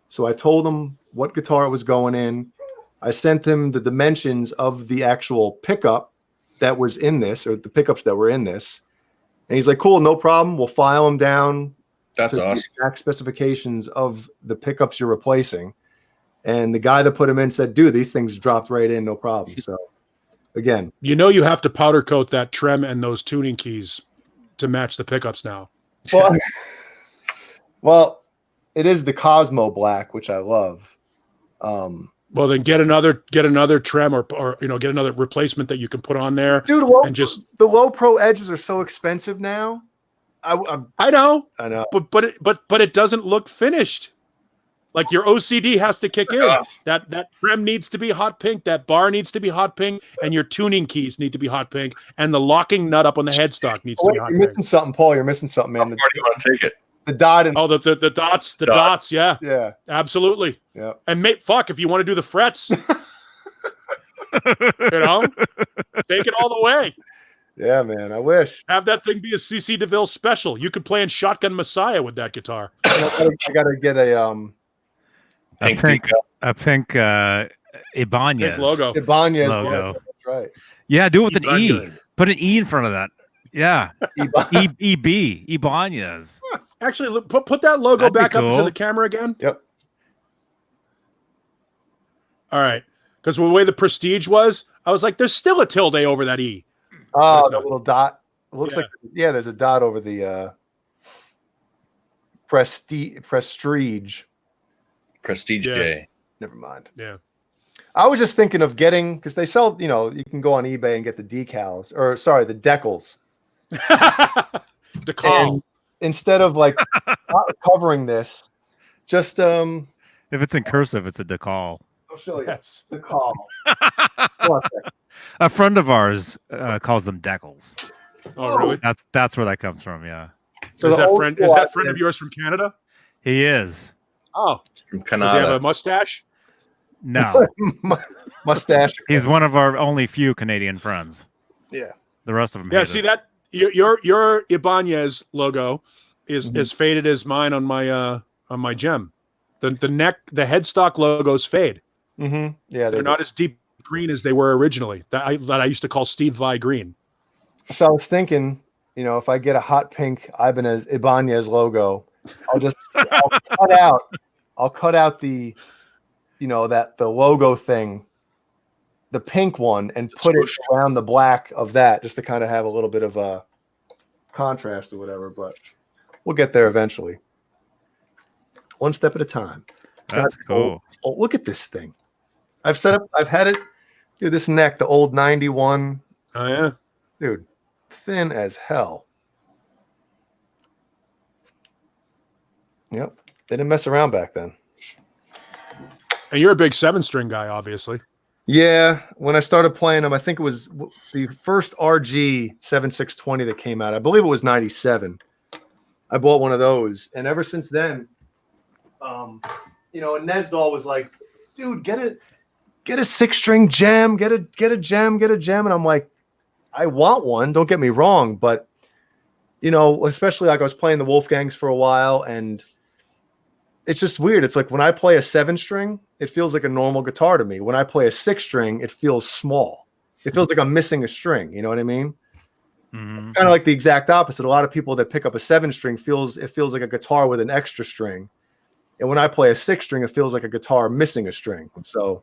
D: So I told him what guitar it was going in. I sent him the dimensions of the actual pickup that was in this, or the pickups that were in this. And he's like, cool, no problem. We'll file them down.
A: That's awesome.
D: The exact specifications of the pickups you're replacing. And the guy that put them in said, dude, these things dropped right in, no problem. So again,
B: You have to powder coat that trem and those tuning keys to match the pickups now.
D: Well, it is the Cosmo Black, which I love.
B: Well, then get another trem or get another replacement that you can put on there.
D: Dude, the low pro edges are so expensive now.
B: I know, but it doesn't look finished. Like your OCD has to kick in. That trem needs to be hot pink. That bar needs to be hot pink, and your tuning keys need to be hot pink, and the locking nut up on the headstock needs to be hot pink.
D: You're missing something, Paul. You're missing something, man.
A: Where do you want to take it?
D: The dot and
B: the dots, yeah, absolutely,
D: yeah.
B: And if you want to do the frets, take it all the way.
D: Yeah, man. I wish.
B: Have that thing be a CC DeVille special. You could play in Shotgun Messiah with that guitar.
D: I gotta get a
C: pink Ibanez
B: Pink logo.
D: Ibanez
C: logo.
D: That's right.
C: Yeah, do it with an E.
B: Ibanez.
C: Put an E in front of that. Yeah, Ibanez.
B: Actually, put that logo
C: That'd be
B: back up
C: cool.
B: to the camera again.
D: Yep.
B: All right, because the way the Prestige was, I was like, there's still a tilde over that E.
D: Oh, the little dot. It looks like there's a dot over the Prestige.
A: Prestige
B: Yeah.
A: J.
D: Never mind.
B: Yeah.
D: I was just thinking of getting, because they sell, you can go on eBay and get the decals, or sorry, the decals.
B: Decal.
D: And instead of like not covering this, just
C: If it's in cursive, it's a decal.
D: I'll show you.
B: Yes.
D: Decal.
C: A friend of ours calls them decals.
B: Oh, really?
C: That's where that comes from. Yeah,
D: So
B: is
D: the
B: that
D: old
B: friend
D: school
B: of yours from Canada?
C: he is.
B: Oh,
A: From
B: does he have
A: Canada.
B: a mustache?
C: No,
D: mustache.
C: he's one of our only few Canadian friends.
D: Yeah.
C: The rest of them.
B: Yeah.
C: hate
B: See
C: us.
B: that your Ibanez logo is as faded as mine on my gem. The neck, the headstock logos fade.
D: Mm-hmm. Yeah,
B: They're not as deep green as they were originally. That I used to call Steve Vai green.
D: So I was thinking, if I get a hot pink Ibanez logo, I'll cut out the, the logo thing, the pink one, and put it around the black of that, just to kind of have a little bit of a contrast or whatever. But we'll get there eventually, one step at a time.
C: That's cool.
D: Oh, look at this thing. I've had it, dude. This neck, the old 91,
B: Oh yeah.
D: dude, thin as hell. Yep, they didn't mess around back then.
B: And you're a big 7-string guy, obviously.
D: Yeah, when I started playing them, I think it was the first RG 7620 that came out. I believe it was 97. I bought one of those, and ever since then, and Nesdal was like, "Dude, get a 6-string gem, get a gem," and I'm like, I want one. Don't get me wrong, but especially like I was playing the Wolfgangs for a while, and it's just weird. It's like when I play a 7-string, it feels like a normal guitar to me. When I play a 6-string, it feels small. It feels like I'm missing a string. You know what I mean?
C: Mhm.
D: Kind of like the exact opposite. A lot of people that pick up a 7-string feels like a guitar with an extra string. And when I play a 6-string, it feels like a guitar missing a string. So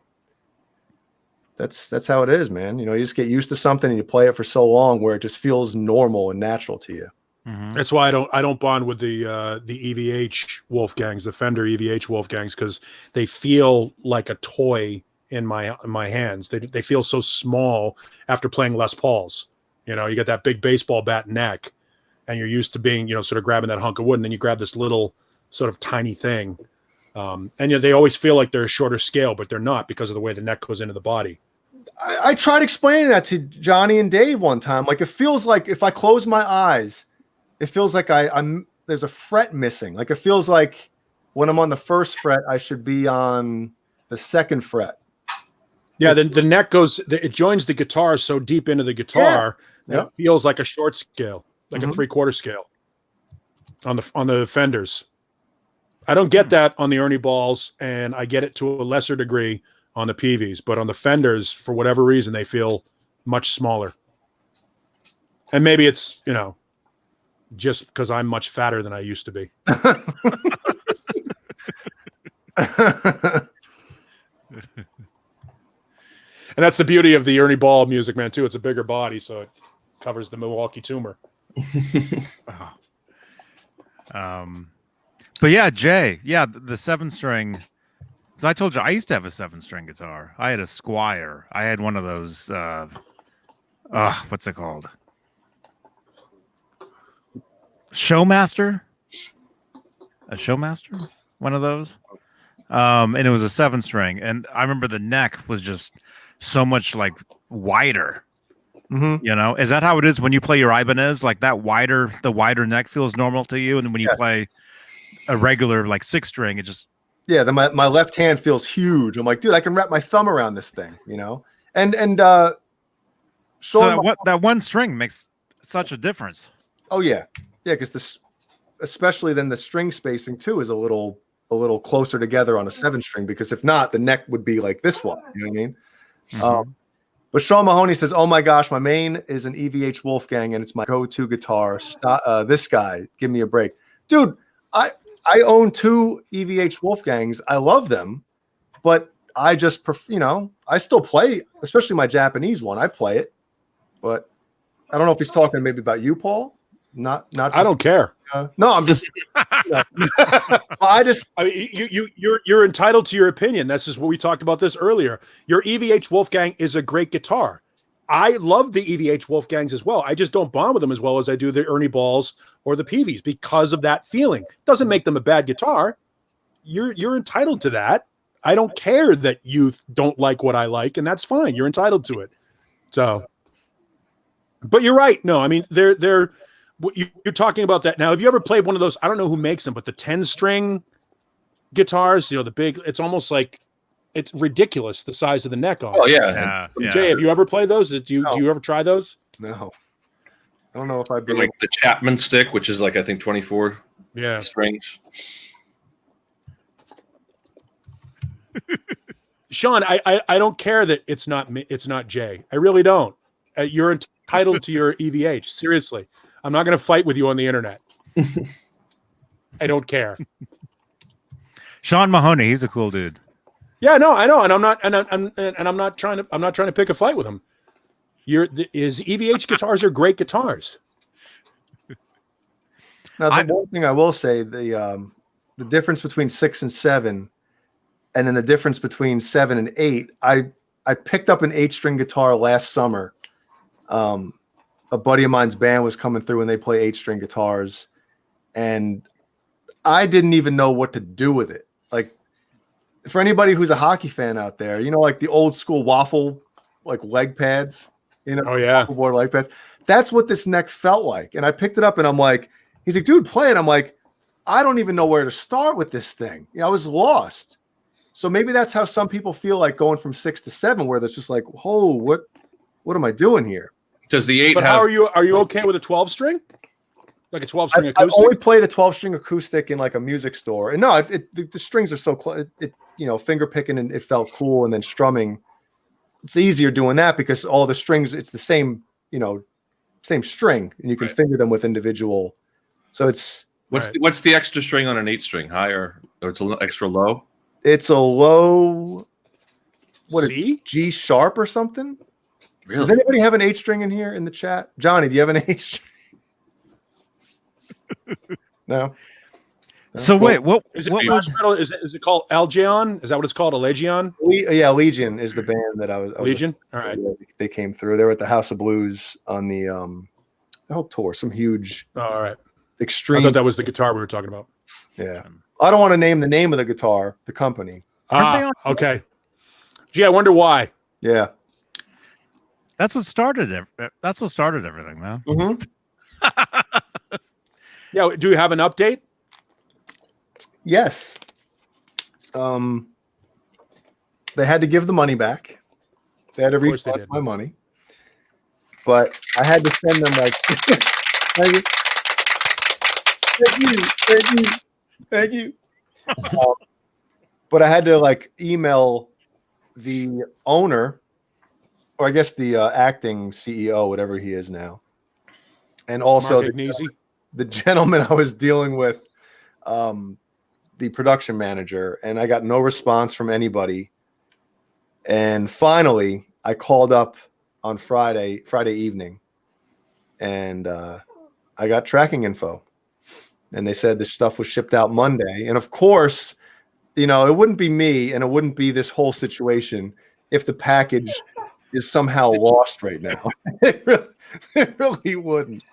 D: that's how it is, man. You just get used to something and you play it for so long where it just feels normal and natural to you.
C: Mhm.
B: That's why I don't bond with the EVH Wolfgangs, the Fender EVH Wolfgangs, because they feel like a toy in my hands. They feel so small after playing Les Pauls. You got that big baseball bat neck, and you're used to being sort of grabbing that hunk of wood, and then you grab this little sort of tiny thing, and they always feel like they're a shorter scale, but they're not because of the way the neck goes into the body.
D: I tried explaining that to Johnny and Dave one time. Like, it feels like if I close my eyes, it feels like I'm there's a fret missing. Like, it feels like when I'm on the first fret, I should be on the second fret.
B: Yeah, then the neck it joins the guitar so deep into the guitar that it feels like a short scale, like a 3/4 scale on the Fenders. I don't get that on the Ernie Balls, and I get it to a lesser degree on the Peavies, but on the Fenders, for whatever reason, they feel much smaller. And maybe it's, just because I'm much fatter than I used to be. And that's the beauty of the Ernie Ball music, man, too. It's a bigger body, so it covers the Milwaukee tumor.
C: But yeah, Jay, the 7-string. Because I told you I used to have a 7-string guitar. I had a Squire. I had one of those. What's it called? Showmaster. A Showmaster. One of those. And it was a 7-string, and I remember the neck was just so much like wider. Is that how it is when you play your Ibanez? Like the wider neck feels normal to you, and then when you play a regular like 6-string, it just
D: then my left hand feels huge. I'm like, dude, I can wrap my thumb around this thing, And
C: so that one string makes such a difference.
D: Oh yeah, because especially then the string spacing too is a little closer together on a 7-string, because if not, the neck would be like this one. You know what I mean? But Sean Mahoney says, "Oh my gosh, my main is an EVH Wolfgang, and it's my go-to guitar. This guy, give me a break, dude. I own 2 EVH Wolfgangs. I love them, but I just I still play, especially my Japanese one. I play it, but I don't know if he's talking maybe about you, Paul. Not.
B: I don't care.
D: No, I'm just.
B: You're entitled to your opinion. That's just what we talked about this earlier. Your EVH Wolfgang is a great guitar. I love the EVH Wolfgangs as well. I just don't bond with them as well as I do the Ernie Balls or the Peavies because of that feeling. Doesn't make them a bad guitar. You're entitled to that. I don't care that you don't like what I like, and that's fine. You're entitled to it. So, but you're right. No, I mean they're. You're talking about that now. Have you ever played one of those? I don't know who makes them, but the 10-string guitars, the big, it's almost like it's ridiculous the size of the neck on it.
A: Oh yeah.
B: Jay, have you ever played those? Do you ever try those?
D: No. I don't know if I'd be
A: like the Chapman stick, which is like I think 24 strings.
B: Sean, I don't care that it's not Jay. I really don't. You're entitled to your EVH. Seriously. I'm not going to fight with you on the internet. I don't care.
C: Sean Mahoney, he's a cool dude.
B: Yeah, no, I know, and I'm not trying to pick a fight with him. His EVH guitars are great guitars.
D: Now, the one thing I will say, the difference between 6 and 7, and then the difference between 7 and 8. I picked up an 8-string guitar last summer. A buddy of mine's band was coming through and they play 8-string guitars, and I didn't even know what to do with it. Like, for anybody who's a hockey fan out there, like the old school waffle, like leg pads,
B: oh yeah,
D: board leg pads. That's what this neck felt like. And I picked it up and I'm like, he's like, dude, play it. I'm like, I don't even know where to start with this thing. I was lost. So maybe that's how some people feel like going from 6 to 7, where there's just like, whoa, what am I doing here?
A: Does the 8
B: But
A: have?
B: how are you okay with a 12-string? Like a 12-string acoustic?
D: I only played a 12-string acoustic in like a music store. And no, the strings are so close. Finger picking, and it felt cool. And then strumming, it's easier doing that because all the strings, it's the same, same string, and you can finger them with individual. So it's
A: what's the extra string on an 8-string? Higher, or it's a little extra low?
D: it's a low. What is
B: C?
D: G sharp or something?
A: Really?
D: Does anybody have an 8-string in here in the chat? Johnny, do you have an 8-string? No.
C: So wait, what
B: Is it
C: what
B: thrash
C: would
B: metal? Is it called Algeon? Is that what it's called? A Legion?
D: Yeah, Legion is the band that I was.
B: Legion. All right.
D: They came through. They were at the House of Blues on the whole tour. Some huge,
B: All right. I
D: extreme.
B: thought that was the guitar we were talking about.
D: Yeah. I don't want to name the name of the guitar, the company.
C: Aren't they on-
B: Okay. Gee, I wonder why.
D: Yeah.
C: that's what started everything, man.
D: Mm-hmm.
B: Yeah. Do you have an update?
D: Yes. They had to give the money back. They had to
B: Of course they
D: refund
B: did.
D: my money. But I had to send them like thank you. Thank you. But I had to like email the owner, or I guess the acting CEO, whatever he is now. And also
B: Mark Agnesi?
D: the gentleman I was dealing with, the production manager, and I got no response from anybody. And finally, I called up on Friday evening, and I got tracking info. And they said this stuff was shipped out Monday. And of course, you know, it wouldn't be me, and it wouldn't be this whole situation if the package is somehow lost right now. It really wouldn't.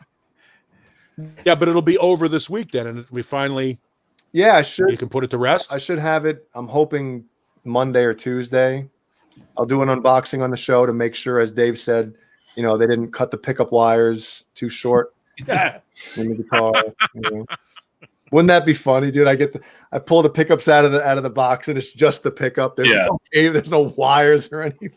B: Yeah, but it'll be over this week then, and we finally
D: Yeah, I should.
B: you can put it to rest.
D: I should have it. I'm hoping Monday or Tuesday. I'll do an unboxing on the show to make sure, as Dave said, you know, they didn't cut the pickup wires too short
B: Yeah.
D: in the guitar. You know. Wouldn't that be funny, dude? I pull the pickups out of the box, and it's just the pickup. There's no cable, there's no wires or anything.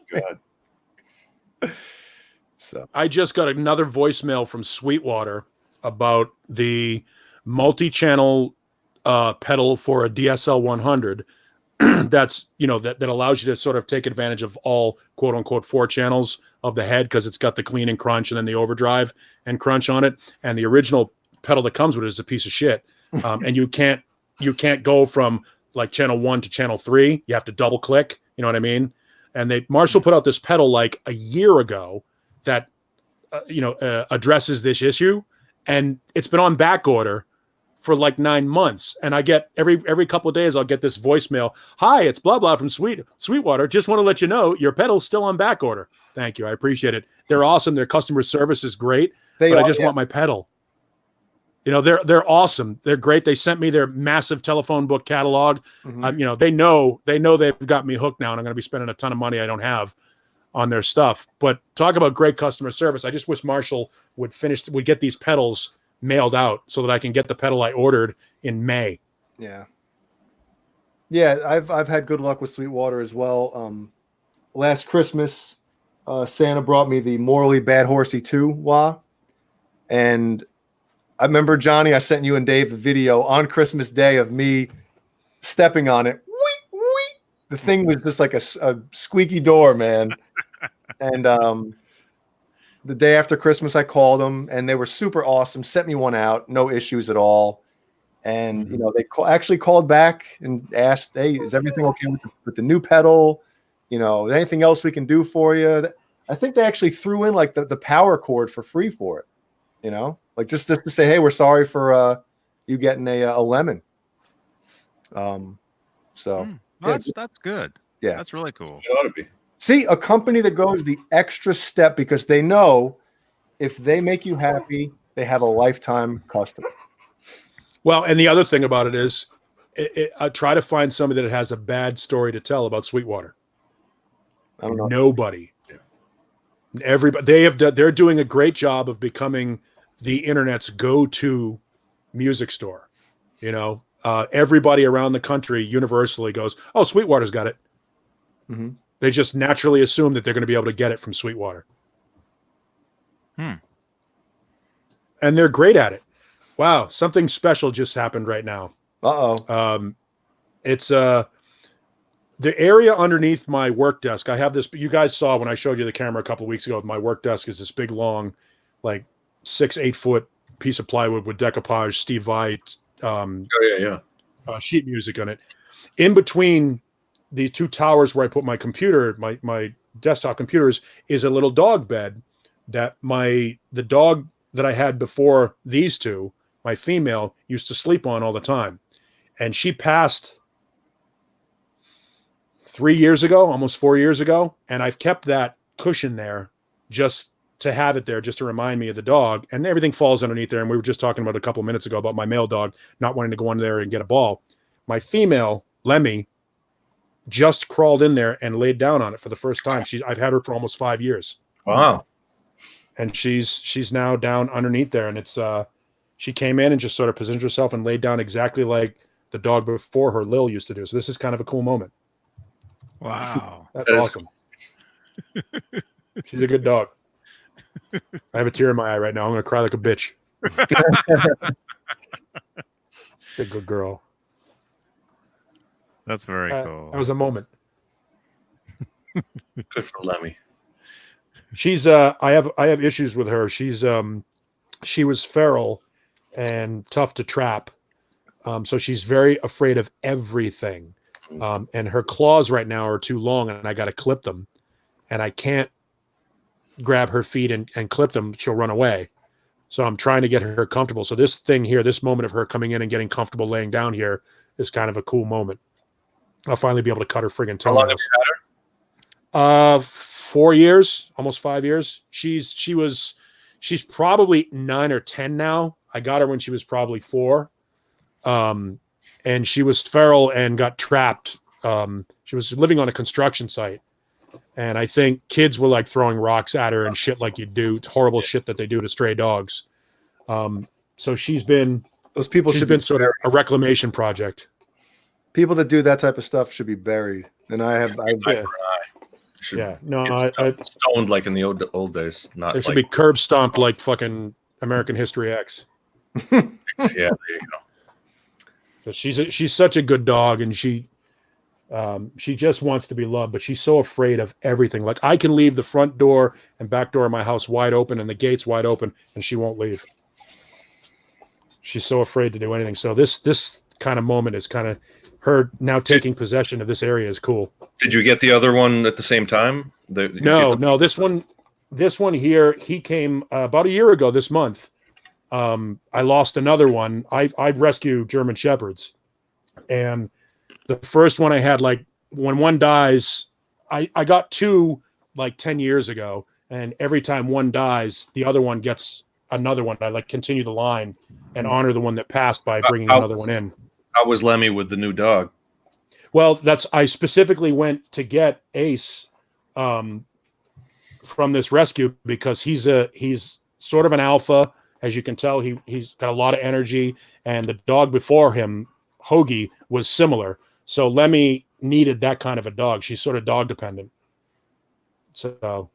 D: So
B: I just got another voicemail from Sweetwater about the multi-channel pedal for a DSL 100 that's, you know, that allows you to sort of take advantage of all quote unquote 4 channels of the head, because it's got the clean and crunch and then the overdrive and crunch on it. And the original pedal that comes with it is a piece of shit. And you can't go from like channel 1 to channel 3. You have to double click. You know what I mean? And Marshall put out this pedal like a year ago that addresses this issue, and it's been on back order for like 9 months. And I get every couple of days, I'll get this voicemail. Hi, it's blah, blah from Sweetwater. Just want to let you know your pedal's still on back order. Thank you. I appreciate it. They're awesome. Their customer service is great, but I just want my pedal. You know, they're awesome. They're great. They sent me their massive telephone book catalog.
D: Mhm.
B: You know, they know they've got me hooked now, and I'm going to be spending a ton of money I don't have on their stuff. But talk about great customer service. I just wish Marshall would get these pedals mailed out so that I can get the pedal I ordered in May.
D: yeah. I've had good luck with Sweetwater as well. Last Christmas, Santa brought me the Morally Bad Horsey 2 wah, and I remember, Johnny, I sent you and Dave a video on Christmas Day of me stepping on it. Wee, wee. The thing was just like a squeaky door, man. And the day after Christmas, I called them, and they were super awesome. Sent me one out, no issues at all. And you know, they actually called back and asked, "Hey, is everything okay with the new pedal? You know, anything else we can do for you?" I think they actually threw in like the power cord for free for it. You know, like just to say, "Hey, we're sorry for you getting a lemon."
C: That's good.
D: Yeah,
C: That's really cool.
A: It ought to be.
D: See, a company that goes the extra step because they know if they make you happy, they have a lifetime customer.
B: Well, and the other thing about it is, I try to find somebody that has a bad story to tell about Sweetwater.
D: I don't know.
B: Nobody. Everybody. They're doing a great job of becoming the internet's go-to music store. You know, everybody around the country universally goes, "Oh, Sweetwater's got it."
D: Mm-hmm.
B: They just naturally assume that they're going to be able to get it from Sweetwater. And they're great at it. Wow, something special just happened right now.
D: Uh-oh.
B: It's the area underneath my work desk. I have this, you guys saw when I showed you the camera a couple of weeks ago, my work desk is this big, long, like 6-8 foot piece of plywood with decoupage, Steve Vai sheet music on it. In between the two towers where I put my computer, my desktop computers, is a little dog bed that the dog that I had before these two, my female, used to sleep on all the time. And she passed 3 years ago, almost 4 years ago. And I've kept that cushion there just to have it there, just to remind me of the dog. And everything falls underneath there. And we were just talking about a couple of minutes ago about my male dog not wanting to go in there and get a ball. My female, Lemmy, just crawled in there and laid down on it for the first time. I've had her for almost 5 years.
A: Wow.
B: And she's now down underneath there. And it's she came in and just sort of positioned herself and laid down exactly like the dog before her, Lil, used to do. So this is kind of a cool moment.
C: Wow.
B: That's awesome. She's a good dog. I have a tear in my eye right now. I'm going to cry like a bitch. She's a good girl.
C: That's very cool.
B: That was a moment.
A: Good for Lemmy.
B: She's I have issues with her. She was feral and tough to trap. So she's very afraid of everything. And her claws right now are too long and I got to clip them. And I can't grab her feet and clip them. She'll run away. So I'm trying to get her comfortable. So this thing here, this moment of her coming in and getting comfortable laying down here is kind of a cool moment. I'll finally be able to cut her friggin' toenails.
A: How long have you had her?
B: 4 years, almost 5 years. She's probably 9 or 10 now. I got her when she was probably 4. And she was feral and got trapped. She was living on a construction site. And I think kids were like throwing rocks at her and shit like you do, horrible shit that they do to stray dogs. So she's been sort of a reclamation project.
D: People that do that type of stuff should be buried. And I
A: stoned like in the old days. Not
B: there should be curb stomped like fucking American History X.
A: Yeah, there you go.
B: So she's such a good dog, and she just wants to be loved, but she's so afraid of everything. Like I can leave the front door and back door of my house wide open and the gates wide open, and she won't leave. She's so afraid to do anything. So this kind of moment is kind of her now taking possession of this area is cool.
A: Did you get the other one at the same time?
B: No. This one here, he came about a year ago this month. I lost another one. I rescue German Shepherds, and the first one I had, like when one dies, I got 2 like 10 years ago, and every time one dies, the other one gets another one. I like continue the line and honor the one that passed by bringing another one in.
A: How was Lemmy with the new dog?
B: Well, I specifically went to get Ace from this rescue because he's sort of an alpha. As you can tell, he's got a lot of energy, and the dog before him, Hoagie, was similar. So Lemmy needed that kind of a dog. She's sort of dog dependent. So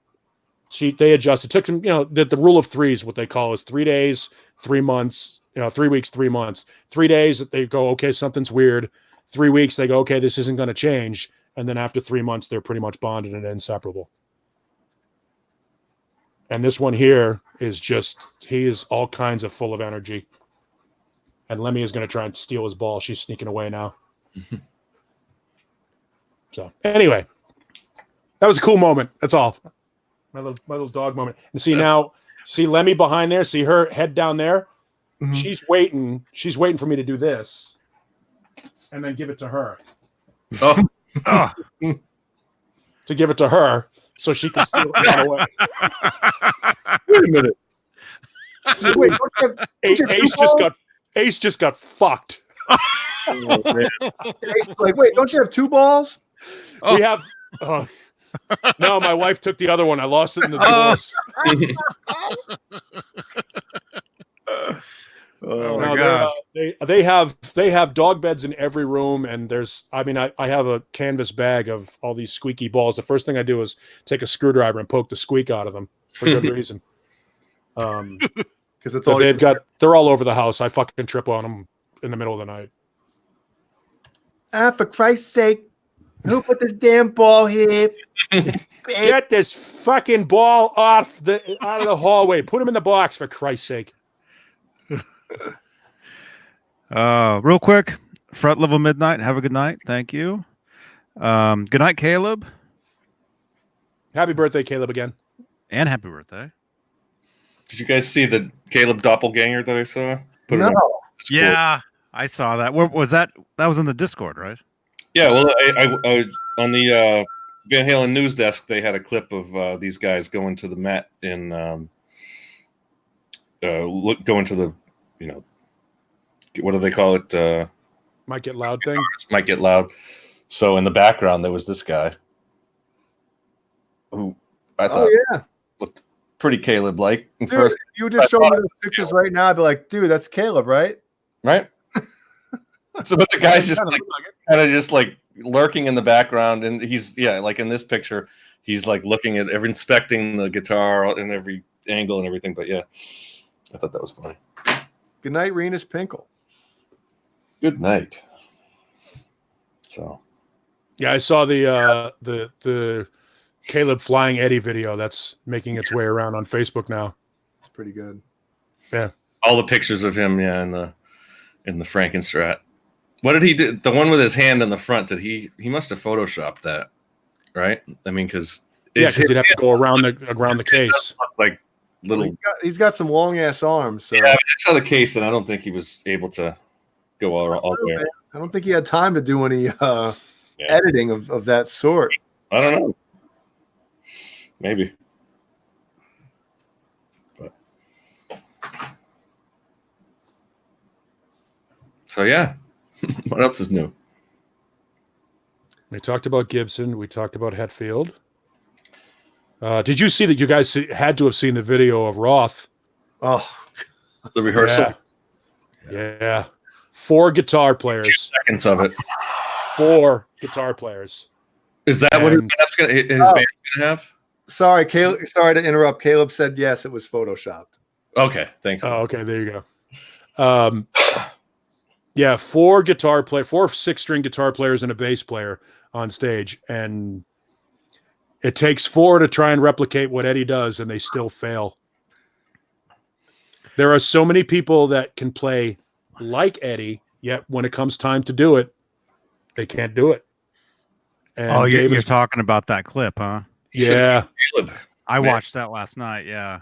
B: they adjusted. It took them, the rule of 3 is what they call is 3 days, 3 months, 3 weeks, 3 months. 3 days they go, okay, something's weird. 3 weeks they go, okay, this isn't going to change. And then after 3 months, they're pretty much bonded and inseparable. And this one here is he is all kinds of full of energy. And Lemmy is going to try and steal his ball. She's sneaking away now. So anyway, that was a cool moment. That's all. My little dog moment. And see Lemmy behind there. See her head down there. Mm-hmm. She's waiting for me to do this, and then give it to her. To give it to her so she can steal it and run away.
A: Wait a minute.
B: Wait, Ace just got fucked.
D: Oh, man. Ace is like, wait, don't you have 2 balls?
B: We have. No, my wife took the other one. I lost it in the divorce.
C: Oh my gosh.
B: They have dog beds in every room, and I have a canvas bag of all these squeaky balls. The first thing I do is take a screwdriver and poke the squeak out of them for good reason. Because it's all they're all over the house. I fucking trip on them in the middle of the night.
D: For Christ's sake. Who put this damn ball here?
B: Get this fucking ball out of the hallway. Put him in the box, for Christ's sake.
C: Real quick, Front Level Midnight. Have a good night. Thank you. Good night, Caleb.
B: Happy birthday, Caleb, again.
C: And happy birthday.
A: Did you guys see the Caleb doppelganger that I saw? Put it
D: No.
A: on Discord.
C: Yeah, I saw that. Where was that? That was in the Discord, right?
A: Yeah, well, I on the Van Halen news desk, they had a clip of these guys going to the Met in going to the, what do they call it?
B: Might get loud thing.
A: Might get loud. So in the background, there was this guy who I thought looked pretty Caleb-like.
D: Dude,
A: First,
D: if you just showed me the pictures right now, I'd be like, dude, that's Caleb, right?
A: right? So, but the guy's just kind of just like lurking in the background, and he's like in this picture, he's like looking at inspecting the guitar in every angle and everything. But yeah, I thought that was funny.
D: Good night, Renus Pinkle.
A: Good night. So,
B: yeah, I saw the Caleb flying Eddie video that's making its way around on Facebook now.
D: It's pretty good.
B: Yeah,
A: all the pictures of him, in the Frankenstrat. What did he do? The one with his hand in the front. Did he must have photoshopped that, right? I mean, because
B: because he'd have to go around the case.
A: Like little.
D: He's got some long ass arms. So.
A: Yeah, I saw the case, and I don't think he was able to go all there.
D: I don't think he had time to do any editing of that sort.
A: I don't know. Maybe. But so yeah. What else is new?
B: We talked about Gibson. We talked about Hetfield. Did you see that? You guys had to have seen the video of Roth.
D: Oh,
A: the rehearsal.
B: Yeah. 4 guitar players.
A: Seconds of it.
B: 4 guitar players.
A: Is that what his band's gonna have?
D: Sorry, Caleb. Sorry to interrupt. Caleb said yes, it was photoshopped.
A: Okay, thanks.
B: Oh, okay. There you go. Yeah, 4 6-string guitar players and a bass player on stage, and it takes 4 to try and replicate what Eddie does, and they still fail. There are so many people that can play like Eddie, yet when it comes time to do it, they can't do it. And
C: you're talking about that clip, huh?
B: Yeah,
C: I watched that last night. Yeah,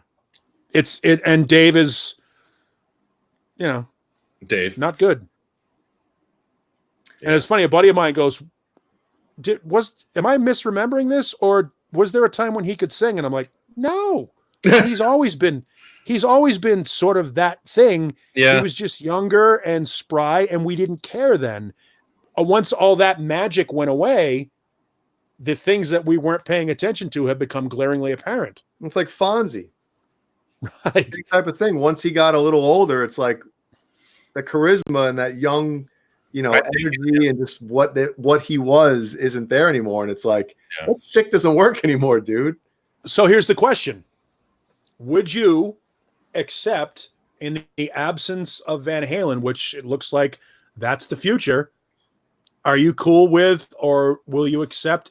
B: and Dave is,
A: Dave,
B: not good. And it's funny, a buddy of mine goes, am I misremembering this, or was there a time when he could sing? And I'm like, no. He's always been sort of that thing.
A: Yeah.
B: He was just younger and spry, and we didn't care then. Once all that magic went away, the things that we weren't paying attention to have become glaringly apparent.
D: It's like Fonzie.
B: Right.
D: Same type of thing. Once he got a little older, it's like the charisma and that young, energy and just what he was isn't there anymore. And it's like, that shit doesn't work anymore, dude.
B: So here's the question. Would you accept, in the absence of Van Halen, which it looks like that's the future, are you cool with, or will you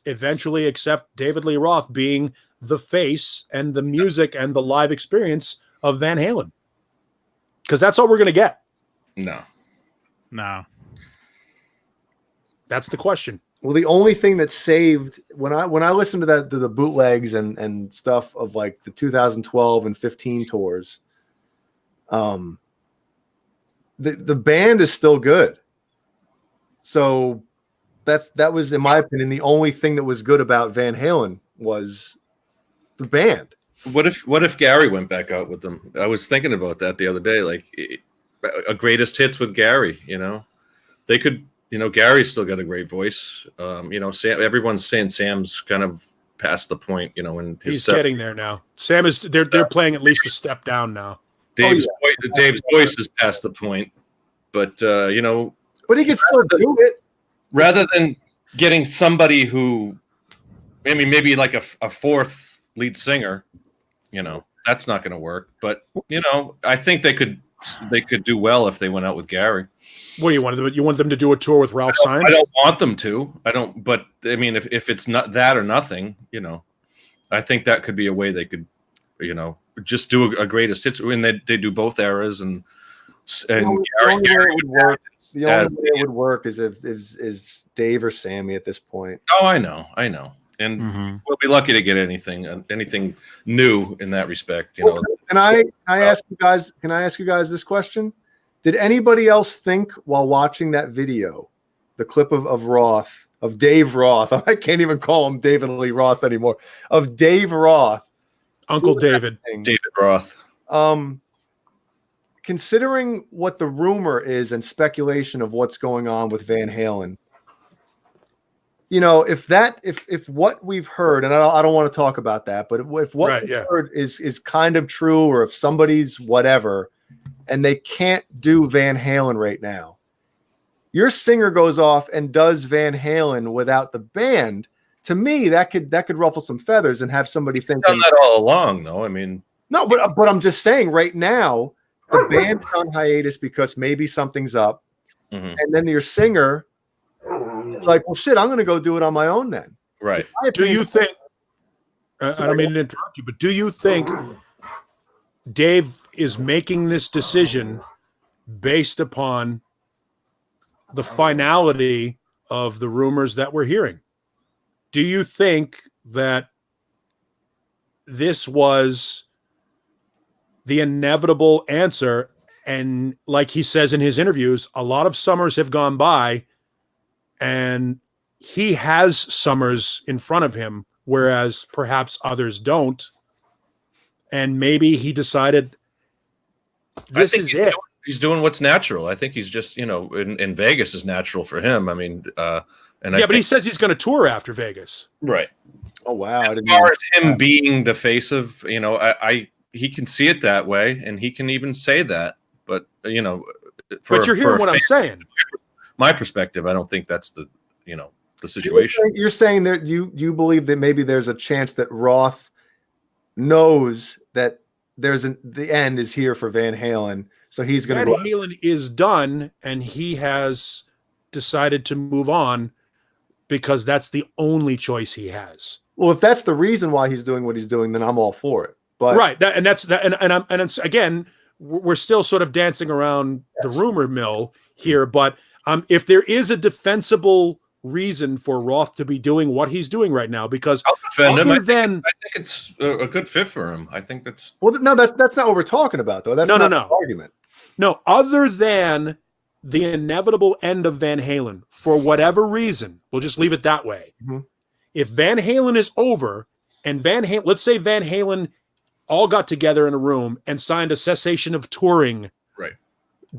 B: eventually accept David Lee Roth being the face and the music and the live experience of Van Halen? Because that's all we're going to get.
C: No.
B: That's the question.
D: Well, the only thing that saved when I listened to the bootlegs and stuff of like the 2012 and 15 tours, the band is still good. So that was, in my opinion, the only thing that was good about Van Halen was the band.
A: What if Gary went back out with them? I was thinking about that the other day. Like a greatest hits with Gary. They could. Gary's still got a great voice. Sam, everyone's saying Sam's kind of past the point. When
B: he's getting there now. Sam is. They're playing at least a step down now.
A: Dave's voice is past the point, but
D: but he can still do it.
A: Rather than getting somebody who, maybe like a fourth lead singer, that's not going to work. But I think they could they could do well if they went out with Gary.
B: What do you want them? You want them to do a tour with Ralph Saenz?
A: I don't want them to. I don't. But I mean, if it's not that or nothing, I think that could be a way they could, just do a greatest hits. And they do both eras and Gary would work.
D: The only way it would work is if is Dave or Sammy at this point.
A: Oh, I know, and we'll be lucky to get anything new in that respect.
D: Can I ask you guys? Can I ask you guys this question? Did anybody else think while watching that video, the clip of Dave Roth? I can't even call him David Lee Roth anymore. Of Dave Roth,
B: Uncle David,
A: David Roth.
D: Considering what the rumor is and speculation of what's going on with Van Halen, if what we've heard, and I don't want to talk about that, but if what we've heard is kind of true, or if somebody's whatever, and they can't do Van Halen right now, your singer goes off and does Van Halen without the band. To me, that could ruffle some feathers and have somebody think
A: done that all along, though. I mean,
D: no, but I'm just saying right now the band's on hiatus because maybe something's up, and then your singer is like, well, shit, I'm going to go do it on my own then.
A: Right?
B: Do you think? I don't mean to interrupt you, but do you think Dave is making this decision based upon the finality of the rumors that we're hearing? Do you think that this was the inevitable answer? And like he says in his interviews, a lot of summers have gone by and he has summers in front of him, whereas perhaps others don't. And maybe he decided this is it.
A: He's doing what's natural. I think he's just, in Vegas is natural for him. I mean, but
B: he says he's going to tour after Vegas.
A: Right.
D: Oh, wow.
A: As far as him being the face of, he can see it that way and he can even say that. But,
B: but you're hearing what I'm saying.
A: My perspective, I don't think that's the situation.
D: You're saying that you believe that maybe there's a chance that Roth knows that the end is here for Van Halen. So he's going to go.
B: Van Halen is done, and he has decided to move on because that's the only choice he has.
D: Well, if that's the reason why he's doing what he's doing, then I'm all for it. But
B: right, and it's, again, we're still sort of dancing around the rumor mill here. But if there is a defensible reason for Roth to be doing what he's doing right now, because
A: I think it's a good fit for him. I think that's
D: that's not what we're talking about, though. That's not the argument.
B: No, other than the inevitable end of Van Halen, for whatever reason, we'll just leave it that way. Mm-hmm. If Van Halen is over, and let's say Van Halen all got together in a room and signed a cessation of touring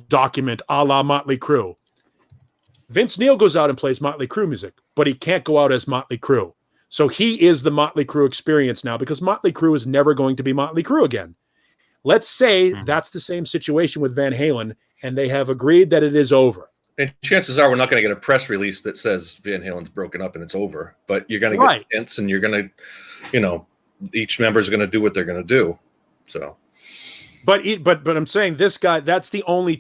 B: document a la Motley Crue. Vince Neil goes out and plays Motley Crue music, but he can't go out as Motley Crue. So he is the Motley Crue experience now, because Motley Crue is never going to be Motley Crue again. Let's say that's the same situation with Van Halen, and they have agreed that it is over.
A: And chances are we're not going to get a press release that says Van Halen's broken up and it's over. But you're going to get hints, and you're going to, each member is going to do what they're going to do. So,
B: but I'm saying this guy, that's the only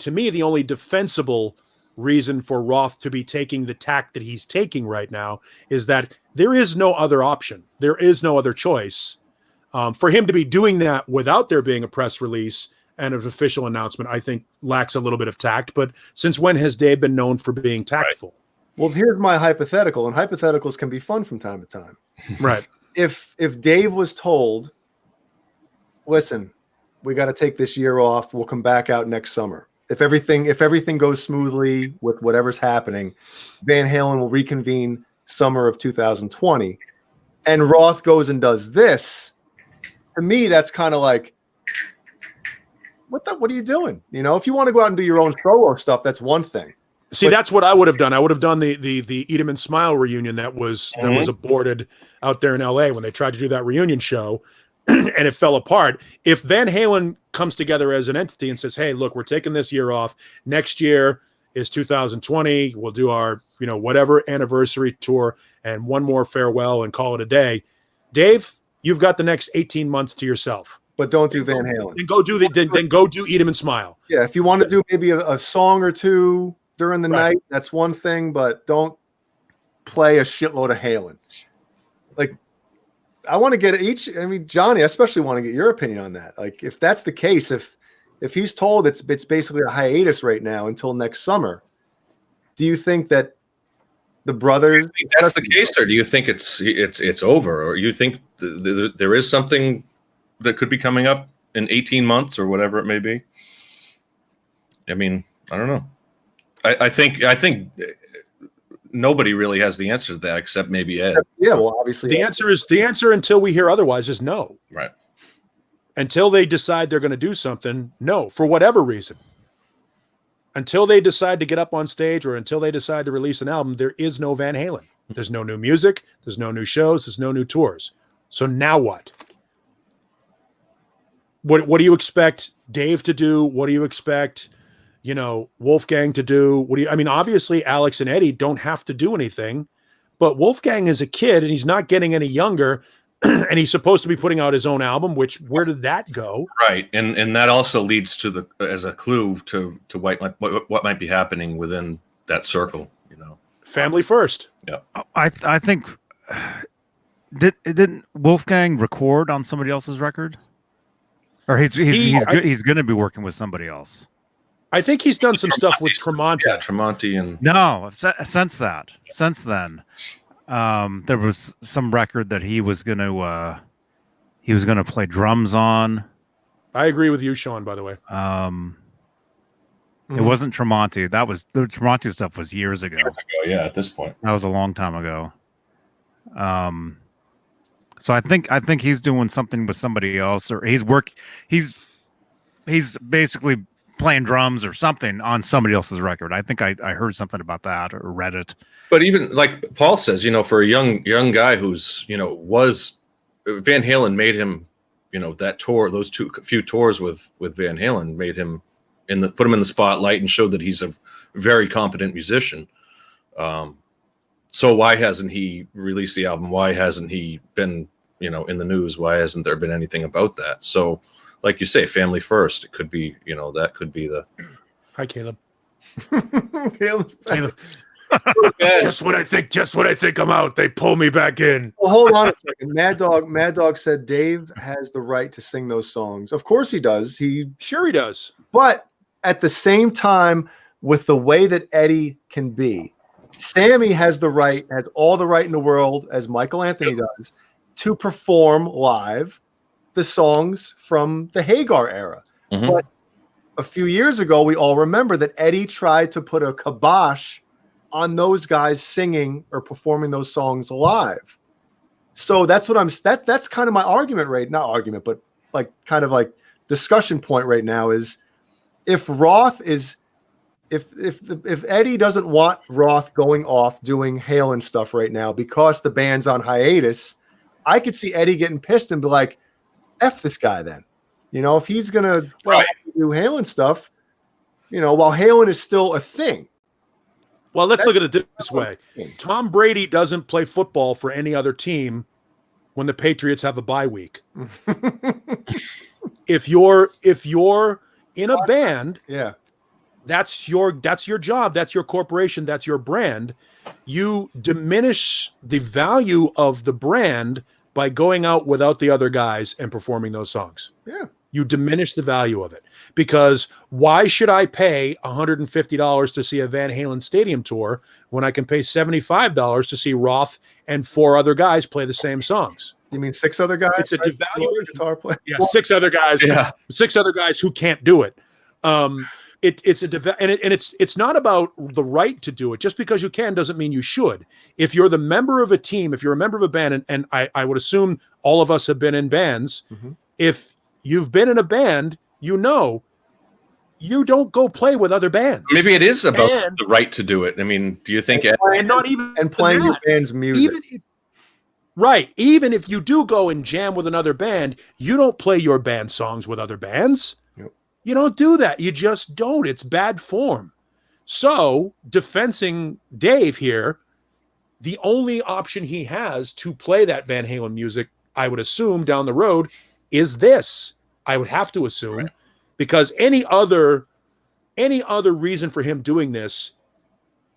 B: defensible reason for Roth to be taking the tack that he's taking right now, is that there is no other option. There is no other choice. For him to be doing that without there being a press release and an official announcement, I think lacks a little bit of tact. But since when has Dave been known for being tactful?
D: Right. Well, here's my hypothetical, and hypotheticals can be fun from time to time.
B: Right.
D: If Dave was told, listen, we got to take this year off, we'll come back out next summer. If everything goes smoothly with whatever's happening, Van Halen will reconvene summer of 2020, and Roth goes and does this. To me, that's kind of like, what are you doing? If you want to go out and do your own solo stuff, that's one thing.
B: See, that's what I would have done. I would have done the Eat 'em and Smile reunion that was aborted out there in LA when they tried to do that reunion show and it fell apart. If Van Halen comes together as an entity and says, hey, look, we're taking this year off. Next year is 2020. We'll do our, whatever anniversary tour and one more farewell and call it a day. Dave, you've got the next 18 months to yourself.
D: but don't do Van Halen.
B: Then go do Eat 'Em and Smile.
D: Yeah, if you want to do maybe a song or two during the night, that's one thing, but don't play a shitload of Halen. Like, I want to get Johnny, I especially want to get your opinion on that. Like, if that's the case, if he's told it's basically a hiatus right now until next summer, do you think that the brothers?
A: Do you think that's the case, or do you think it's over, or you think there is something that could be coming up in 18 months or whatever it may be? I mean, I don't know. I think nobody really has the answer to that except maybe Ed.
D: Yeah, well, obviously
B: the answer until we hear otherwise is no.
A: Right.
B: Until they decide they're going to do something, no, for whatever reason. Until they decide to get up on stage or until they decide to release an album, there is no Van Halen. There's no new music. There's no new shows. There's no new tours. So now what? What do you expect Dave to do? What do you expect, Wolfgang to do? Obviously Alex and Eddie don't have to do anything, but Wolfgang is a kid and he's not getting any younger. And he's supposed to be putting out his own album, where did that go? Right.
A: And that also leads to as a clue to what might be happening within that circle,
B: Family first.
A: Yeah.
C: I think didn't Wolfgang record on somebody else's record? Or he's going to be working with somebody else.
B: I think he's done some stuff with Tremonti.
A: Yeah, Tremonti and
C: no, since then. There was some record that he was going to play drums on.
B: I agree with you, Sean, by the way.
C: It wasn't Tremonti. That was the Tremonti stuff was years ago.
A: Yeah, at this point.
C: That was a long time ago. So I think he's doing something with somebody else, or he's basically playing drums or something on somebody else's record. I think I heard something about that or read it.
A: But even like Paul says, for a young guy who's, was Van Halen made him, that tour, those few tours with Van Halen made him put him in the spotlight and showed that he's a very competent musician. So why hasn't he released the album? Why hasn't he been, in the news? Why hasn't there been anything about that? So like you say, family first, it could be, that could be the.
B: Hi, Caleb.
D: Caleb.
B: Just when I think I'm out, they pull me back in.
D: Well, hold on a second. Mad Dog said Dave has the right to sing those songs. Of course he does.
B: Sure he does.
D: But at the same time, with the way that Eddie can be, Sammy has all the right in the world, as Michael Anthony does, to perform live the songs from the Hagar era. Mm-hmm. But a few years ago, we all remember that Eddie tried to put a kibosh on those guys singing or performing those songs live. So that's what that's kind of my argument not argument, but like kind of like discussion point right now is if Eddie doesn't want Roth going off doing Halen stuff right now because the band's on hiatus, I could see Eddie getting pissed and be like, F this guy then. If he's going to do Halen stuff, while Halen is still a thing.
B: Well, let's look at it this way. Tom Brady doesn't play football for any other team when the Patriots have a bye week. If you're in a band, that's your job, that's your corporation, that's your brand. You diminish the value of the brand by going out without the other guys and performing those songs.
D: Yeah.
B: You diminish the value of it, because why should I pay $150 to see a Van Halen stadium tour when I can pay $75 to see Roth and 4 other guys play the same songs?
D: You mean 6 other guys?
B: It's a devaluation.
D: Guitar player.
B: Yeah, 6 other guys.
A: Yeah.
B: 6 other guys who can't do it. It's not about the right to do it. Just because you can doesn't mean you should. If you're the member of a team, if you're a member of a band, and I would assume all of us have been in bands, if you've been in a band, you don't go play with other bands.
A: Maybe it is about the right to do it. I mean, do you think
B: and not even
D: playing your band's music?
B: Even if you do go and jam with another band, you don't play your band songs with other bands.
D: Yep.
B: You don't do that. You just don't. It's bad form. So, defensing Dave here, the only option he has to play that Van Halen music, I would assume, down the road, is this. I would have to assume, because any other reason for him doing this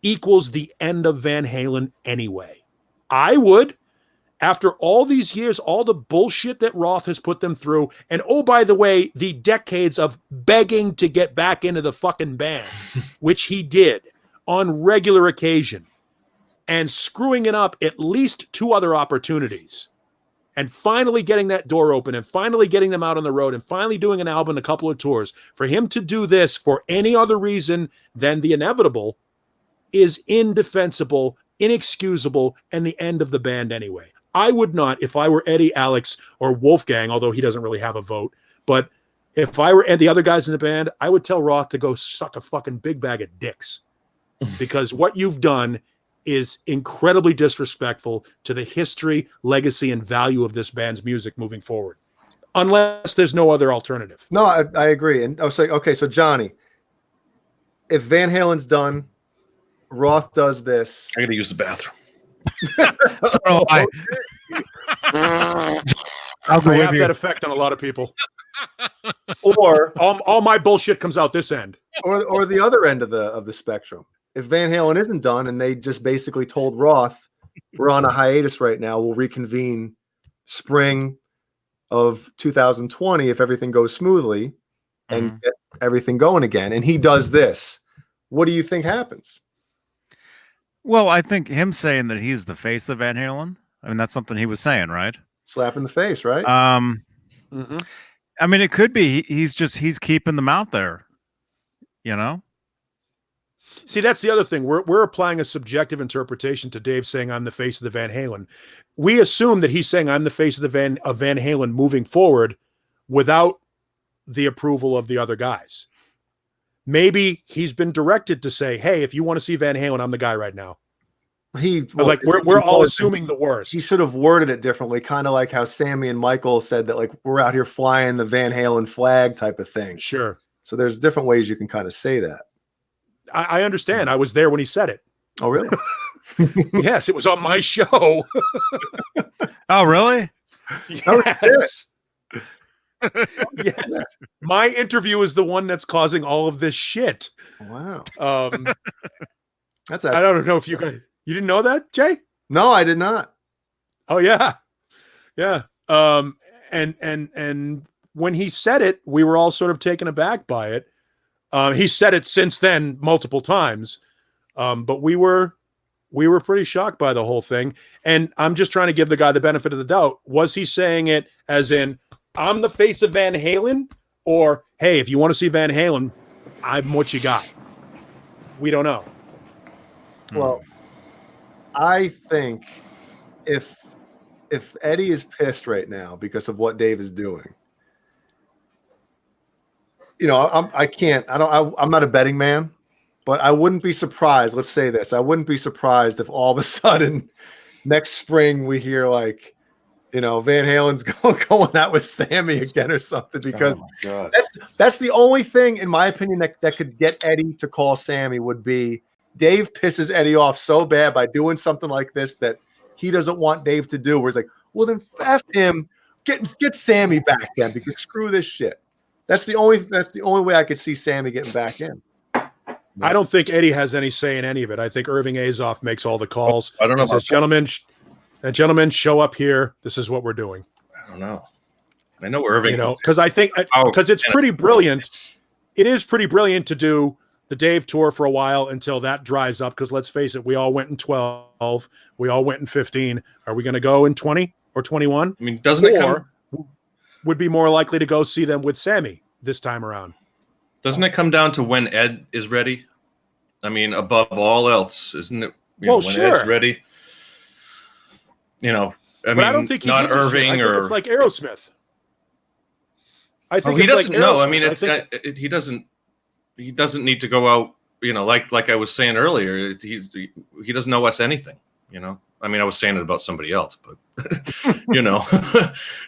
B: equals the end of Van Halen anyway. I would, after all these years, all the bullshit that Roth has put them through, and oh, by the way, the decades of begging to get back into the fucking band, which he did on regular occasion, and screwing it up at least 2 other opportunities, and finally getting that door open, and finally getting them out on the road, and finally doing an album, a couple of tours. For him to do this for any other reason than the inevitable is indefensible, inexcusable, and the end of the band anyway. I would not, if I were Eddie, Alex, or Wolfgang, although he doesn't really have a vote, but if I were the other guys in the band, I would tell Roth to go suck a fucking big bag of dicks, because what you've done is incredibly disrespectful to the history, legacy, and value of this band's music moving forward, unless there's no other alternative.
D: No, I agree. And so Johnny, if Van Halen's done, Roth does this.
A: I got to use the bathroom.
C: So I'll go
B: I
C: with
B: have
C: you.
B: that effect on a lot of people.
D: Or
B: All my bullshit comes out this end.
D: or the other end of the spectrum. If Van Halen isn't done and they just basically told Roth, we're on a hiatus right now, we'll reconvene spring of 2020 if everything goes smoothly and get everything going again, and he does this, what do you think happens?
C: Well, I think him saying that he's the face of Van Halen, I mean, that's something he was saying, right?
D: Slap in the face, right?
C: I mean, it could be he's keeping them out there, you know?
B: See, that's the other thing. We're applying a subjective interpretation to Dave saying I'm the face of the Van Halen. We assume that he's saying I'm the face of the Van Halen moving forward without the approval of the other guys. Maybe he's been directed to say, hey, if you want to see Van Halen, I'm the guy right now. We're all assuming the worst.
D: He should have worded it differently, kind of like how Sammy and Michael said that, like, we're out here flying the Van Halen flag type of thing.
B: Sure.
D: So there's different ways you can kind of say that.
B: I understand. I was there when he said it.
D: Oh, really?
B: Yes, it was on my show.
C: Oh, really?
B: Yes. Yes. My interview is the one that's causing all of this shit.
D: Wow.
B: I don't know if you didn't know that, Jay?
D: No, I did not.
B: Oh yeah. Yeah. And when he said it, we were all sort of taken aback by it. He said it since then multiple times. But we were pretty shocked by the whole thing. And I'm just trying to give the guy the benefit of the doubt. Was he saying it as in, I'm the face of Van Halen? Or, hey, if you want to see Van Halen, I'm what you got? We don't know.
D: Well, I think if Eddie is pissed right now because of what Dave is doing, you know, I'm not a betting man, but I wouldn't be surprised. Let's say this. I wouldn't be surprised if all of a sudden next spring we hear, like, you know, Van Halen's going out with Sammy again or something, because that's the only thing, in my opinion, that could get Eddie to call Sammy would be Dave pisses Eddie off so bad by doing something like this that he doesn't want Dave to do, where he's like, well, then F him, get Sammy back then, because screw this shit. That's the only way I could see Sammy getting back in.
B: I don't think Eddie has any say in any of it. I think Irving Azoff makes all the calls.
A: I don't know.
B: Says, gentlemen, show up here. This is what we're doing.
A: I don't know. I know Irving.
B: You know, because I think because it's pretty brilliant. It is pretty brilliant to do the Dave tour for a while until that dries up. Because let's face it, we all went in 12. We all went in 15. Are we going to go in 20 or 21?
A: I mean, doesn't it come?
B: Would be more likely to go see them with Sammy this time around.
A: Doesn't it come down to when Ed is ready? I mean, above all else, isn't it? When
B: sure.
A: Ed's ready. You know,
B: I don't think
A: not Irving or
B: it's like Aerosmith. I think
A: he doesn't.
B: Like
A: no, I mean, he doesn't. He doesn't need to go out. You know, like I was saying earlier, he doesn't know us anything. You know, I mean, I was saying it about somebody else, but you know,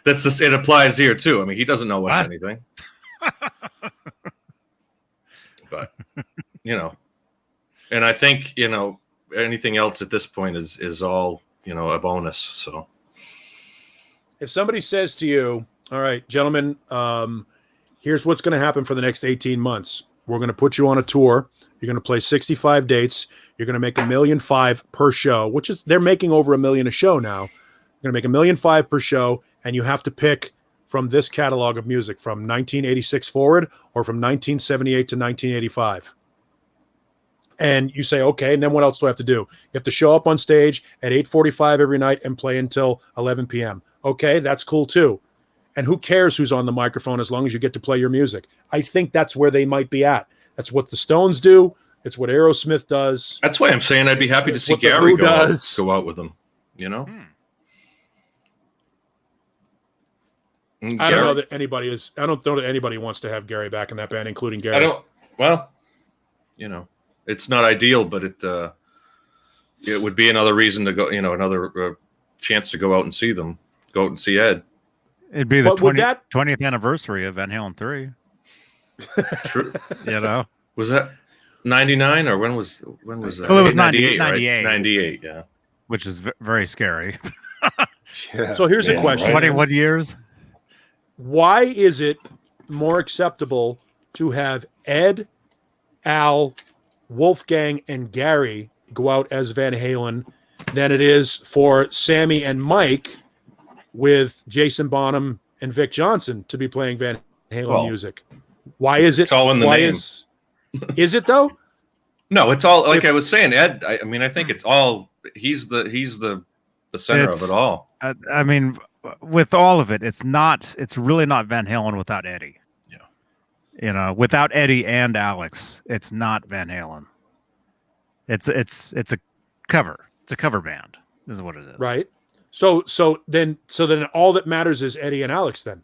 A: that's just, it applies here too. I mean, he doesn't know us anything. But you know, and I think, you know, anything else at this point is all, you know, a bonus. So
B: if somebody says to you, All right, gentlemen. Here's what's going to happen for the next 18 months. We're going to put you on a tour. You're going to play 65 dates. You're going to make $1.5 million per show, which is they're making over $1 million a show now. You're going to make $1.5 million per show, and you have to pick from this catalog of music from 1986 forward or from 1978 to 1985. And you say, okay, and then what else do I have to do? You have to show up on stage at 8:45 every night and play until 11 p.m. Okay, that's cool too. And who cares who's on the microphone as long as you get to play your music? I think that's where they might be at. That's what the Stones do. It's what Aerosmith does.
A: That's why I'm saying I'd be happy to see Gary go out with them. You know?
B: I don't know that anybody is. I don't know that anybody wants to have Gary back in that band, including Gary.
A: I don't. Well, you know, it's not ideal, but it would be another reason to go. You know, another chance to go out and see them. Go out and see Ed.
C: It'd be the 20th anniversary of Van Halen 3.
A: True.
C: You know,
A: was that 99 or when was that?
C: Well, it was 98,
A: 98. Right? 98, yeah.
C: Which is very scary.
B: Yeah. So here's a question:
C: 21 years.
B: Why is it more acceptable to have Ed, Al, Wolfgang, and Gary go out as Van Halen than it is for Sammy and Mike with Jason Bonham and Vic Johnson to be playing Van Halen music? Why is it?
A: It's all in the name.
B: Is it though?
A: No, it's all like I was saying. Ed. I mean, I think it's all. He's the center of it all.
C: I mean, with all of it, it's really not Van Halen without Eddie.
A: Yeah.
C: You know, without Eddie and Alex, it's not Van Halen. It's a cover. It's a cover band. This is what it is.
B: Right. So then all that matters is Eddie and Alex then.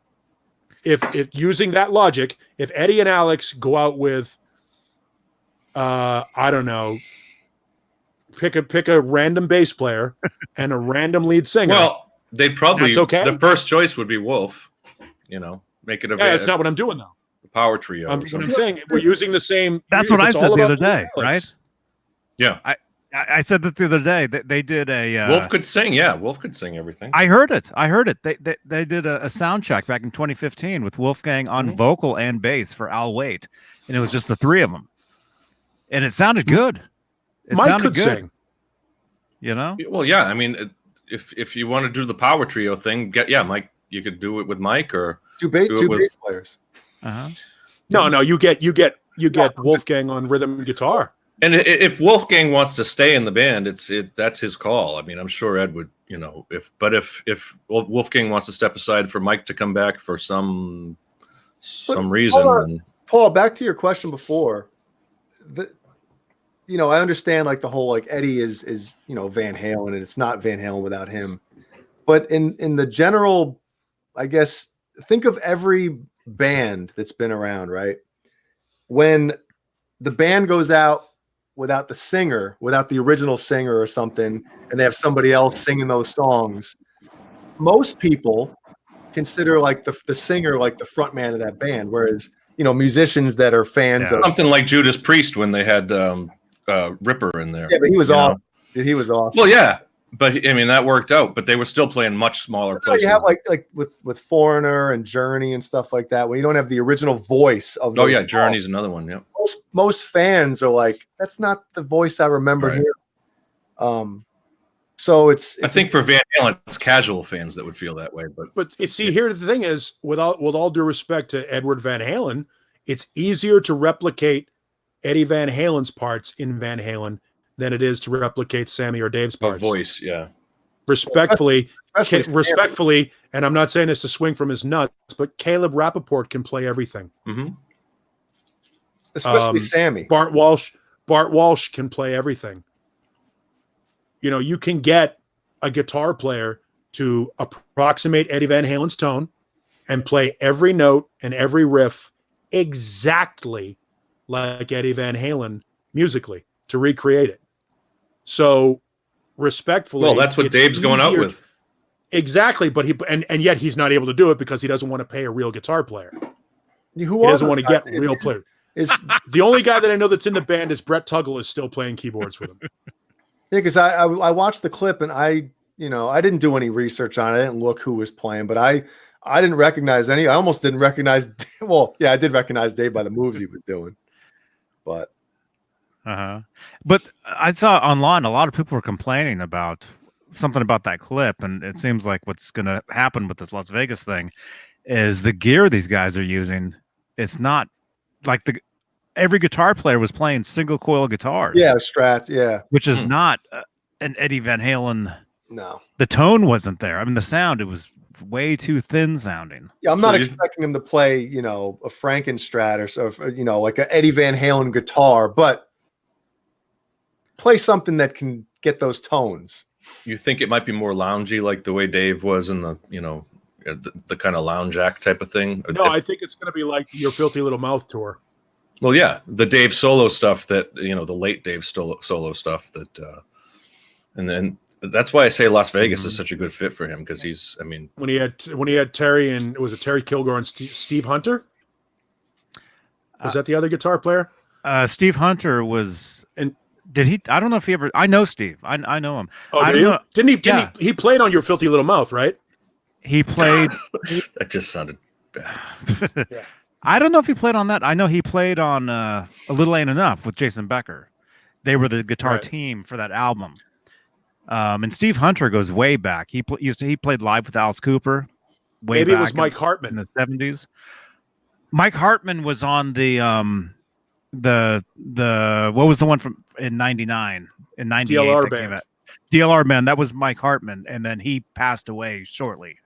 B: If using that logic, if Eddie and Alex go out with I don't know, pick a random bass player and a random lead singer.
A: Well, they'd probably
B: the
A: first choice would be Wolf, you know, make it a
B: that's not what I'm doing though.
A: Power trio.
B: I'm saying we're using the same.
C: That's what I said the other day, right?
A: Yeah.
C: I said that the other day that they did a
A: Wolf could sing. Yeah, Wolf could sing everything.
C: I heard it. They did a sound check back in 2015 with Wolfgang on vocal and bass for Al Waite, and it was just the three of them, and it sounded good.
B: Mike could sing.
C: You know?
A: Well, yeah. I mean, if you want to do the power trio thing, Mike. You could do it with Mike or
D: two bass players.
B: No, you get Wolfgang on rhythm and guitar.
A: And if Wolfgang wants to stay in the band, that's his call. I mean, I'm sure Ed would, you know, if Wolfgang wants to step aside for Mike to come back for some reason.
D: Paul, back to your question before. You know, I understand like the whole like Eddie is you know Van Halen and it's not Van Halen without him. But in the general, I guess, think of every band that's been around, right? When the band goes out without the singer, without the original singer or something, and they have somebody else singing those songs, most people consider like the singer like the front man of that band, whereas, you know, musicians that are fans of
A: something like Judas Priest when they had Ripper in there.
D: Yeah, but he was awesome. He was awesome.
A: Well, yeah. But I mean that worked out. But they were still playing much smaller places.
D: You have like with Foreigner and Journey and stuff like that, when you don't have the original voice of.
A: Oh yeah, Journey's another one. Yeah.
D: Most fans are like, that's not the voice I remember hearing. So it's
A: I think for Van Halen, it's casual fans that would feel that way.
B: But see, here the thing is, with all due respect to Edward Van Halen, it's easier to replicate Eddie Van Halen's parts in Van Halen than it is to replicate Sammy or Dave's parts.
A: Voice, yeah.
B: Respectfully, and I'm not saying this to swing from his nuts, but Caleb Rappaport can play everything.
A: Mm-hmm.
D: Especially Sammy.
B: Bart Walsh can play everything. You know, you can get a guitar player to approximate Eddie Van Halen's tone and play every note and every riff exactly like Eddie Van Halen musically to recreate it. So respectfully,
A: well, that's what Dave's going out with.
B: Exactly, but yet he's not able to do it because he doesn't want to pay a real guitar player. He doesn't want to get real players. The only guy that I know that's in the band is Brett Tuggle is still playing keyboards with him.
D: Yeah, because I watched the clip and I didn't do any research on it. I didn't look who was playing, but I I didn't recognize any. I almost didn't recognize. Well, yeah, I did recognize Dave by the moves he was doing, but
C: But I saw online a lot of people were complaining about something about that clip, and it seems like what's going to happen with this Las Vegas thing is the gear these guys are using. It's not like every guitar player was playing single coil guitars.
D: yeah, Strats, yeah,
C: which is not an Eddie Van Halen.
D: no,
C: The tone wasn't there. I mean, the sound, it was way too thin sounding.
D: yeah. I'm not expecting him to play, a Frankenstrat or so, like a Eddie Van Halen guitar, but play something that can get those tones.
A: You think it might be more loungy, like the way Dave was in the, the kind of lounge act type of thing?
B: No, I think it's going to be like your Filthy Little Mouth tour.
A: Well, yeah, the Dave solo stuff that, the late Dave solo stuff that, and then that's why I say Las Vegas is such a good fit for him, because he's,
B: when he had Terry and was it Terry Kilgore and Steve Hunter? Was that the other guitar player?
C: Steve Hunter was, and did he? I don't know if he ever. I know Steve. I know him.
B: Oh,
C: I don't know.
B: Didn't he? He played on your Filthy Little Mouth, right?
C: He played.
A: That just sounded bad.
B: Yeah.
C: I don't know if he played on that. I know he played on A Little Ain't Enough with Jason Becker. They were the guitar team for that album. And Steve Hunter goes way back. He played live with Alice Cooper.
B: Maybe it was Mike Hartman
C: in the 70s. Mike Hartman was on the what was the one from in 99 in 98
B: DLR band.
C: DLR band. That was Mike Hartman, and then he passed away shortly.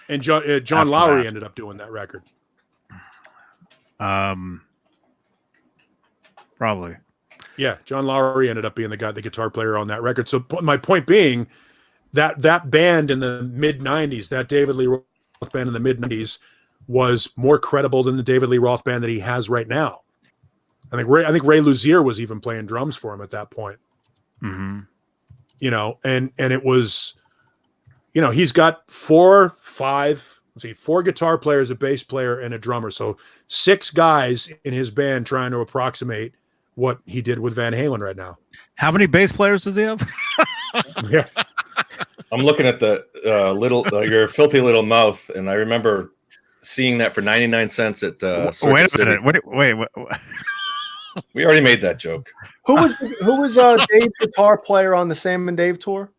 B: And John Lowry ended up doing that record.
C: Probably.
B: Yeah, John Lowry ended up being the guitar player on that record. So my point being that band in the mid 90s, that David Lee Roth band in the mid 90s, was more credible than the David Lee Roth band that he has right now. I think Ray Luzier was even playing drums for him at that point.
C: Mm-hmm.
B: And it was, he's got four guitar players, a bass player, and a drummer. So 6 guys in his band trying to approximate what he did with Van Halen right now.
C: How many bass players does he have?
B: Yeah.
A: I'm looking at the your Filthy Little Mouth, and I remember seeing that for 99 cents at Circuit City.
C: Wait.
A: We already made that joke.
D: Who was Dave's guitar player on the Sam and Dave tour?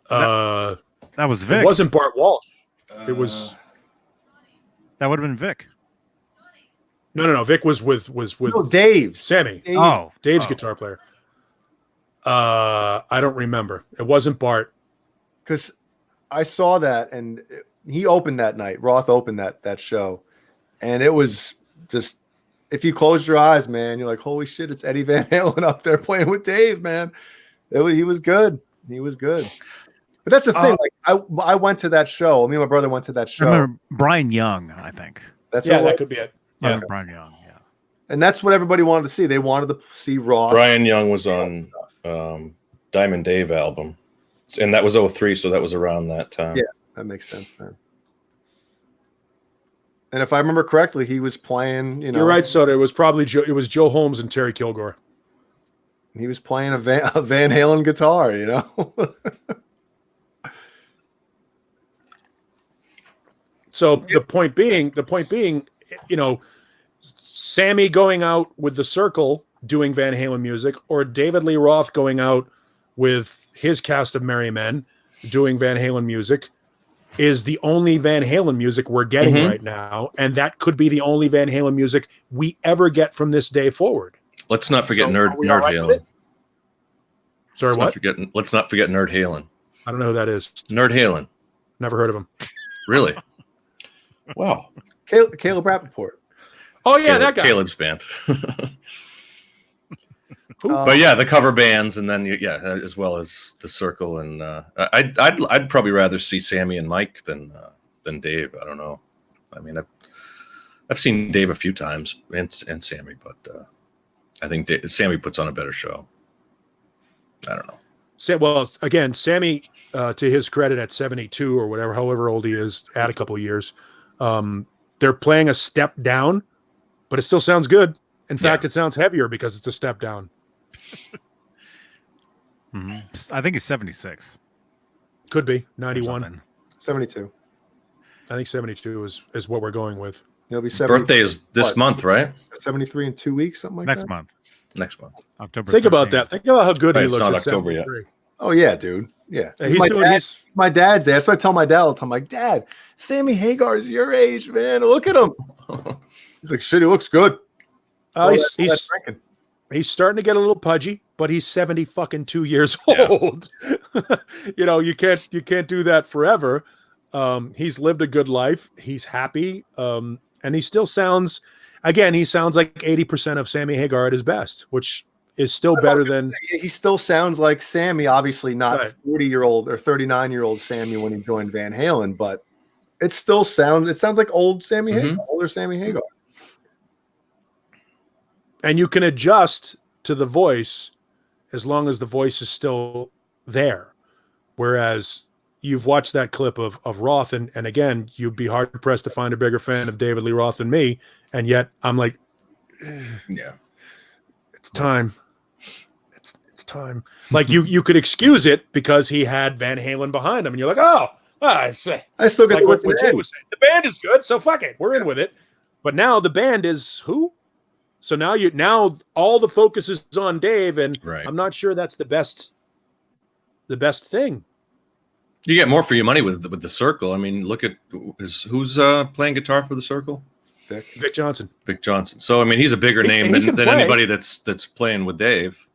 C: That was Vic.
B: It wasn't Bart Walsh. It was.
C: That would have been Vic.
B: No. Vic was with
D: Dave.
B: Sammy.
D: Dave.
B: Dave's guitar player. I don't remember. It wasn't Bart.
D: Because I saw that, and he opened that night. Roth opened that show, and it was just, if you closed your eyes, man, you're like, holy shit, it's Eddie Van Halen up there playing with Dave, man. He was good. He was good. But that's the thing. Like I went to that show. Me and my brother went to that show.
C: I remember Brian Young, I think.
B: That could be it.
C: Yeah, okay. Brian Young. Yeah.
D: And that's what everybody wanted to see. They wanted to see Roth.
A: Brian Young was on Diamond Dave album, and that was 03, so that was around that time.
D: Yeah, that makes sense, man. And if I remember correctly, he was playing.
B: You're right, Soda. It was probably Joe Holmes and Terry Kilgore.
D: He was playing a Van Halen guitar,
B: So the point being, Sammy going out with the Circle doing Van Halen music, or David Lee Roth going out with his cast of Merry Men doing Van Halen music, is the only Van Halen music we're getting right now, and that could be the only Van Halen music we ever get from this day forward.
A: Let's not forget Nerd Halen.
B: Sorry,
A: let's not forget Nerd Halen.
B: I don't know who that is.
A: Nerd Halen.
B: Never heard of him.
A: Really? Wow.
D: Caleb Rappaport.
B: Oh yeah, that guy.
A: Caleb's band. But yeah, the cover bands, and then as well as the Circle, and I'd probably rather see Sammy and Mike than Dave. I don't know. I mean, I've seen Dave a few times and Sammy, but I think Sammy puts on a better show. I don't know.
B: Well, again, Sammy, to his credit, at 72 or whatever, however old he is, add a couple of years, they're playing a step down, but it still sounds good. In fact, it sounds heavier because it's a step down.
C: I think he's 76.
B: Could be 91.
D: 72.
B: I think 72 is what we're going with.
D: He'll be 70.
A: Birthday is this month, right?
D: 73 in 2 weeks, something like
C: Next
D: that.
C: month,
A: Next month.
C: October.
B: Think about
C: 13th.
B: that. Think about how good
A: Right,
B: he
A: it's
B: looks
A: not
B: at
A: October yet.
B: 73.
D: Oh yeah, dude. Yeah,
B: Yeah, he's
D: my dad's there. So I tell my dad all the time, like, Dad, Sammy Hagar's your age, man. Look at him. He's like, shit, he looks good.
B: He's starting to get a little pudgy, but he's 72 years
A: Yeah.
B: old. You can't do that forever. He's lived a good life. He's happy. And he still sounds like 80% of Sammy Hagar at his best, which is still better than
D: he still sounds like Sammy, obviously not
B: Right.
D: 40-year-old or 39-year-old Sammy when he joined Van Halen, but it sounds like old Sammy Hagar, older Sammy Hagar.
B: and you can adjust to the voice as long as the voice is still there. Whereas you've watched that clip of Roth, and again, you'd be hard pressed to find a bigger fan of David Lee Roth than me. And yet I'm like,
A: Yeah.
B: it's time. It's time. Like you could excuse it because he had Van Halen behind him, and you're like,
D: I still get
B: like what Jay
D: the
B: was saying. The band is good, so fuck it. We're in with it. But now the band is who? So now all the focus is on Dave, and
A: Right.
B: I'm not sure that's the best thing.
A: You get more for your money with the Circle. I mean, look at who's playing guitar for the Circle?
B: Vic Johnson.
A: Vic Johnson. So I mean, he's a bigger name
B: he can
A: than
B: play.
A: anybody that's playing with Dave,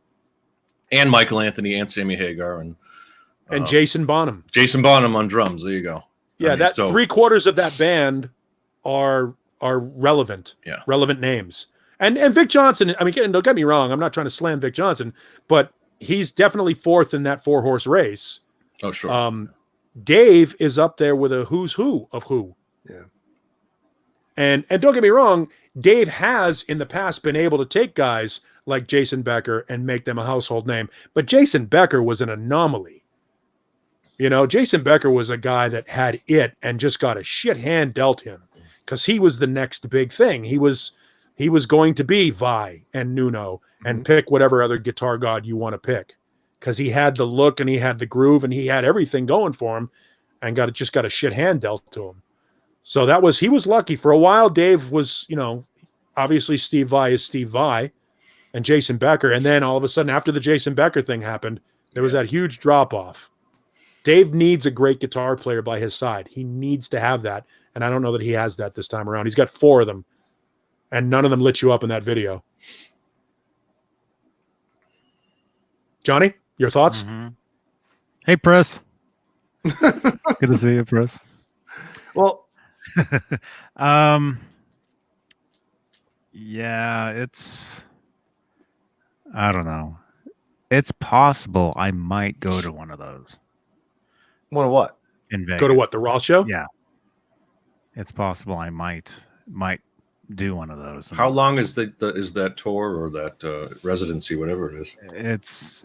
A: and Michael Anthony and Sammy Hagar and
B: Jason Bonham.
A: Jason Bonham on drums. There you go.
B: Yeah,
A: I mean, so-
B: 3/4 of that band are relevant.
A: Yeah.
B: Relevant names. And Vic Johnson, I mean, don't get me wrong, I'm not trying to slam Vic Johnson, but he's definitely fourth in that 4-horse race.
A: Oh, sure.
B: Dave is up there with a who's who of who.
D: Yeah.
B: And don't get me wrong, Dave has in the past been able to take guys like Jason Becker and make them a household name. But Jason Becker was an anomaly. Jason Becker was a guy that had it and just got a shit hand dealt him because he was the next big thing. He was going to be Vi and Nuno and pick whatever other guitar god you want to pick because he had the look and he had the groove and he had everything going for him and just got a shit hand dealt to him. So he was lucky. For a while, Dave was, obviously Steve Vai is Steve Vai and Jason Becker. And then all of a sudden, after the Jason Becker thing happened, there was that huge drop off. Dave needs a great guitar player by his side. He needs to have that. And I don't know that he has that this time around. He's got 4 of them and none of them lit you up in that video. Johnny, your thoughts?
C: Mm-hmm. Hey, Press. Good to see you, Press.
D: Well,
C: yeah, I don't know. It's possible I might go to one of those
D: one of what?
C: in Vegas.
B: Go to what? The Roth show?
C: Yeah. It's possible I might do one of those.
A: How long is that tour or that residency, whatever it is?
C: It's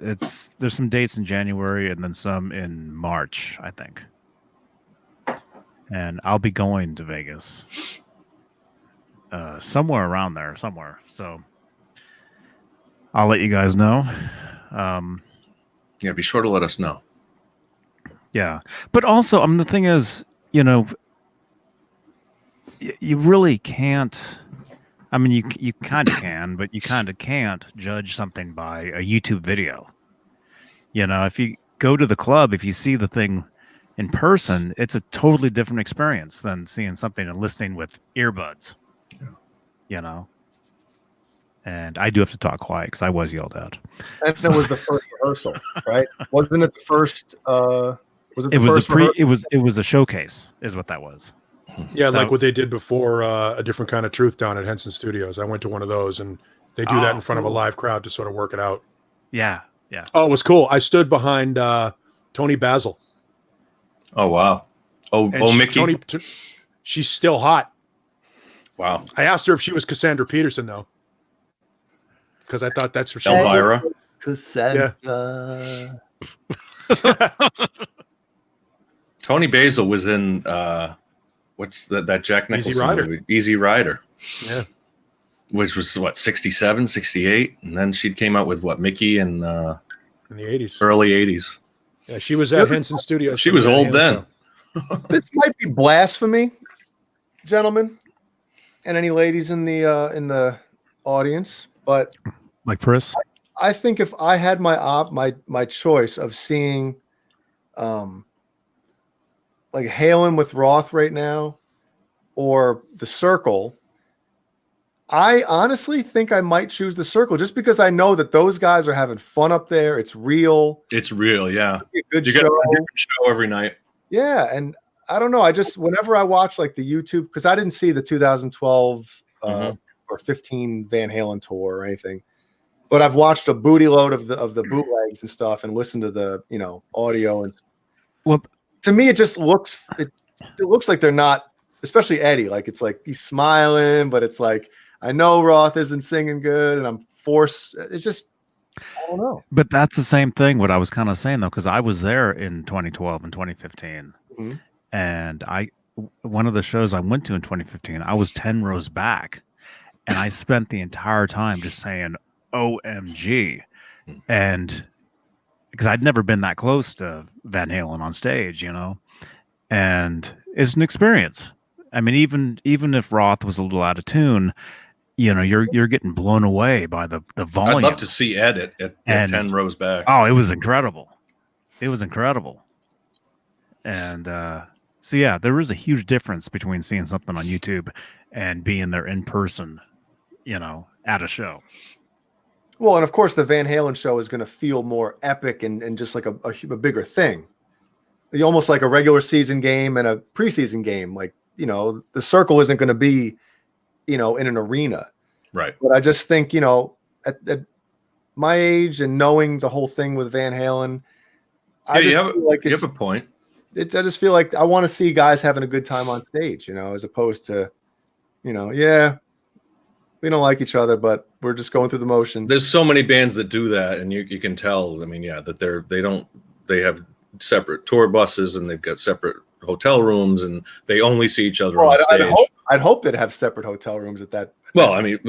C: there's some dates in January and then some in March, I think. And I'll be going to Vegas somewhere around there, somewhere. So I'll let you guys know.
A: Yeah, be sure to let us know.
C: Yeah, but also, the thing is, you really can't. I mean, you kind of can, but you kind of can't judge something by a YouTube video. If you go to the club, if you see the thing in person, it's a totally different experience than seeing something and listening with earbuds. Yeah. And I do have to talk quiet because I was yelled at.
D: And that was the first rehearsal, right? Wasn't it the first?
C: It was a showcase, is what that was.
B: Yeah, like what they did before A Different Kind of Truth down at Henson Studios. I went to one of those, and they do that in front of a live crowd to sort of work it out.
C: Yeah.
B: Oh, it was cool. I stood behind Tony Basil.
A: Oh, wow. Mickey.
B: She's still hot.
A: Wow.
B: I asked her if she was Cassandra Peterson, though, because I thought that's what she
A: Elvira.
D: Cassandra.
A: Tony Basil was in what's that Jack Nicholson
B: Easy Rider.
A: movie? Easy Rider.
B: Yeah.
A: Which was 67, 68, and then she came out with Mickey in
B: the 80s.
A: Early 80s.
B: Yeah, she was at Henson Studios.
A: She was old then.
D: This might be blasphemy, gentlemen, and any ladies in the audience, but
C: Like Pris?
D: I think if I had my choice of seeing like Halen with Roth right now or the Circle, I honestly think I might choose the Circle just because I know that those guys are having fun up there. It's real.
A: It's real, yeah.
D: A good
A: You
D: show.
A: get a different show every night.
D: Yeah, and I don't know. I just whenever I watch like the YouTube, because I didn't see the 2012 or 15 Van Halen tour or anything, but I've watched a booty load of the bootlegs and stuff, and listened to the audio. And
C: Well,
D: to me, it just looks it looks like they're not, especially Eddie. Like it's like he's smiling, but it's like I know Roth isn't singing good, and I'm forced. It's just I don't know.
C: but that's the same thing. What I was kind of saying though, because I was there in 2012 and 2015, and one of the shows I went to in 2015, I was 10 rows back, and I spent the entire time just saying "OMG," and because I'd never been that close to Van Halen on stage, and it's an experience. I mean, even if Roth was a little out of tune, you're getting blown away by the volume.
A: I'd love to see Ed at 10 rows back.
C: Oh, it was incredible. It was incredible. And so, yeah, there is a huge difference between seeing something on YouTube and being there in person, at a show.
D: Well, and of course, the Van Halen show is going to feel more epic and just like a bigger thing. Almost like a regular season game and a preseason game. Like, the Circle isn't going to be, in an arena.
A: Right.
D: But I just think, at my age and knowing the whole thing with Van Halen,
A: you have a point.
D: I just feel like I want to see guys having a good time on stage, as opposed to, we don't like each other, but we're just going through the motions.
A: There's so many bands that do that, and you can tell. I mean, that they have separate tour buses and they've got separate hotel rooms, and they only see each other on stage.
D: I'd hope they'd have separate hotel rooms at that.
A: Well, I mean,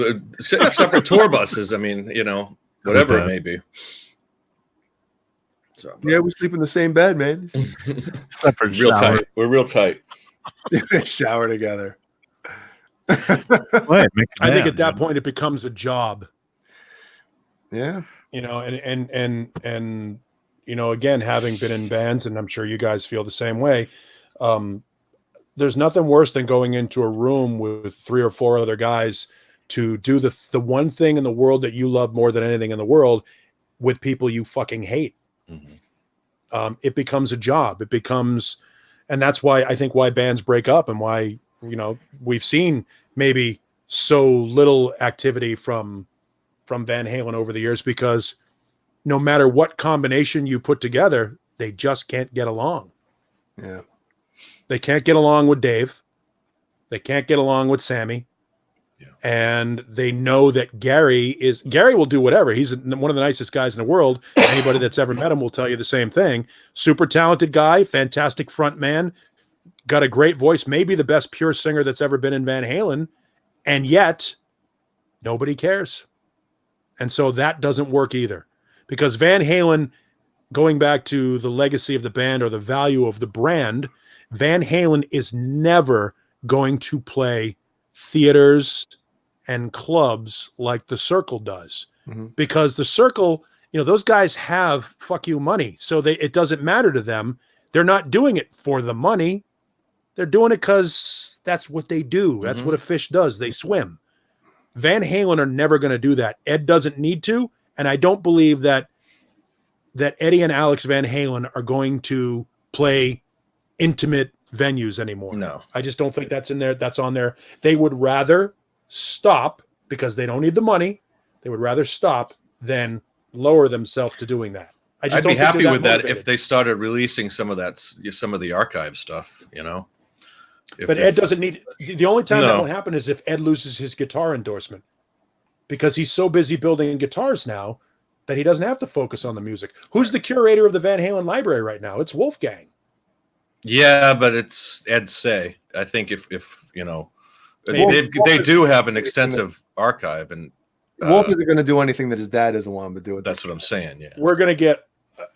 A: separate tour buses. I mean, whatever it may be. So,
D: yeah, we sleep in the same bed, man.
C: Separate
A: real
C: shower.
A: tight. We're real tight.
D: Shower together.
C: Wait,
B: I think at that point it becomes a job.
D: Yeah.
B: And again, having been in bands, and I'm sure you guys feel the same way, there's nothing worse than going into a room with 3 or 4 other guys to do the one thing in the world that you love more than anything in the world with people you fucking hate.
A: Mm-hmm.
B: It becomes a job. It becomes, and that's why I think why bands break up and why, we've seen maybe so little activity from Van Halen over the years, because no matter what combination you put together, they just can't get along.
D: Yeah.
B: They can't get along with Dave. They can't get along with Sammy.
A: Yeah.
B: And they know that Gary will do whatever. He's one of the nicest guys in the world. Anybody that's ever met him will tell you the same thing. Super talented guy, fantastic front man, got a great voice, maybe the best pure singer that's ever been in Van Halen. And yet nobody cares. And so that doesn't work either, because Van Halen, going back to the legacy of the band or the value of the brand, Van Halen is never going to play theaters and clubs like the Circle does, because the Circle, those guys have fuck you money. So it doesn't matter to them. They're not doing it for the money. They're doing it because that's what they do. That's what a fish does. They swim. Van Halen are never going to do that. Ed doesn't need to. And I don't believe that Eddie and Alex Van Halen are going to play intimate venues anymore.
A: No.
B: I just don't think that's in there. That's on there. They would rather stop because they don't need the money. They would rather stop than lower themselves to doing that.
A: I'd be happy with that if they started releasing some of the archive stuff,
B: But Ed doesn't need. The only time that will happen is if Ed loses his guitar endorsement, because he's so busy building guitars now that he doesn't have to focus on the music. Who's the curator of the Van Halen library right now? It's Wolfgang.
A: Yeah, but it's Ed Say. I think if they do have an extensive archive, and
D: Wolf isn't going to do anything that his dad doesn't want him to do.
A: That's what I'm saying. Yeah,
B: we're gonna get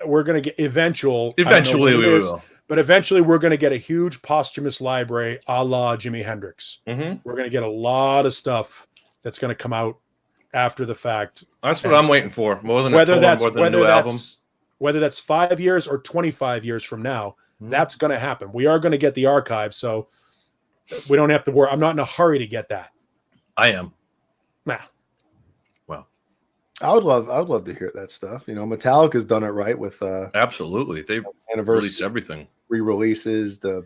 B: eventually
A: we will.
B: But eventually, we're going to get a huge posthumous library a la Jimi Hendrix.
A: Mm-hmm.
B: We're going to get a lot of stuff that's going to come out after the fact.
A: That's what I'm waiting for. More than a tour, more than a new album.
B: Whether that's 5 years or 25 years from now, that's going to happen. We are going to get the archive, so we don't have to worry. I'm not in a hurry to get that.
A: I am.
B: Nah.
A: Well,
D: I would love to hear that stuff. You know, Metallica's done it right with
A: absolutely. They
D: anniversary
A: release everything.
D: Re-releases
B: But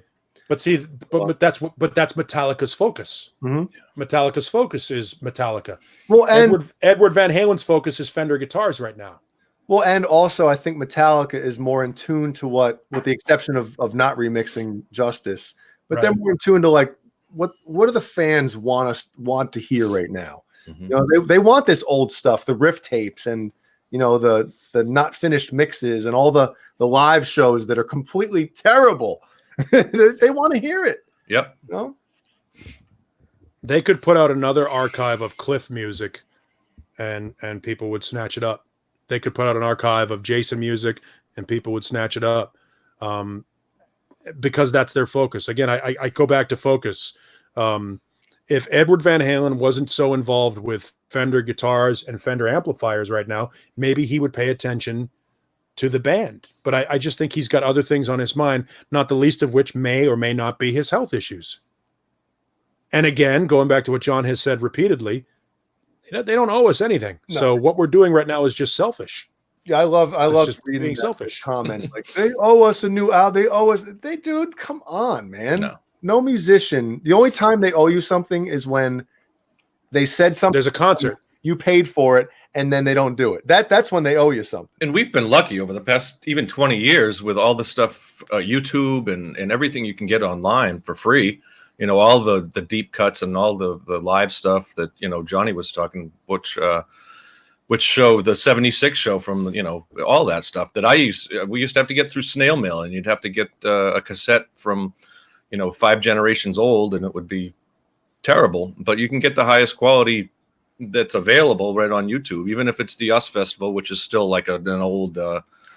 B: that's Metallica's focus.
D: Mm-hmm.
B: Metallica's focus is Metallica.
D: Well, and
B: Edward Van Halen's focus is Fender guitars right now.
D: Well, and also I think Metallica is more in tune to with the exception of not remixing Justice, but they're more in tune to like what do the fans want to hear right now?
A: Mm-hmm.
D: You know, they want this old stuff, the riff tapes, and you know the not finished mixes and all the live shows that are completely terrible. They want to hear it.
A: Yep.
D: You know?
B: They could put out another archive of Cliff music, and people would snatch it up. They could put out an archive of Jason music, and people would snatch it up, because that's their focus. Again, I go back to focus. If Edward Van Halen wasn't so involved with Fender guitars and Fender amplifiers right now, maybe he would pay attention to the band. But I just think he's got other things on his mind, not the least of which may or may not be his health issues. And again, going back to what John has said repeatedly, they don't owe us anything. No. So what we're doing right now is just selfish.
D: Yeah, I love reading
B: selfish
D: comments like they owe us a new album. They owe us. Dude, come on, man. No musician. The only time they owe you something is when they said something.
B: There's a concert.
D: You paid for it, and then they don't do it. That's when they owe you something.
A: And we've been lucky over the past even 20 years with all the stuff, YouTube and everything you can get online for free. You know, all the deep cuts and all the live stuff that, you know, Johnny was talking, which show, the 76 show from, you know, all that stuff that we used to have to get through snail mail, and you'd have to get a cassette from, you know, 5 generations old, and it would be terrible. But you can get the highest quality that's available right on YouTube, even if it's the US Festival, which is still like an old,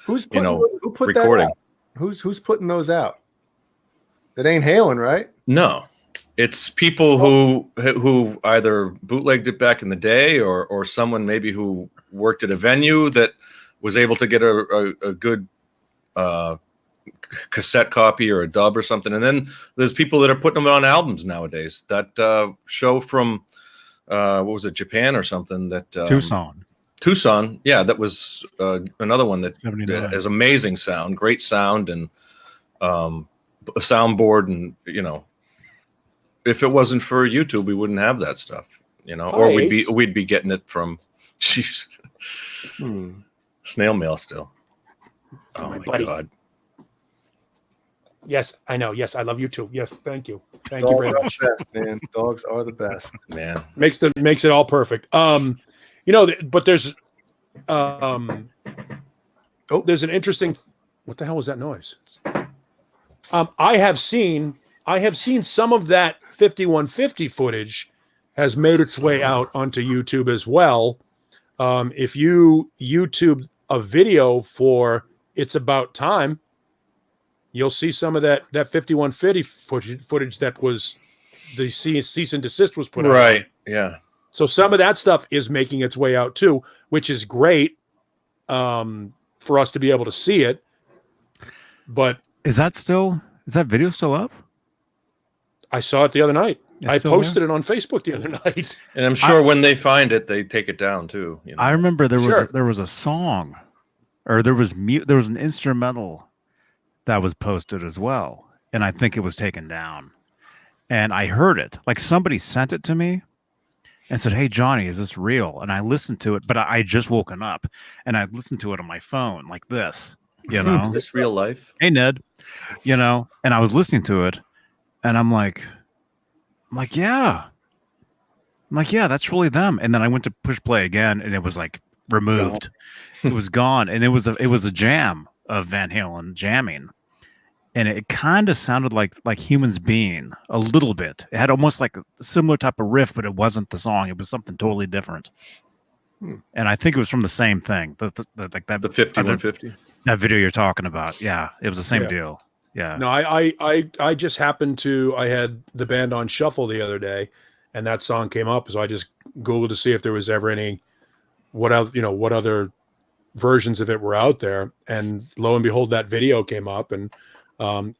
D: who put
A: recording.
D: That out? Who's putting those out? It ain't Halen, right?
A: No, it's people who either bootlegged it back in the day, or someone maybe who worked at a venue that was able to get a good cassette copy or a dub or something. And then there's people that are putting them on albums nowadays. That show from what was it, Japan or something? That Tucson, yeah, that was another one that has amazing sound, great sound, and a soundboard, and you know, if it wasn't for YouTube, we wouldn't have that stuff, you know, or we'd be getting it from snail mail still. Oh my God.
B: Yes, I know. Yes, I love you too. Yes, thank you. Thank you very much.
D: Best, man. Dogs are the best,
A: man.
B: Makes it all perfect. You know, but there's there's an interesting. What the hell was that noise? I have seen some of that 5150 footage has made its way out onto YouTube as well. If you YouTube a video for It's About Time, you'll see some of that 5150 footage that was the cease and desist was put out.
A: Right. Yeah.
B: So some of that stuff is making its way out too, which is great for us to be able to see it. But
C: is that video still up?
B: I saw it the other night. I posted it on Facebook the other night.
A: And I'm sure when they find it, they take it down too. You know?
C: I remember there was a song, or there was an instrumental that was posted as well, and I think it was taken down. And I heard it, like somebody sent it to me and said, "Hey Johnny, is this real?" And I listened to it, but I just woken up, and I listened to it on my phone like this, you know.
A: Is this real life?
C: Hey Ned, you know. And I was listening to it, and I'm like, yeah, that's really them. And then I went to push play again, and it was like removed. It was gone, and it was a jam of Van Halen jamming. And it kind of sounded like Humans Beane a little bit. It had almost like a similar type of riff, but it wasn't the song. It was something totally different. And I think it was from the same thing. The 5150. That video you're talking about. Yeah, it was the same deal. Yeah.
B: No, I just happened to, I had the band on shuffle the other day, and that song came up, so I just Googled to see if there was ever any, what other versions of it were out there, and lo and behold, that video came up, and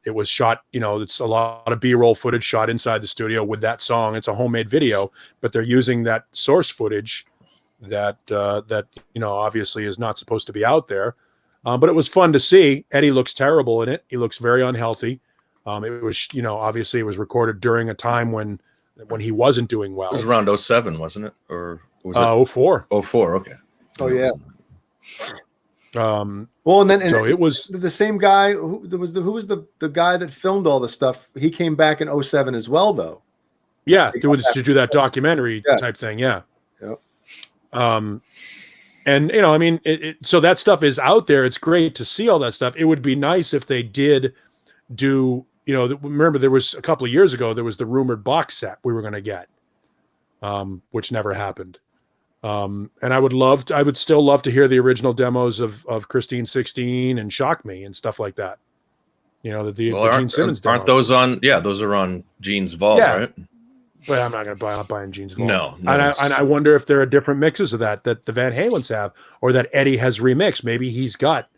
B: it was shot, it's a lot of B-roll footage shot inside the studio with that song. It's a homemade video, but they're using that source footage that obviously is not supposed to be out there. But it was fun to see. Eddie looks terrible in it. He looks very unhealthy. It was, obviously it was recorded during a time when he wasn't doing well.
A: It was around 07, wasn't it? Or was it
B: 04.
A: 04, okay.
D: Oh yeah.
B: Well,
D: and
B: it was
D: the same guy who was the guy that filmed all the stuff. He came back in 07 as well, though.
B: Yeah, to do that documentary type thing. Yeah.
D: Yep.
B: And so that stuff is out there. It's great to see all that stuff. It would be nice if they did do, remember there was a couple of years ago, there was the rumored box set we were going to get, which never happened. And I would still love to hear the original demos of Christine 16 and Shock Me and stuff like that. The Gene Simmons demos.
A: Aren't those on? Yeah, those are on Gene's Vault, right?
B: But I'm not going to buy buying Gene's Vault.
A: No.
B: And I wonder if there are different mixes of that the Van Halens have, or that Eddie has remixed. Maybe he's got,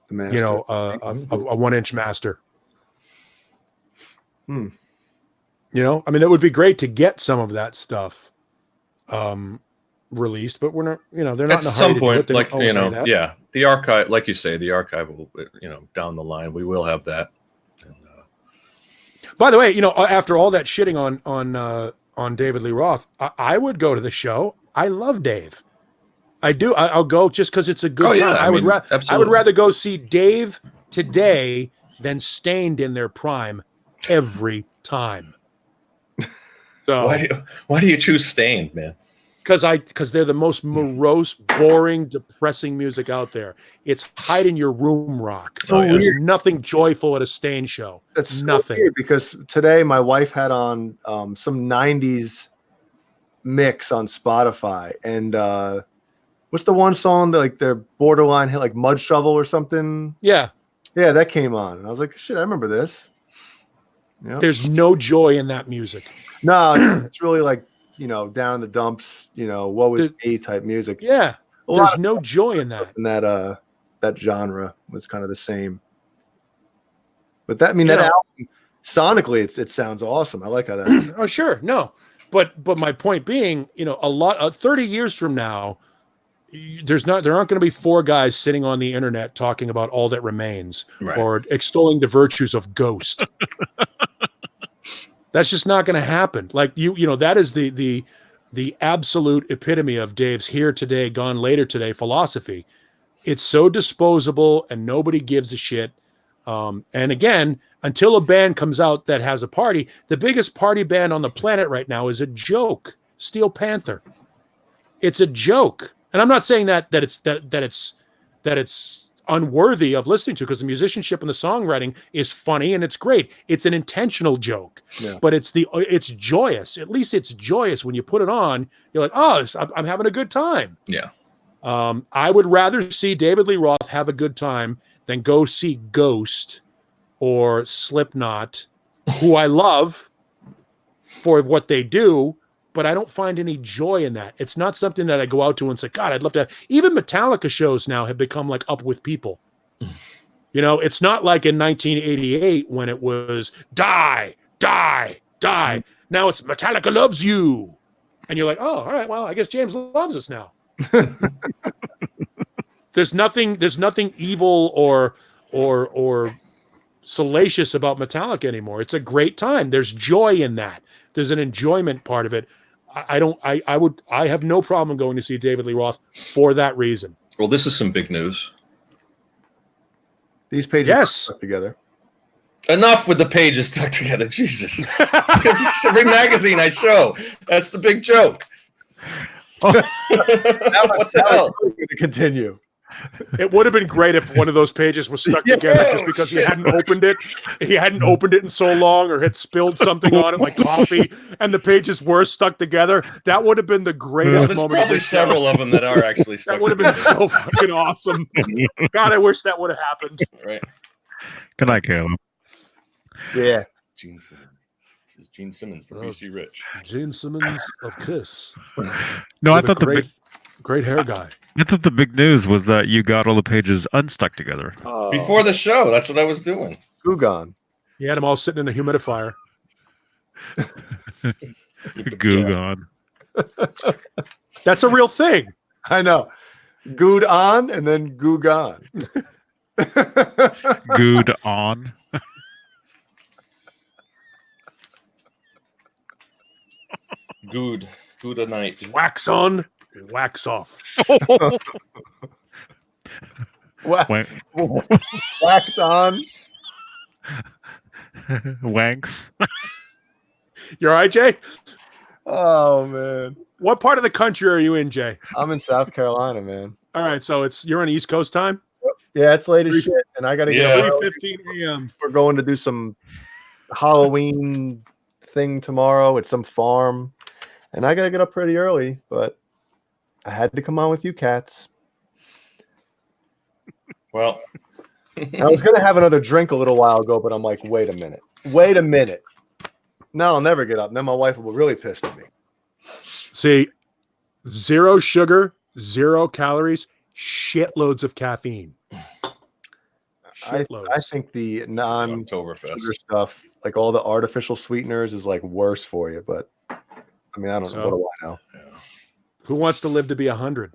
B: a 1-inch master. That would be great to get some of that stuff released, but we're not, they're not
A: at
B: in a
A: some
B: hurry
A: point, like, the archive, like you say, the archive will, down the line, we will have that.
B: By the way, after all that shitting on David Lee Roth, I would go to the show. I love Dave. I do. I'll go just because it's a good time. I would rather go see Dave today than Stained in their prime every time. So
A: why do you choose Stained, man?
B: Because they're the most morose, boring, depressing music out there. It's hide in your room rock. There's nothing joyful at a Stained show.
D: That's
B: nothing.
D: So weird because today my wife had on some 90s mix on Spotify, and what's the one song that like their borderline hit, like Mud Shovel or something?
B: Yeah,
D: that came on, and I was like, shit, I remember this. Yep.
B: There's no joy in that music.
D: No, it's really like, down in the dumps, woe is me type music.
B: Yeah. There's no joy in that.
D: And that genre was kind of the same. But that album, sonically, it sounds awesome. I like how that.
B: Oh, sure. No. But my point being, 30 years from now, there aren't going to be 4 guys sitting on the internet talking about All That Remains, right, or extolling the virtues of Ghost. That's just not going to happen. Like that is the absolute epitome of Dave's here today, gone later today philosophy. It's so disposable and nobody gives a shit. And again, until a band comes out that has a party, the biggest party band on the planet right now is a joke. Steel Panther. It's a joke. And I'm not saying that it's unworthy of listening to, because the musicianship and the songwriting is funny and it's great. It's an intentional joke, but it's joyous. At least it's joyous when you put it on. You're like, oh, I'm having a good time.
A: Yeah.
B: I would rather see David Lee Roth have a good time than go see Ghost or Slipknot, who I love for what they do, but I don't find any joy in that. It's not something that I go out to and say, God, I'd love to. Even Metallica shows now have become like Up With People. It's not like in 1988 when it was die, die, die. Now it's Metallica loves you. And you're like, oh, all right, well, I guess James loves us now. There's nothing evil or salacious about Metallica anymore. It's a great time. There's joy in that. There's an enjoyment part of it. I have no problem going to see David Lee Roth for that reason.
A: Well, this is some big news.
D: These pages are stuck together.
A: Enough with the pages stuck together. Jesus. Every magazine I show, that's the big joke.
D: What the hell? Going to continue.
B: It would have been great if one of those pages was stuck together just because he hadn't opened it. He hadn't opened it in so long, or had spilled something on it like coffee, and the pages were stuck together. That would have been the greatest moment.
A: There's probably several of them that are actually stuck together.
B: That would have been so fucking awesome. God, I wish that would have happened.
A: Right.
C: Good night, Caleb.
D: Yeah.
A: Gene Simmons. This is Gene Simmons for BC Rich.
B: Gene Simmons of Kiss.
C: No, I
B: With a
C: thought
B: great hair guy.
C: I thought the big news was that you got all the pages unstuck together.
A: Before the show, that's what I was doing.
D: Gugan.
B: You had them all sitting in a humidifier.
C: Gugan.
B: That's a real thing.
D: I know. Good on and then Gugan.
C: Good on.
A: Good a night.
B: Wax on, wax off.
C: Wank.
D: Waxed on.
C: Wanks.
B: You all right, Jay?
D: Oh man.
B: What part of the country are you in, Jay?
D: I'm in South Carolina, man.
B: All right, so you're on East Coast time?
D: Yeah, it's late as shit, and I gotta get up.
B: 3:15 a.m.
D: We're going to do some Halloween thing tomorrow at some farm, and I gotta get up pretty early, but I had to come on with you cats.
A: Well,
D: I was gonna have another drink a little while ago, but I'm like, wait a minute. No, I'll never get up. And then my wife will be really pissed at me.
B: See, 0 sugar, 0 calories, shitloads of caffeine.
D: I think the
A: Oktoberfest
D: sugar stuff, like all the artificial sweeteners, is like worse for you. But I mean, I don't know. What do I know?
A: Yeah.
B: Who wants to live to be 100?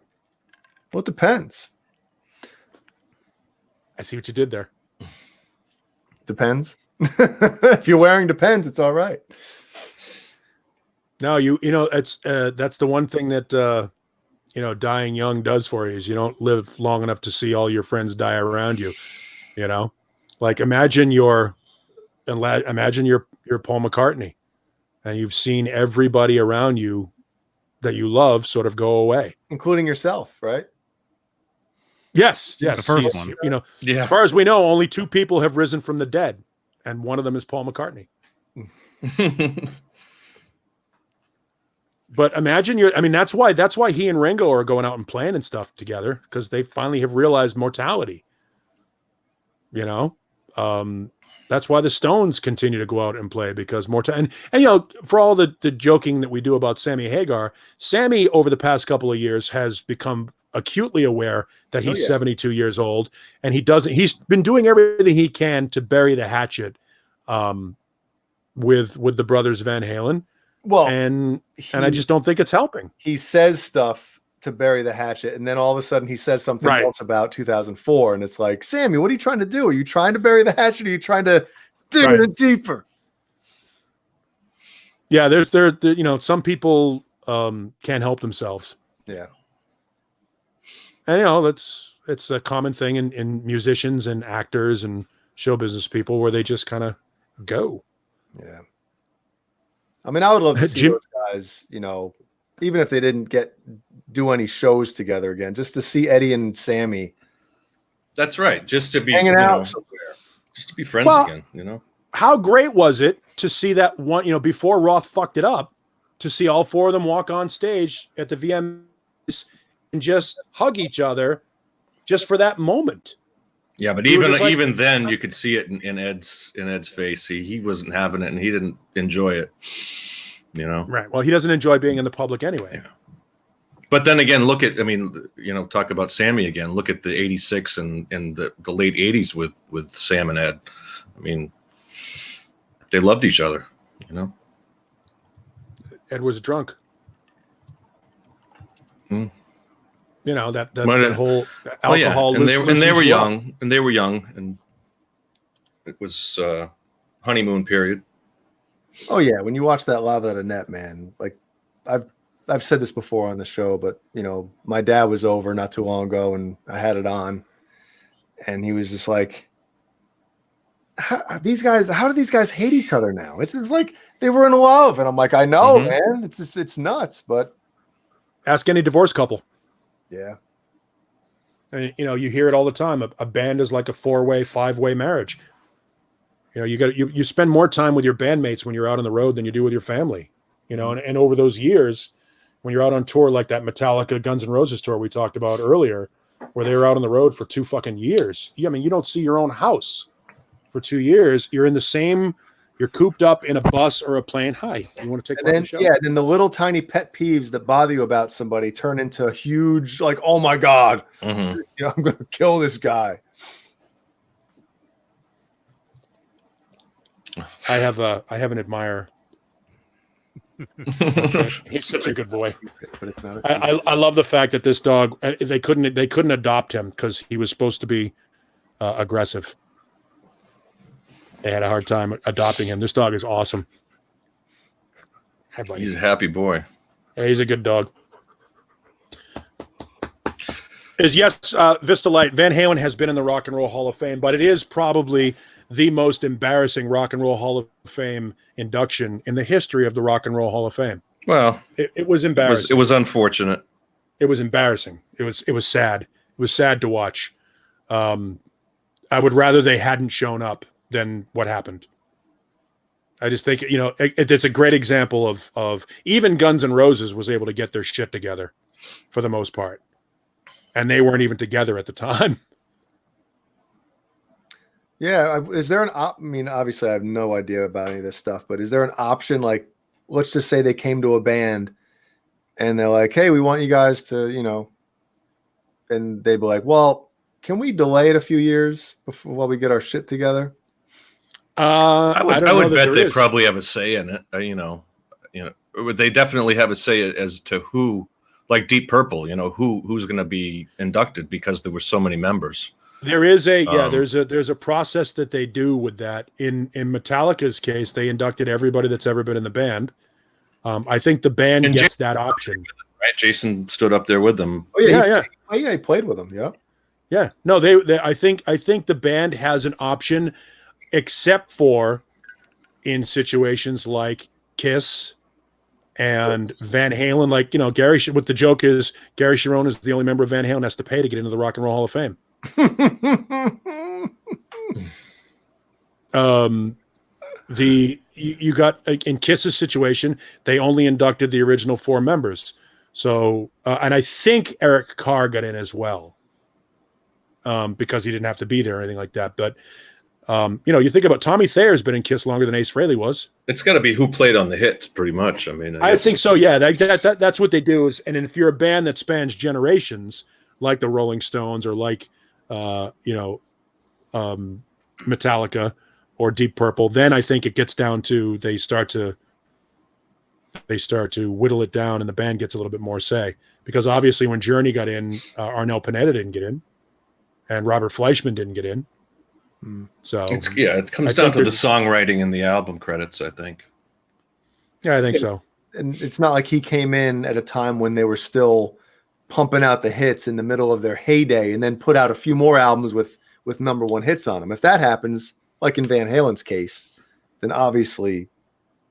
D: Well, it depends.
B: I see what you did there.
D: Depends. If you're wearing Depends, it's all right.
B: No, you know, it's that's the one thing that dying young does for you is you don't live long enough to see all your friends die around you. You know, like imagine you're Paul McCartney, and you've seen everybody around you that you love sort of go away,
D: Including yourself, right?
B: Yes.
C: The first one.
B: You know,
A: Yeah.
B: as far as we know, only 2 people have risen from the dead, and one of them is Paul McCartney. But imagine that's why he and Ringo are going out and playing and stuff together, because they finally have realized mortality. You know, that's why the Stones continue to go out and play, because and you know, for all the joking that we do about Sammy Hagar, Sammy over the past couple of years has become acutely aware that he's 72 years old, and he's been doing everything he can to bury the hatchet with the brothers Van Halen.
D: Well,
B: and I just don't think it's helping.
D: He says stuff to bury the hatchet, and then all of a sudden he says something else about 2004, and it's like, Sammy, what are you trying to do? Are you trying to bury the hatchet? Or are you trying to dig it deeper?
B: Yeah, there you know, some people can't help themselves.
D: Yeah.
B: And you know, it's a common thing in musicians and actors and show business people, where they just kind of go.
D: Yeah. I mean, I would love to see those guys, you know, even if they didn't do any shows together again, just to see Eddie and Sammy.
A: That's right. Just to be
D: hanging out somewhere.
A: Just to be friends again, you know.
B: How great was it to see that one, you know, before Roth fucked it up, to see all 4 of them walk on stage at the VMAs and just hug each other just for that moment.
A: Yeah, but even then you could see it in Ed's face. He wasn't having it, and he didn't enjoy it. You know.
B: Right. Well, he doesn't enjoy being in the public anyway.
A: Yeah. But then again, talk about Sammy again. Look at the '86 and the late '80s with Sam and Ed. I mean, they loved each other. You know.
B: Ed was drunk.
A: Hmm.
B: You know, that whole alcohol.
A: And they were young, and it was honeymoon period.
D: Oh yeah, when you watch that Lava at a Net, man, like I've said this before on the show, but you know, my dad was over not too long ago, and I had it on, and he was just like, how do these guys hate each other now? It's like they were in love, and I'm like, I know, man, it's nuts, but
B: ask any divorced couple.
D: Yeah.
B: And you know, you hear it all the time. A band is like a 4-way, 5-way marriage. You know, you spend more time with your bandmates when you're out on the road than you do with your family. You know, and over those years, when you're out on tour, like that Metallica Guns N' Roses tour we talked about earlier, where they were out on the road for 2 fucking years. I mean, you don't see your own house for 2 years, you're cooped up in a bus or a plane. Hi, you want to take part in the show?
D: Yeah, then the little tiny pet peeves that bother you about somebody turn into a huge, like, oh my God,
A: Mhm.
D: you know, I'm going to kill this guy.
B: I have an admirer. He's such a good boy.
D: But it's not a secret.
B: I love the fact that this dog, they couldn't adopt him because he was supposed to be aggressive. They had a hard time adopting him. This dog is awesome. Hi, buddy.
A: He's a happy boy.
B: Yeah, he's a good dog. Vista Light. Van Halen has been in the Rock and Roll Hall of Fame, but it is probably the most embarrassing Rock and Roll Hall of Fame induction in the history of the Rock and Roll Hall of Fame.
A: Well,
B: It was embarrassing.
A: it was unfortunate.
B: It was embarrassing. It was sad. It was sad to watch. I would rather they hadn't shown up than what happened. I just think, it's a great example of even Guns N' Roses was able to get their shit together for the most part. And they weren't even together at the time.
D: Yeah. Is there I mean, obviously I have no idea about any of this stuff, but is there an option? Like, let's just say they came to a band and they're like, hey, we want you guys to, and they'd be like, well, can we delay it a few years while we get our shit together?
A: I would bet they probably have a say in it. They definitely have a say as to who, like Deep Purple. Who's going to be inducted because there were so many members.
B: There is there's a process that they do with that. In Metallica's case, they inducted everybody that's ever been in the band. I think the band gets that option.
A: Right, Jason stood up there with them.
D: Oh yeah, he played with them. Yeah,
B: yeah. No, I think the band has an option, except for in situations like Kiss and Van Halen. Like Gary. What the joke is, Gary Sharon is the only member of Van Halen has to pay to get into the Rock and Roll Hall of Fame. You got in Kiss's situation, they only inducted the original 4 members. So, and I think Eric Carr got in as well, because he didn't have to be there or anything like that. But you think about Tommy Thayer's been in Kiss longer than Ace Frehley was.
A: It's got to be who played on the hits, pretty much. I mean,
B: I think so. Yeah, that's what they do. And if you're a band that spans generations, like the Rolling Stones or like Metallica or Deep Purple, then I think it gets down to they start to whittle it down, and the band gets a little bit more say. Because obviously, when Journey got in, Arnel Pineda didn't get in, and Robert Fleischman didn't get in. So
A: it comes down to the songwriting and the album credits, I think.
B: Yeah, I think so.
D: And it's not like he came in at a time when they were still pumping out the hits in the middle of their heyday and then put out a few more albums with number 1 hits on them. If that happens, like in Van Halen's case, then obviously,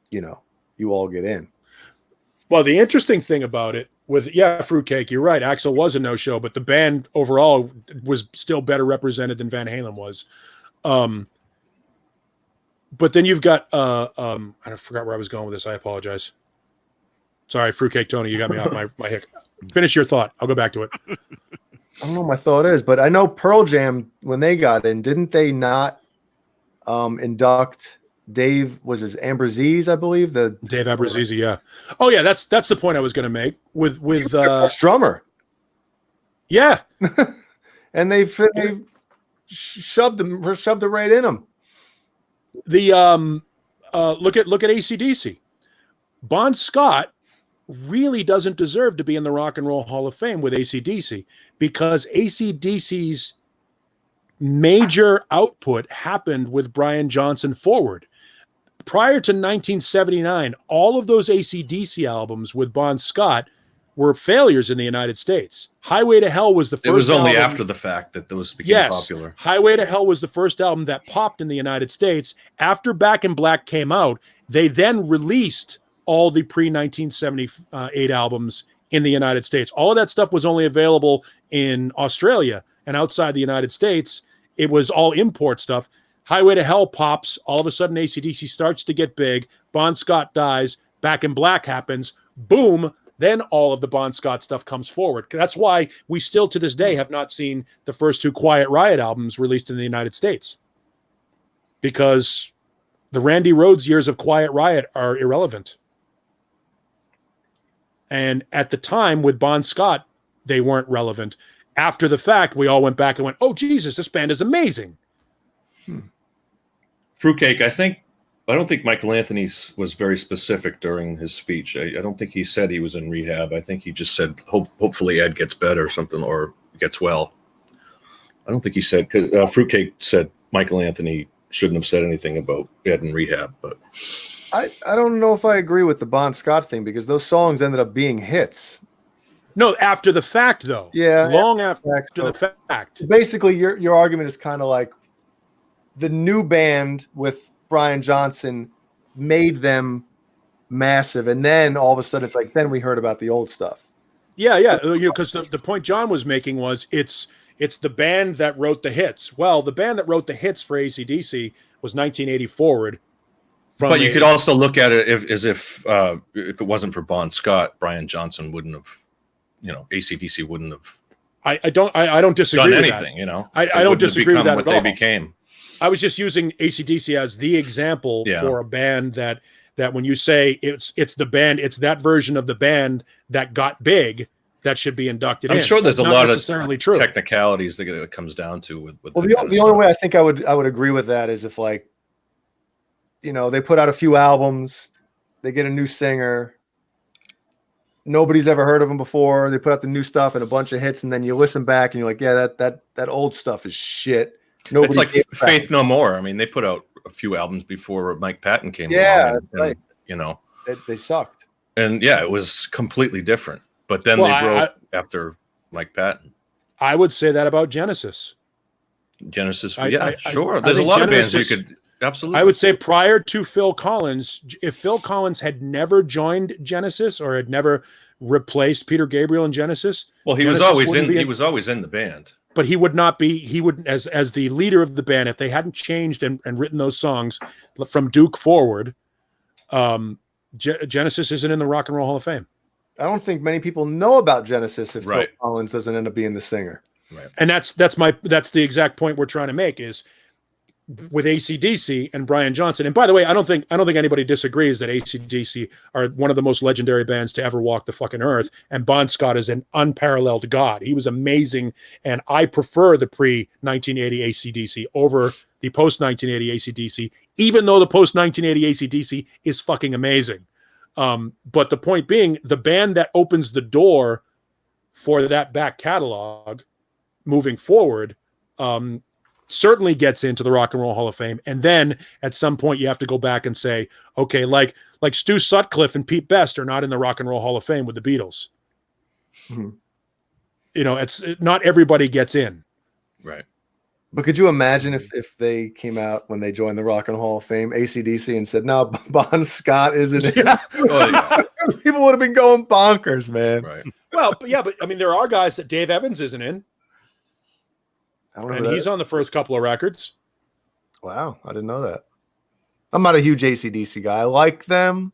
D: you all get in.
B: Well, the interesting thing about it Fruitcake, you're right. Axl was a no-show, but the band overall was still better represented than Van Halen was. But then you've got I forgot where I was going with this. I apologize. Sorry, Fruitcake Tony, you got me off my hick. Finish your thought. I'll go back to it.
D: I don't know what my thought is, but I know Pearl Jam, when they got in, didn't they not induct Dave, was his Ambrosies, I believe?
B: Dave Ambrosies, yeah. Oh yeah, that's the point I was going to make with
D: drummer.
B: Yeah.
D: And they shoved it right in him.
B: The look at AC/DC. Bon Scott really doesn't deserve to be in the Rock and Roll Hall of Fame with AC/DC, because AC/DC's major output happened with Brian Johnson forward. Prior to 1979, all of those AC/DC albums with Bon Scott were failures in the United States. Highway to Hell was the first.
A: It was only
B: album.
A: after the fact that those became popular.
B: Highway to Hell was the first album that popped in the United States. After Back in Black came out, they then released all the pre-1978 albums in the United States. All of that stuff was only available in Australia, and outside the United States, it was all import stuff. Highway to Hell pops. All of a sudden, AC/DC starts to get big. Bon Scott dies. Back in Black happens. Boom. Then all of the Bon Scott stuff comes forward. That's why we still to this day have not seen the first 2 Quiet Riot albums released in the United States. because the Randy Rhoads years of Quiet Riot are irrelevant. And at the time with Bon Scott, they weren't relevant. After the fact, we all went back and went, oh, Jesus, this band is amazing.
A: Fruitcake, I don't think Michael Anthony was very specific during his speech. I don't think he said he was in rehab. I think he just said, hopefully Ed gets better or something, or gets well. I don't think he said, because Fruitcake said Michael Anthony shouldn't have said anything about Ed in rehab. But
D: I don't know if I agree with the Bon Scott thing, because those songs ended up being hits.
B: No, after the fact, though.
D: Yeah.
B: Long after the fact.
D: Basically, your argument is kind of like the new band with Brian Johnson made them massive, and then all of a sudden it's like, then we heard about the old stuff.
B: Yeah. Because the point John was making was it's the band that wrote the hits. Well, the band that wrote the hits for AC/DC was 1980 forward.
A: But you could also look at it as if it wasn't for Bon Scott, Brian Johnson wouldn't have, AC/DC wouldn't have.
B: I don't disagree
A: done
B: with
A: anything.
B: That. I don't disagree with that at all.
A: What they became.
B: I was just using AC/DC as the example for a band that when you say it's the band, it's that version of the band that got big, that should be inducted in.
A: I'm sure there's a lot of
B: true.
A: technicalities that it comes down to with
D: well, the only way I think I would agree with that is if, like, they put out a few albums, they get a new singer, nobody's ever heard of them before, they put out the new stuff and a bunch of hits, and then you listen back and you're like, yeah, that old stuff is shit.
A: It's like Faith No More. I mean, they put out a few albums before Mike Patton came along.
D: Yeah, right. They sucked.
A: And it was completely different. But then they broke after Mike Patton.
B: I would say that about Genesis.
A: Sure. There's a lot of bands you could absolutely.
B: I would say prior to Phil Collins, if Phil Collins had never joined Genesis or had never replaced Peter Gabriel in Genesis,
A: he was always in the band.
B: But he would not be. He would, as the leader of the band, if they hadn't changed and written those songs from Duke forward, Genesis isn't in the Rock and Roll Hall of Fame.
D: I don't think many people know about Genesis if Phil Collins doesn't end up being the singer.
A: Right.
B: And that's the exact point we're trying to make is with AC/DC and Brian Johnson. And by the way, I don't think anybody disagrees that AC/DC are one of the most legendary bands to ever walk the fucking earth. And Bon Scott is an unparalleled god. He was amazing. And I prefer the pre-1980 AC/DC over the post-1980 AC/DC, even though the post-1980 AC/DC is fucking amazing. But the point being, the band that opens the door for that back catalog moving forward, certainly gets into the Rock and Roll Hall of Fame. And then at some point you have to go back and say, okay, like Stu Sutcliffe and Pete Best are not in the Rock and Roll Hall of Fame with the Beatles.
D: Mm-hmm.
B: It's not everybody gets in.
A: Right.
D: But could you imagine if they came out when they joined the Rock and Roll Hall of Fame, AC/DC, and said, no, Bon Scott isn't in?
B: Yeah.
D: People would have been going bonkers, man.
A: Right.
B: Well, but I mean, there are guys that Dave Evans isn't in.
D: I don't know.
B: And he's on the first couple of records.
D: Wow, I didn't know that. I'm not a huge AC/DC guy. I like them.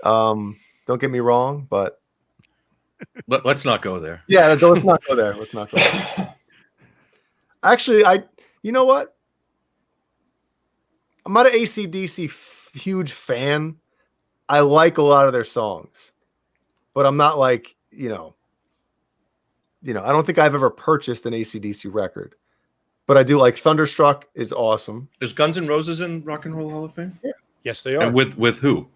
D: Don't get me wrong, but
A: let's not go there.
D: Yeah, let's not go there. Let's not go there. Actually, you know what? I'm not an AC/DC huge fan. I like a lot of their songs, but I'm not like, I don't think I've ever purchased an AC/DC record, but I do like Thunderstruck is awesome.
A: Is Guns N' Roses in Rock and Roll Hall of Fame?
D: Yeah.
B: Yes, they are.
A: And with who?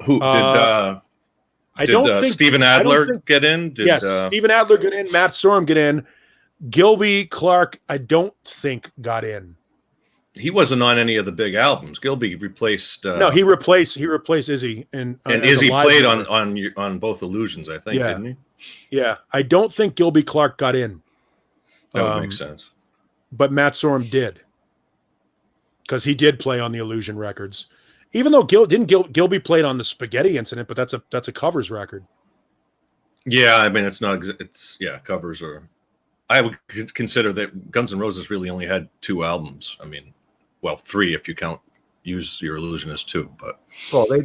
A: Who did Steven Adler get in?
B: Yes, Steven Adler get in. Matt Sorum get in. Gilby Clarke, I don't think got in.
A: He wasn't on any of the big albums. Gilby replaced.
B: No, he replaced Izzy, and
A: Izzy played on both Illusions, I think, didn't he?
B: Yeah, I don't think Gilby Clarke got in.
A: That would make sense.
B: But Matt Sorum did, because he did play on the Illusion records. Even though Gilby played on the Spaghetti Incident, but that's a covers record.
A: Yeah, I mean it's not. It's covers are. I would consider that Guns N' Roses really only had 2 albums. I mean, 3 if you count Use Your Illusion as 2. But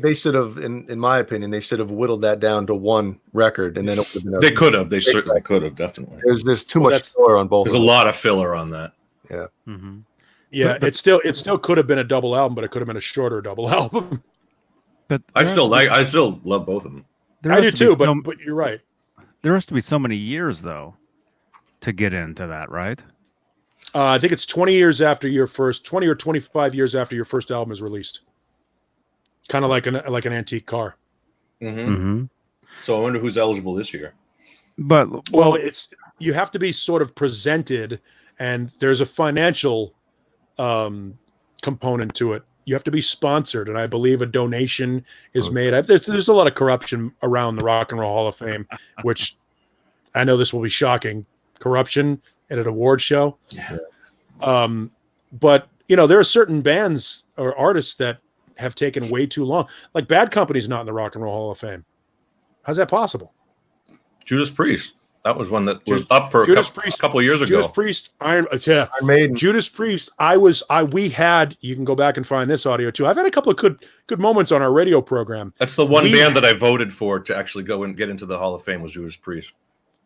D: they should have, in my opinion, they should have whittled that down to 1 record, and then it would have been.
A: They could have. They certainly could have. Definitely.
D: There's too much filler on both.
A: There's a lot of filler on that.
D: Yeah.
C: Mm-hmm.
B: Yeah, it still could have been a double album, but it could have been a shorter double album.
C: But
A: I still love both of them.
B: I do too, but you're right.
C: There has to be so many years though to get into that, right?
B: I think it's 20 years after your first, 20 or 25 years after your first album is released. Kind of like an antique car.
A: So I wonder who's eligible this year.
C: But
B: well, you have to be sort of presented, and there's a financial component to it. You have to be sponsored, and I believe a donation is made. There's a lot of corruption around the Rock and Roll Hall of Fame, which I know this will be shocking. Corruption at an award show.
A: Yeah.
B: But there are certain bands or artists that have taken way too long. Like Bad Company's not in the Rock and Roll Hall of Fame. How's that possible?
A: Judas Priest. That was one that was up for a couple of years ago.
B: Judas Priest, Iron Maiden. Judas Priest. We had. You can go back and find this audio too. I've had a couple of good moments on our radio program.
A: That's the one band that I voted for to actually go and get into the Hall of Fame was Judas Priest.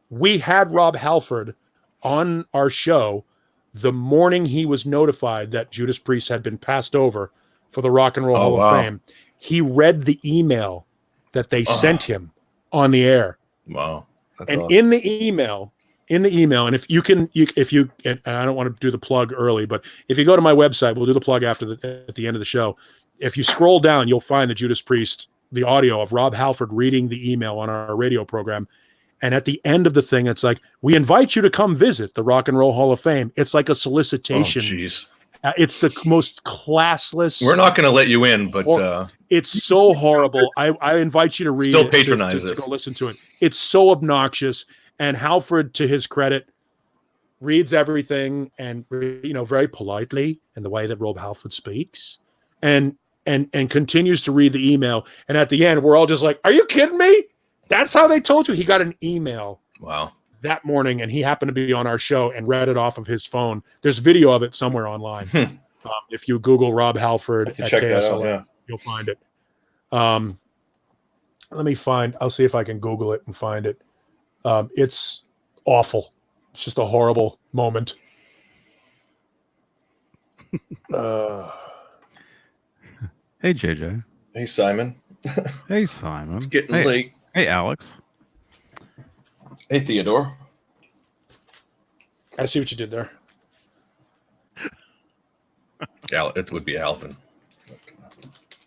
B: We had Rob Halford on our show the morning he was notified that Judas Priest had been passed over for the Rock and Roll Hall of Fame. He read the email that they sent him on the air.
A: Wow. That's
B: and
A: awesome.
B: in the email, and if you and I don't want to do the plug early, but if you go to my website, we'll do the plug at the end of the show. If you scroll down, you'll find the Judas Priest, the audio of Rob Halford reading the email on our radio program. And at the end of the thing, it's like, we invite you to come visit the Rock and Roll Hall of Fame. It's like a solicitation.
A: Oh, jeez.
B: It's the most classless.
A: We're not going to let you in, but
B: it's so horrible. I invite you to read
A: still
B: it.
A: Patronize
B: to go listen to it. It's so obnoxious. And Halford, to his credit, reads everything and very politely in the way that Rob Halford speaks, and continues to read the email. And at the end, we're all just like, "Are you kidding me? That's how they told you." He got an email.
A: Wow.
B: That morning, and he happened to be on our show and read it off of his phone. There's video of it somewhere online. If you Google Rob Halford at KSLM, you'll find it. I'll see if I can Google it and find it. It's awful. It's just a horrible moment.
C: Hey, JJ.
A: Hey, Simon.
C: Hey, Simon.
A: It's getting late.
C: Hey, Alex.
A: Hey, Theodore.
B: I see what you did there.
A: It would be Alvin.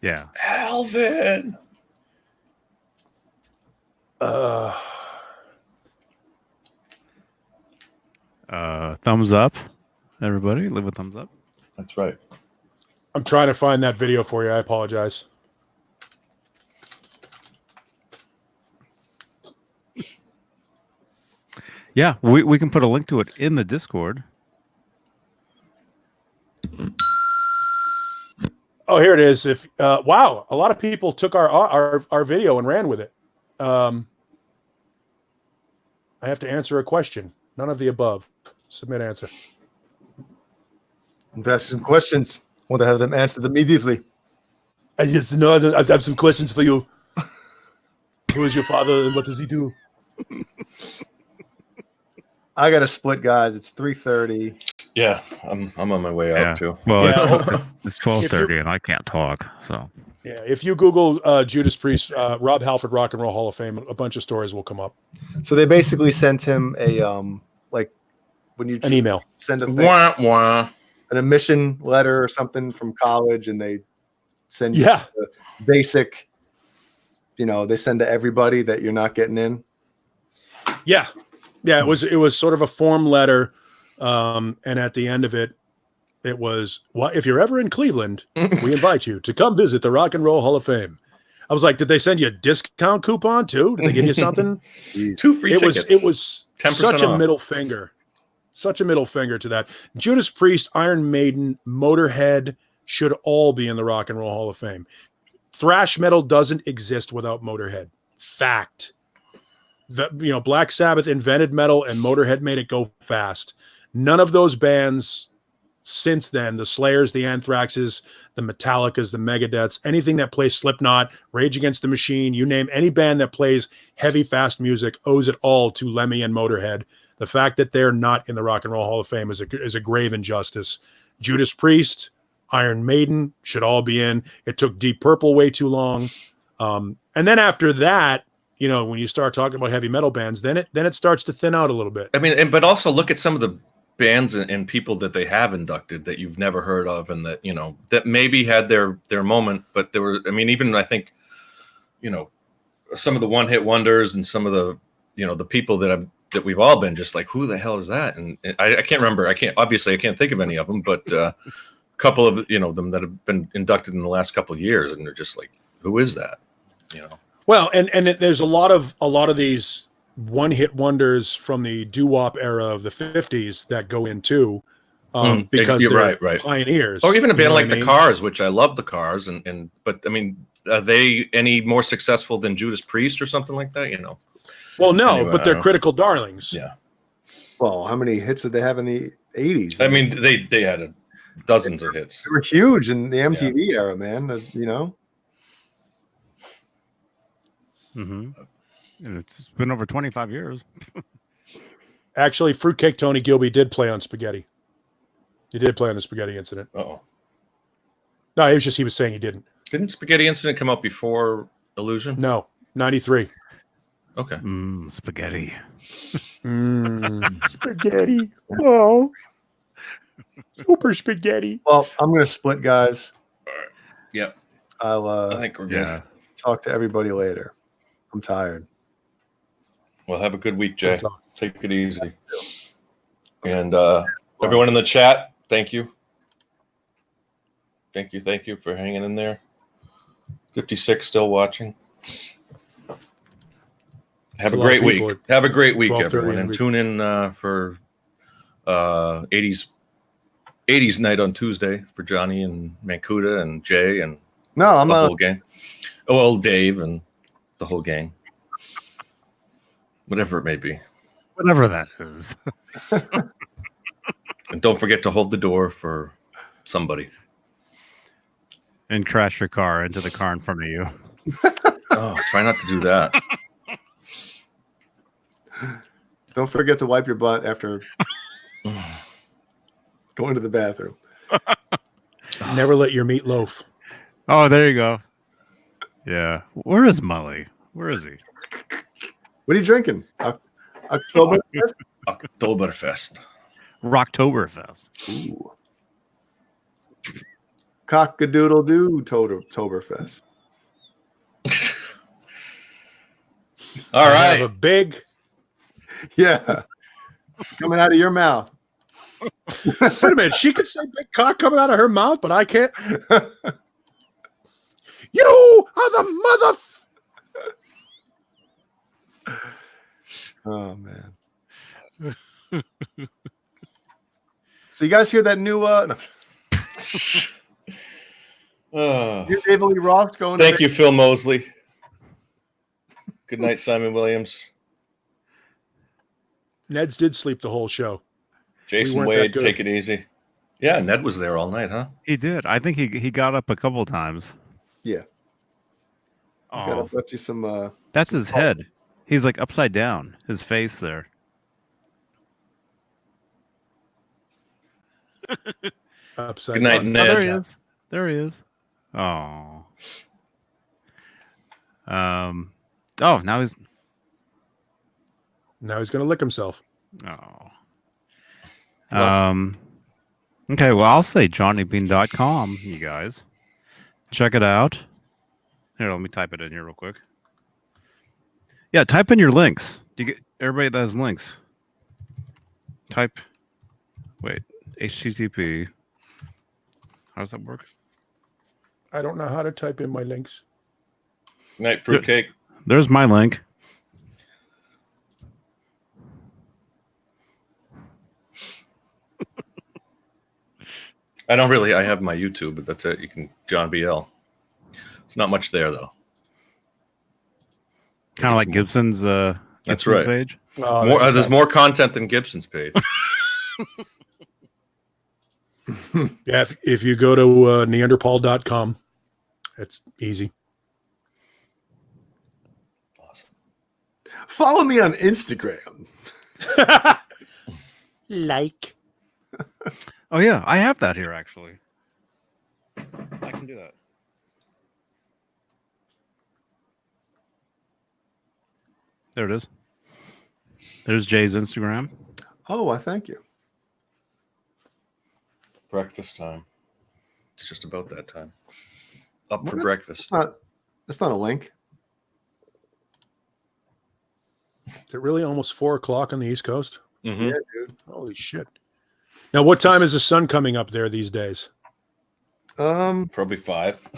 C: Yeah.
A: Alvin.
C: Thumbs up, everybody. Leave a thumbs up.
A: That's right.
B: I'm trying to find that video for you. I apologize.
C: Yeah, we can put a link to it in the Discord.
B: Oh, here it is. Wow, a lot of people took our video and ran with it. I have to answer a question. None of the above. Submit answer.
D: I'm asking some questions. I want to have them answered immediately.
B: I just know I have some questions for you. Who is your father and what does he do?
D: I got to split, guys. It's 3:30.
A: Yeah, I'm on my way out too.
C: Well,
B: Yeah.
C: it's 12:30 and I can't talk. So
B: Yeah, if you Google Judas Priest, Rob Halford Rock and Roll Hall of Fame, a bunch of stories will come up.
D: So they basically sent him a when you
B: An email.
D: send a thing,
A: Wah, wah.
D: an admission letter or something from college, and they send you the basic. They send to everybody that you're not getting in.
B: Yeah. It was sort of a form letter, and at the end of it, it was, well, if you're ever in Cleveland, we invite you to come visit the Rock and Roll Hall of Fame. I was like, did they send you a discount coupon too? Did they give you something?
A: 2 free tickets.
B: It was
A: 10%
B: such a
A: off.
B: middle finger. Such a middle finger to that. Judas Priest, Iron Maiden, Motorhead should all be in the Rock and Roll Hall of Fame. Thrash metal doesn't exist without Motorhead. Fact. Black Sabbath invented metal and Motorhead made it go fast. None of those bands since then, the Slayers, the Anthraxes, the Metallicas, the Megadeths, anything that plays Slipknot, Rage Against the Machine, you name any band that plays heavy, fast music owes it all to Lemmy and Motorhead. The fact that they're not in the Rock and Roll Hall of Fame is a grave injustice. Judas Priest, Iron Maiden should all be in. It took Deep Purple way too long. And then after that, you know, when you start talking about heavy metal bands, then it starts to thin out a little bit.
A: I mean, but also look at some of the bands and people that they have inducted that you've never heard of, and that, you know, that maybe had their moment, but there were, I mean, even I think, you know, some of the one-hit wonders and some of the, you know, the people that we've all been just like, who the hell is that? And I can't remember. I can't think of any of them, but a couple of, you know, them that have been inducted in the last couple of years, and they're just like, who is that? You know.
B: Well, and there's a lot of these one-hit wonders from the doo-wop era of the 50s that go in too, because they're
A: right.
B: pioneers.
A: Or even a band like
B: the
A: mean? Cars, which I love the Cars, but I mean, are they any more successful than Judas Priest or something like that? You know.
B: Well, no,
A: anyway,
B: but they're critical darlings.
A: Yeah.
D: Well, how many hits did they have in the 80s?
A: I mean, they had dozens of hits.
D: They were huge in the MTV era, man. You know.
C: Mm-hmm. And it's been over 25 years.
B: Actually, Fruitcake Tony Gilby did play on Spaghetti. He did play on the Spaghetti Incident.
A: Uh-oh.
B: No, it was just he was saying he didn't.
A: Didn't Spaghetti Incident come out before Illusion?
B: No, 93.
A: Okay.
C: Spaghetti.
B: Spaghetti. Oh. Super spaghetti.
D: Well, I'm going to split, guys.
A: All right. Yep.
D: I
A: think we're good.
D: Talk to everybody later. I'm tired.
A: Well, have a good week, Jay. Take it easy. And everyone in the chat, thank you. Thank you for hanging in there. 56 still watching. Have a great week. Have a great week, everyone. And tune in for 80s night on Tuesday for Johnny and Mancuda and Jay and
D: the
A: whole gang. Oh, well, Dave and the whole gang. Whatever it may be.
C: Whatever that is.
A: And don't forget to hold the door for somebody.
C: And crash your car into the car in front of you.
A: Oh, try not to do that.
D: Don't forget to wipe your butt after going to the bathroom.
B: Never let your meat loaf.
C: Oh, there you go. Yeah. Where is Mully? Where is he?
D: What are you drinking? Oktoberfest?
A: Oktoberfest.
C: Rocktoberfest.
D: Ooh. Cock-a-doodle-doo Toberfest.
A: All right.
B: Have a big.
D: Yeah. Coming out of your mouth.
B: Wait a minute. She could say big cock coming out of her mouth, but I can't. You are the
D: Oh, man. So you guys hear that new no. New David Lee Roth going?
A: Thank you, Phil Mosley. Good night, Simon Williams.
B: Ned's did sleep the whole show.
A: Jason Wade, take it easy. Yeah, Ned was there all night, huh?
C: He did. I think he got up a couple times.
D: Yeah.
C: Oh,
D: left you some.
C: that's his head. He's like upside down. His face there.
B: Upside
A: Good night,
B: down.
A: Ned.
C: Oh, there he is. There he is. Oh. Oh, now he's.
B: Now he's going to lick himself.
C: Oh. Okay, well, I'll say johnnybeane.com, you guys. Check it out. Here, let me type it in here real quick. Yeah, type in your links. Do you get everybody that has links? Type. Wait, HTTP. How does that work?
B: I don't know how to type in my links.
A: Night, fruitcake.
C: There's my link.
A: I have my YouTube, but that's it. You can John BL. It's not much there though.
C: Kind of like Gibson's
A: that's right.
C: Page.
B: Oh,
A: there's more content than Gibson's page.
B: Yeah, if you go to Neanderthal.com, it's easy.
A: Awesome.
D: Follow me on Instagram.
B: Like.
C: Oh yeah, I have that here actually. I can do that. There it is. There's Jay's Instagram.
D: Oh, I thank you.
A: Breakfast time. It's just about that time. Up for
D: What?
A: breakfast.
D: That's not a link.
B: Is it really almost 4:00 on the East Coast?
A: Mm-hmm.
D: Yeah, dude.
B: Holy shit! Now, what time is the sun coming up there these days?
A: Probably 5.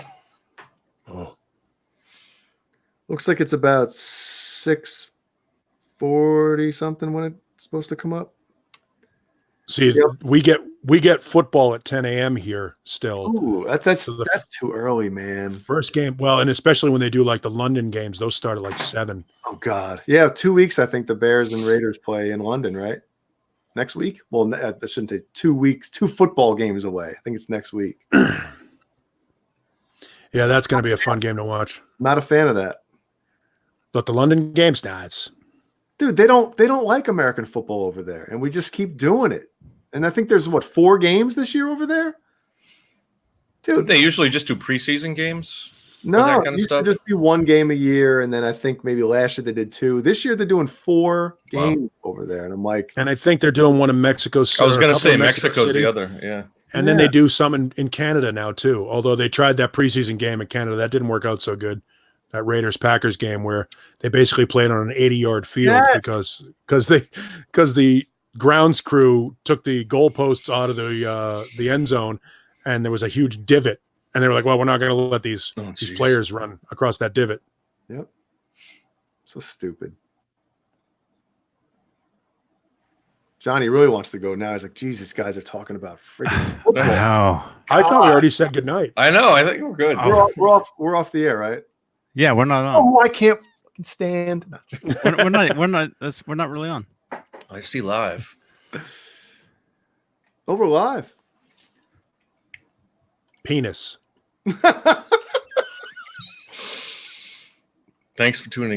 B: Oh,
D: Looks like it's about 6:40 something when it's supposed to come up.
B: see,
D: Yep.
B: we get football at 10 a.m. here still.
D: Ooh, that's
B: So the
D: too early, man.
B: first game, well, and especially when they do like the London games, those start at like 7.
D: Oh God, yeah. 2 weeks, I think the Bears and Raiders play in London, right? Next week? Well, I shouldn't say 2 weeks. 2 football games away. I think it's next week.
B: Yeah, that's going to be a fun game to watch.
D: Not a fan of that,
B: But the London games, it's
D: dude. They don't like American football over there, and we just keep doing it. And I think there's 4 games this year over there, dude.
A: They usually just do preseason games.
D: No,
A: that kind of
D: it used to
A: stuff?
D: just be 1 game a year, and then I think maybe last year they did 2. This year they're doing 4 games over there, and I'm like,
B: and I think they're doing one in Mexico City.
A: I was going to say
B: Mexico
A: Mexico's
B: City.
A: the other. Yeah.
B: And then they do some in Canada now too. Although they tried that preseason game in Canada, that didn't work out so good. That Raiders-Packers game where they basically played on an 80-yard field because the grounds crew took the goalposts out of the end zone, and there was a huge divot. And they were like, "Well, we're not going to let these players run across that divot."
D: Yep, so stupid. Johnny really wants to go now. He's like, Jesus, guys are talking about freaking football.
C: Wow.
B: I thought we already said goodnight.
A: I know. I think we're good.
D: We're off the air, right?
C: Yeah, we're not on.
D: Oh, I can't fucking stand.
C: We're not really on.
A: I see live.
D: Oh, we're live.
B: Penis.
A: Thanks for tuning in.